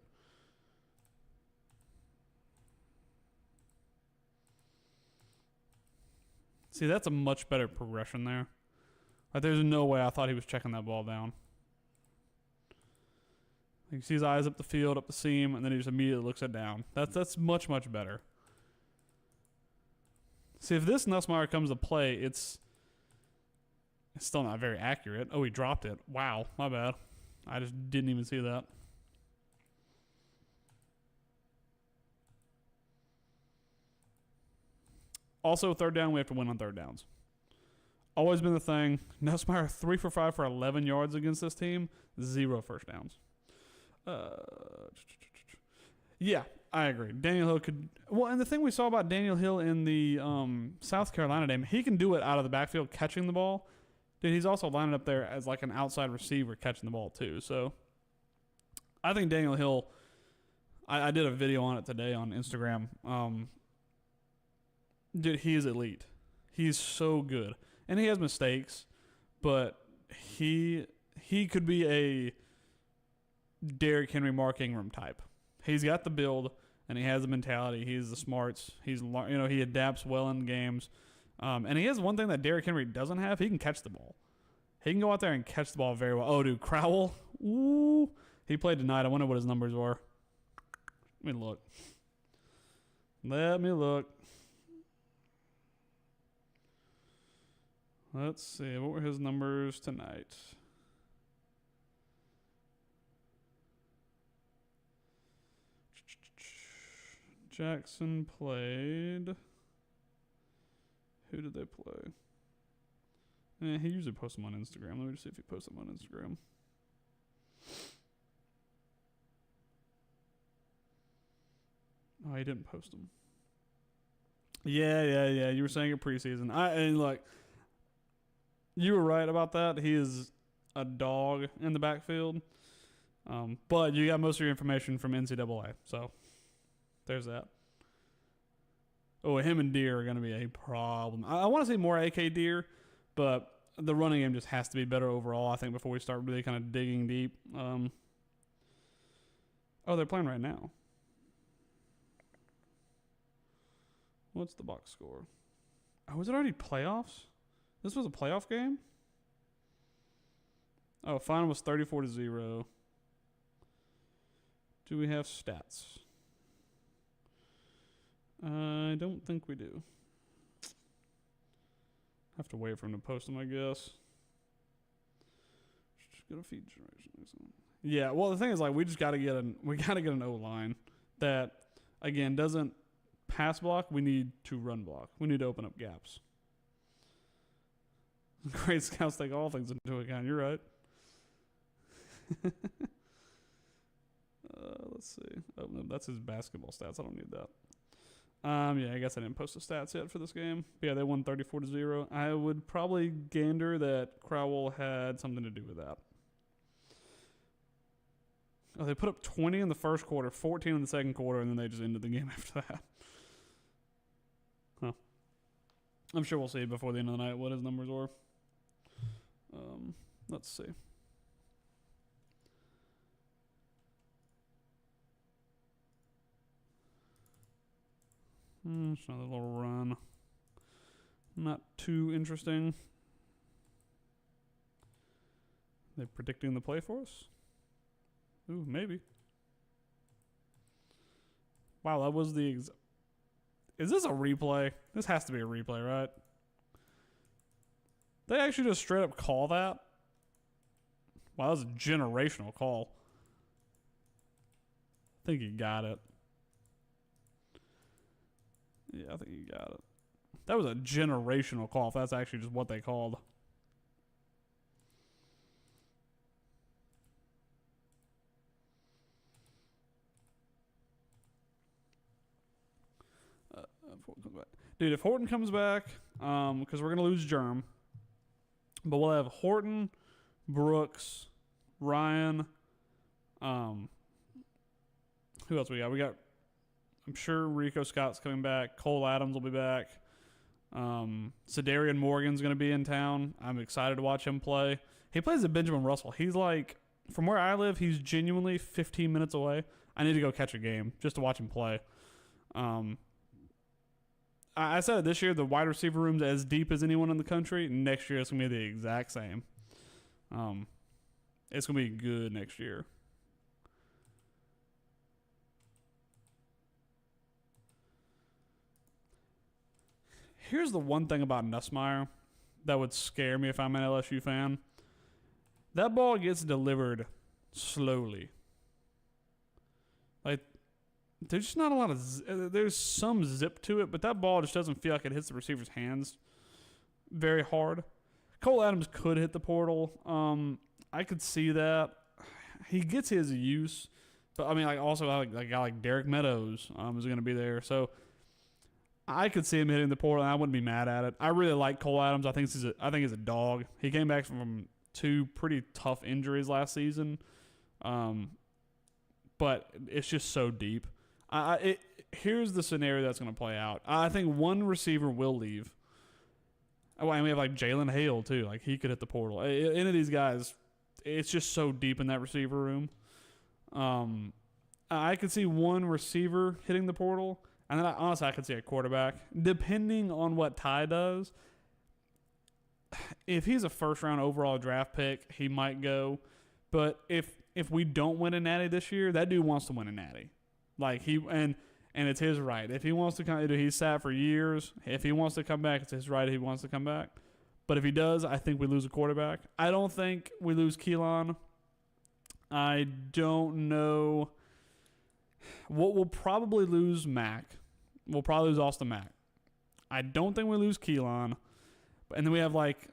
S1: See, that's a much better progression there. Like, there's no way I thought he was checking that ball down. You see his eyes up the field, up the seam, and then he just immediately looks it down. That's much, much better. See, if this Nussmeier comes to play, it's still not very accurate. Oh, he dropped it. Wow, my bad. I just didn't even see that. Also, third down, we have to win on third downs. Always been the thing. Nussmeier 3 for 5 for 11 yards against this team. 0 first downs. Yeah, I agree. Daniel Hill could... Well, and the thing we saw about Daniel Hill in the South Carolina game, he can do it out of the backfield catching the ball. Dude, he's also lining up there as like an outside receiver catching the ball too. So I think Daniel Hill... I did a video on it today on Instagram. Dude, he is elite. He's so good. And he has mistakes, but he could be a Derrick Henry, Mark Ingram type. He's got the build, and he has the mentality. He has the smarts. He adapts well in games. And he has one thing that Derrick Henry doesn't have. He can catch the ball. He can go out there and catch the ball very well. Oh, dude, Crowell. Ooh. He played tonight. I wonder what his numbers were. Let me look. Let's see. What were his numbers tonight? Jackson played. Who did they play? He usually posts them on Instagram. Let me just see if he posts them on Instagram. Oh, he didn't post them. Yeah. You were saying it preseason. And look, you were right about that. He is a dog in the backfield. But you got most of your information from NCAA. So there's that. Oh, him and Deer are going to be a problem. I want to see more AK Deer, but the running game just has to be better overall, I think, before we start really kind of digging deep. Oh, they're playing right now. What's the box score? Oh, was it already playoffs? This was a playoff game? Oh, final was 34-0. Do we have stats? I don't think we do. Have to wait for him to post them, I guess. Just go to feed generation. Yeah, well, the thing is, like, we gotta get an O-line that, again, doesn't pass block. We need to run block. We need to open up gaps. Great scouts take all things into account. You're right. Let's see. Oh, no, that's his basketball stats. I don't need that. Yeah, I guess I didn't post the stats yet for this game. But yeah, they won 34-0. I would probably gander that Crowell had something to do with that. Oh, they put up 20 in the first quarter, 14 in the second quarter, and then they just ended the game after that. Huh. I'm sure we'll see before the end of the night what his numbers were. Let's see. Just another little run. Not too interesting. They predicting the play for us? Ooh, maybe. Wow, that was the... Is this a replay? This has to be a replay, right? They actually just straight up call that? Wow, that was a generational call. I think he got it. Yeah, I think you got it. That was a generational call, if that's actually just what they called. Dude, if Horton comes back, because we're going to lose Germ, but we'll have Horton, Brooks, Ryan, who else we got? We got... I'm sure Rico Scott's coming back. Cole Adams will be back. Sedarian Morgan's going to be in town. I'm excited to watch him play. He plays at Benjamin Russell. He's like, from where I live, he's genuinely 15 minutes away. I need to go catch a game just to watch him play. I said it this year, the wide receiver room's as deep as anyone in the country. Next year, it's going to be the exact same. It's going to be good next year. Here's the one thing about Nussmeier that would scare me if I'm an LSU fan. That ball gets delivered slowly. Like, there's just not a lot of... there's some zip to it, but that ball just doesn't feel like it hits the receiver's hands very hard. Cole Adams could hit the portal. I could see that. He gets his use. But, I mean, like also a guy like Derek Meadows is going to be there. So... I could see him hitting the portal, and I wouldn't be mad at it. I really like Cole Adams. I think he's a dog. He came back from 2 pretty tough injuries last season, but but it's just so deep. Here's the scenario that's going to play out. I think one receiver will leave. Oh, and we have like Jalen Hale too. Like he could hit the portal. Any of these guys, it's just so deep in that receiver room. I could see one receiver hitting the portal, and then honestly I could see a quarterback, depending on what Ty does. If he's a first-round overall draft pick, he might go. But if we don't win a natty this year, that dude wants to win a natty. Like and it's his right. If he wants to come, he's sat for years. If he wants to come back, it's his right. He wants to come back. But if he does, I think we lose a quarterback. I don't think we lose Keelan. I don't know. We'll probably lose Mac. We'll probably lose Austin Mack. I don't think we lose Keelan. And then we have like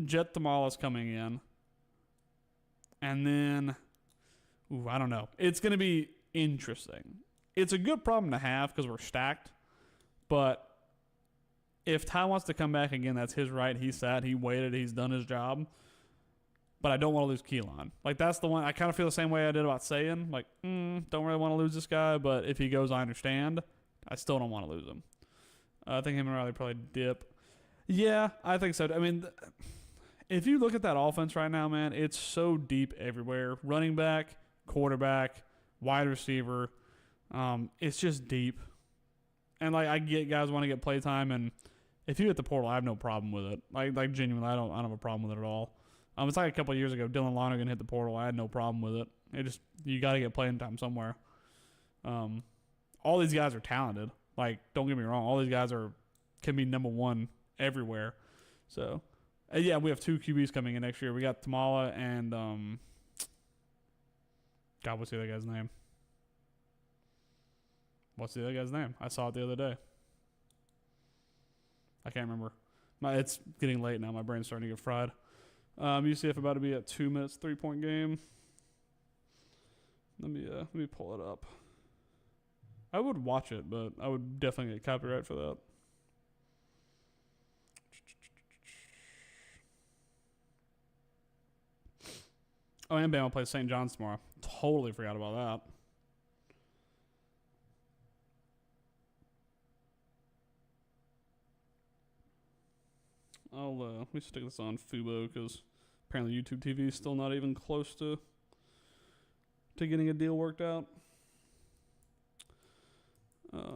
S1: Jet Thamalis coming in. And then, I don't know. It's going to be interesting. It's a good problem to have because we're stacked. But if Ty wants to come back again, that's his right. He sat, he waited, he's done his job. But I don't want to lose Keelan. Like, that's the one. I kind of feel the same way I did about Sayin. Like, don't really want to lose this guy. But if he goes, I understand. I still don't want to lose him. I think him and Riley probably dip. Yeah, I think so. I mean, if you look at that offense right now, man, it's so deep everywhere. Running back, quarterback, wide receiver. It's just deep. And, like, I get guys want to get playtime. And if you hit the portal, I have no problem with it. Like genuinely, I don't have a problem with it at all. It's like a couple of years ago, Dylan Lonergan hit the portal. I had no problem with it. You got to get playing time somewhere. All these guys are talented. Like, don't get me wrong. All these guys can be number one everywhere. So, yeah, we have 2 QBs coming in next year. We got Tamala and, God, what's the other guy's name? What's the other guy's name? I saw it the other day. I can't remember. It's getting late now. My brain's starting to get fried. UCF about to be at 2 minutes, 3-point game. Let me pull it up. I would watch it, but I would definitely get copyright for that. Oh, and Bama plays St. John's tomorrow. Totally forgot about that. Let me stick this on Fubo because apparently YouTube TV is still not even close to getting a deal worked out. There's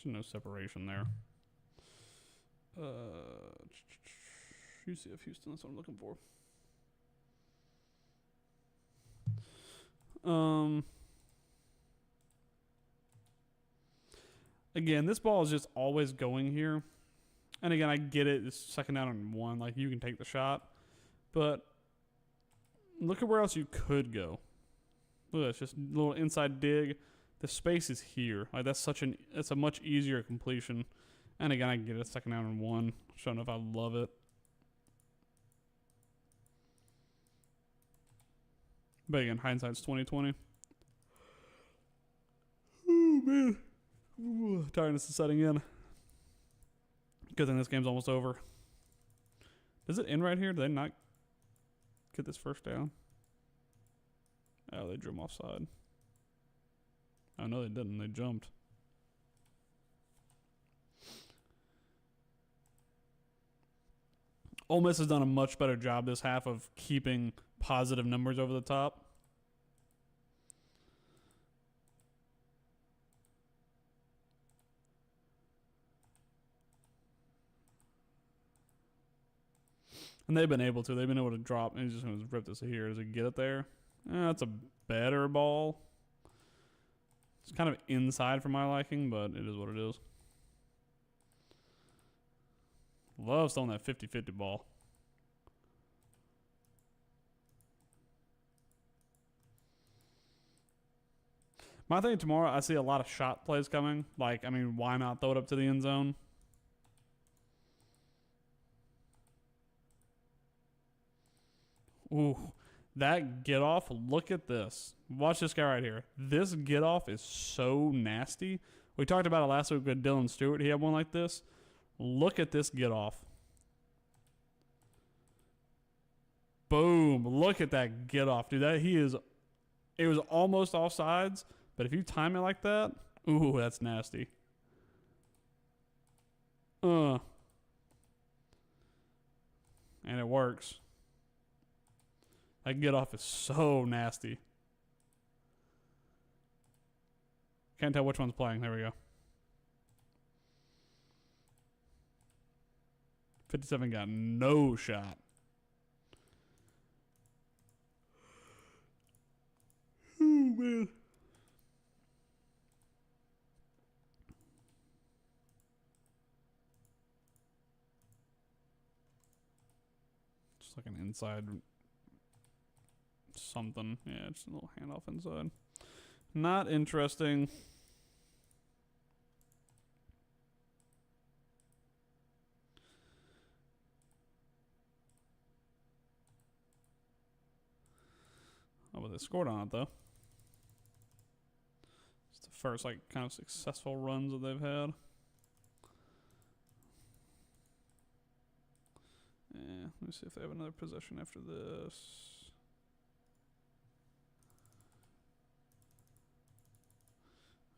S1: no separation there. UCF Houston, that's what I'm looking for. Again, this ball is just always going here. And again, I get it. It's second down and 1. Like, you can take the shot. But look at where else you could go. Look at that. It's just a little inside dig. The space is here. Like, it's a much easier completion. And again, I get it. Second down and 1. I don't know if I love it. But again, hindsight's 20/20. Oh man, tiredness is setting in. Good thing this game's almost over. Does it end right here? Did they not get this first down? Oh, they drew him offside. Oh no, they didn't. They jumped. Ole Miss has done a much better job this half of keeping positive numbers over the top. And they've been able to. They've been able to drop. And he's just going to rip this here. Does it get it there? That's a better ball. It's kind of inside for my liking, but it is what it is. Love throwing that 50-50 ball. My thing tomorrow, I see a lot of shot plays coming. Like, I mean, why not throw it up to the end zone? Ooh, that get off. Look at this. Watch this guy right here. This get off is so nasty. We talked about it last week with Dylan Stewart. He had one like this. Look at this get off. Boom. Look at that get off, dude. It was almost offsides, but if you time it like that, ooh, that's nasty. And it works. That get off is so nasty. Can't tell which one's playing. There we go. 57 got no shot. Oh, man. Just like an inside something. Yeah, just a little handoff inside. Not interesting. Oh, but they scored on it, though. It's the first, like, kind of successful runs that they've had. Yeah, let me see if they have another possession after this.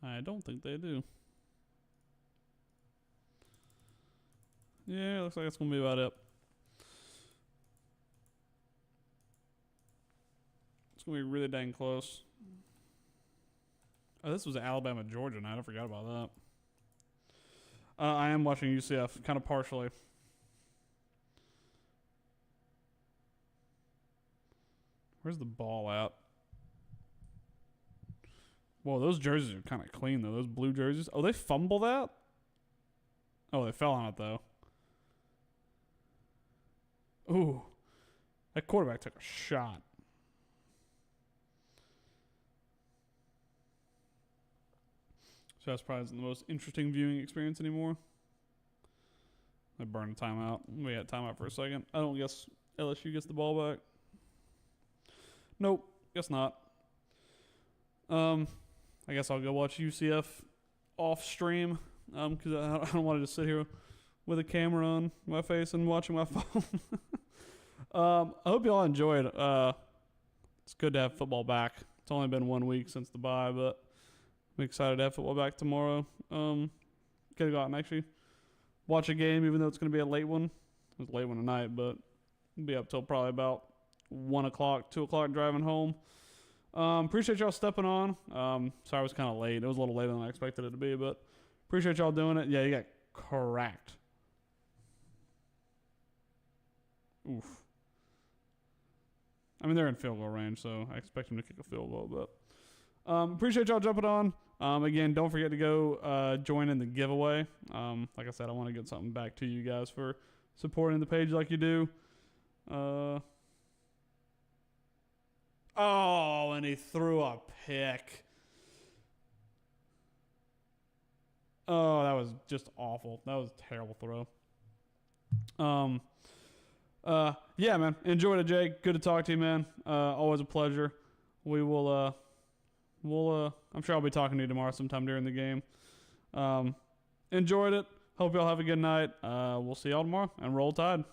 S1: I don't think they do. Yeah, looks like that's going to be about it. It's going to be really dang close. Oh, this was Alabama, Georgia night. I forgot about that. I am watching UCF, kind of partially. Where's the ball at? Whoa, those jerseys are kind of clean, though. Those blue jerseys. Oh, they fumble that? Oh, they fell on it, though. Ooh. That quarterback took a shot. So that's probably the most interesting viewing experience anymore. I burned a timeout. We had timeout for a second. I don't guess LSU gets the ball back. Nope. Guess not. I guess I'll go watch UCF off stream. Because I don't want to just sit here with a camera on my face and watching my phone. I hope y'all enjoyed. It's good to have football back. It's only been 1 week since the bye, but I'm excited to have football back tomorrow. Gonna go out and actually watch a game, even though it's gonna be a late one. It was a late one tonight, but I'll be up till probably about 1 o'clock, 2 o'clock driving home. Appreciate y'all stepping on. Sorry I was kind of late. It was a little later than I expected it to be, but appreciate y'all doing it. Yeah, you got cracked. Oof. I mean, they're in field goal range, so I expect them to kick a field goal, but appreciate y'all jumping on. Again, don't forget to go join in the giveaway. Like I said, I want to get something back to you guys for supporting the page like you do. Oh, and he threw a pick. Oh, that was just awful. That was a terrible throw. Yeah, man. Enjoyed it, Jake. Good to talk to you, man. Always a pleasure. We will, I'm sure I'll be talking to you tomorrow sometime during the game. Enjoyed it. Hope y'all have a good night. We'll see y'all tomorrow, and roll Tide.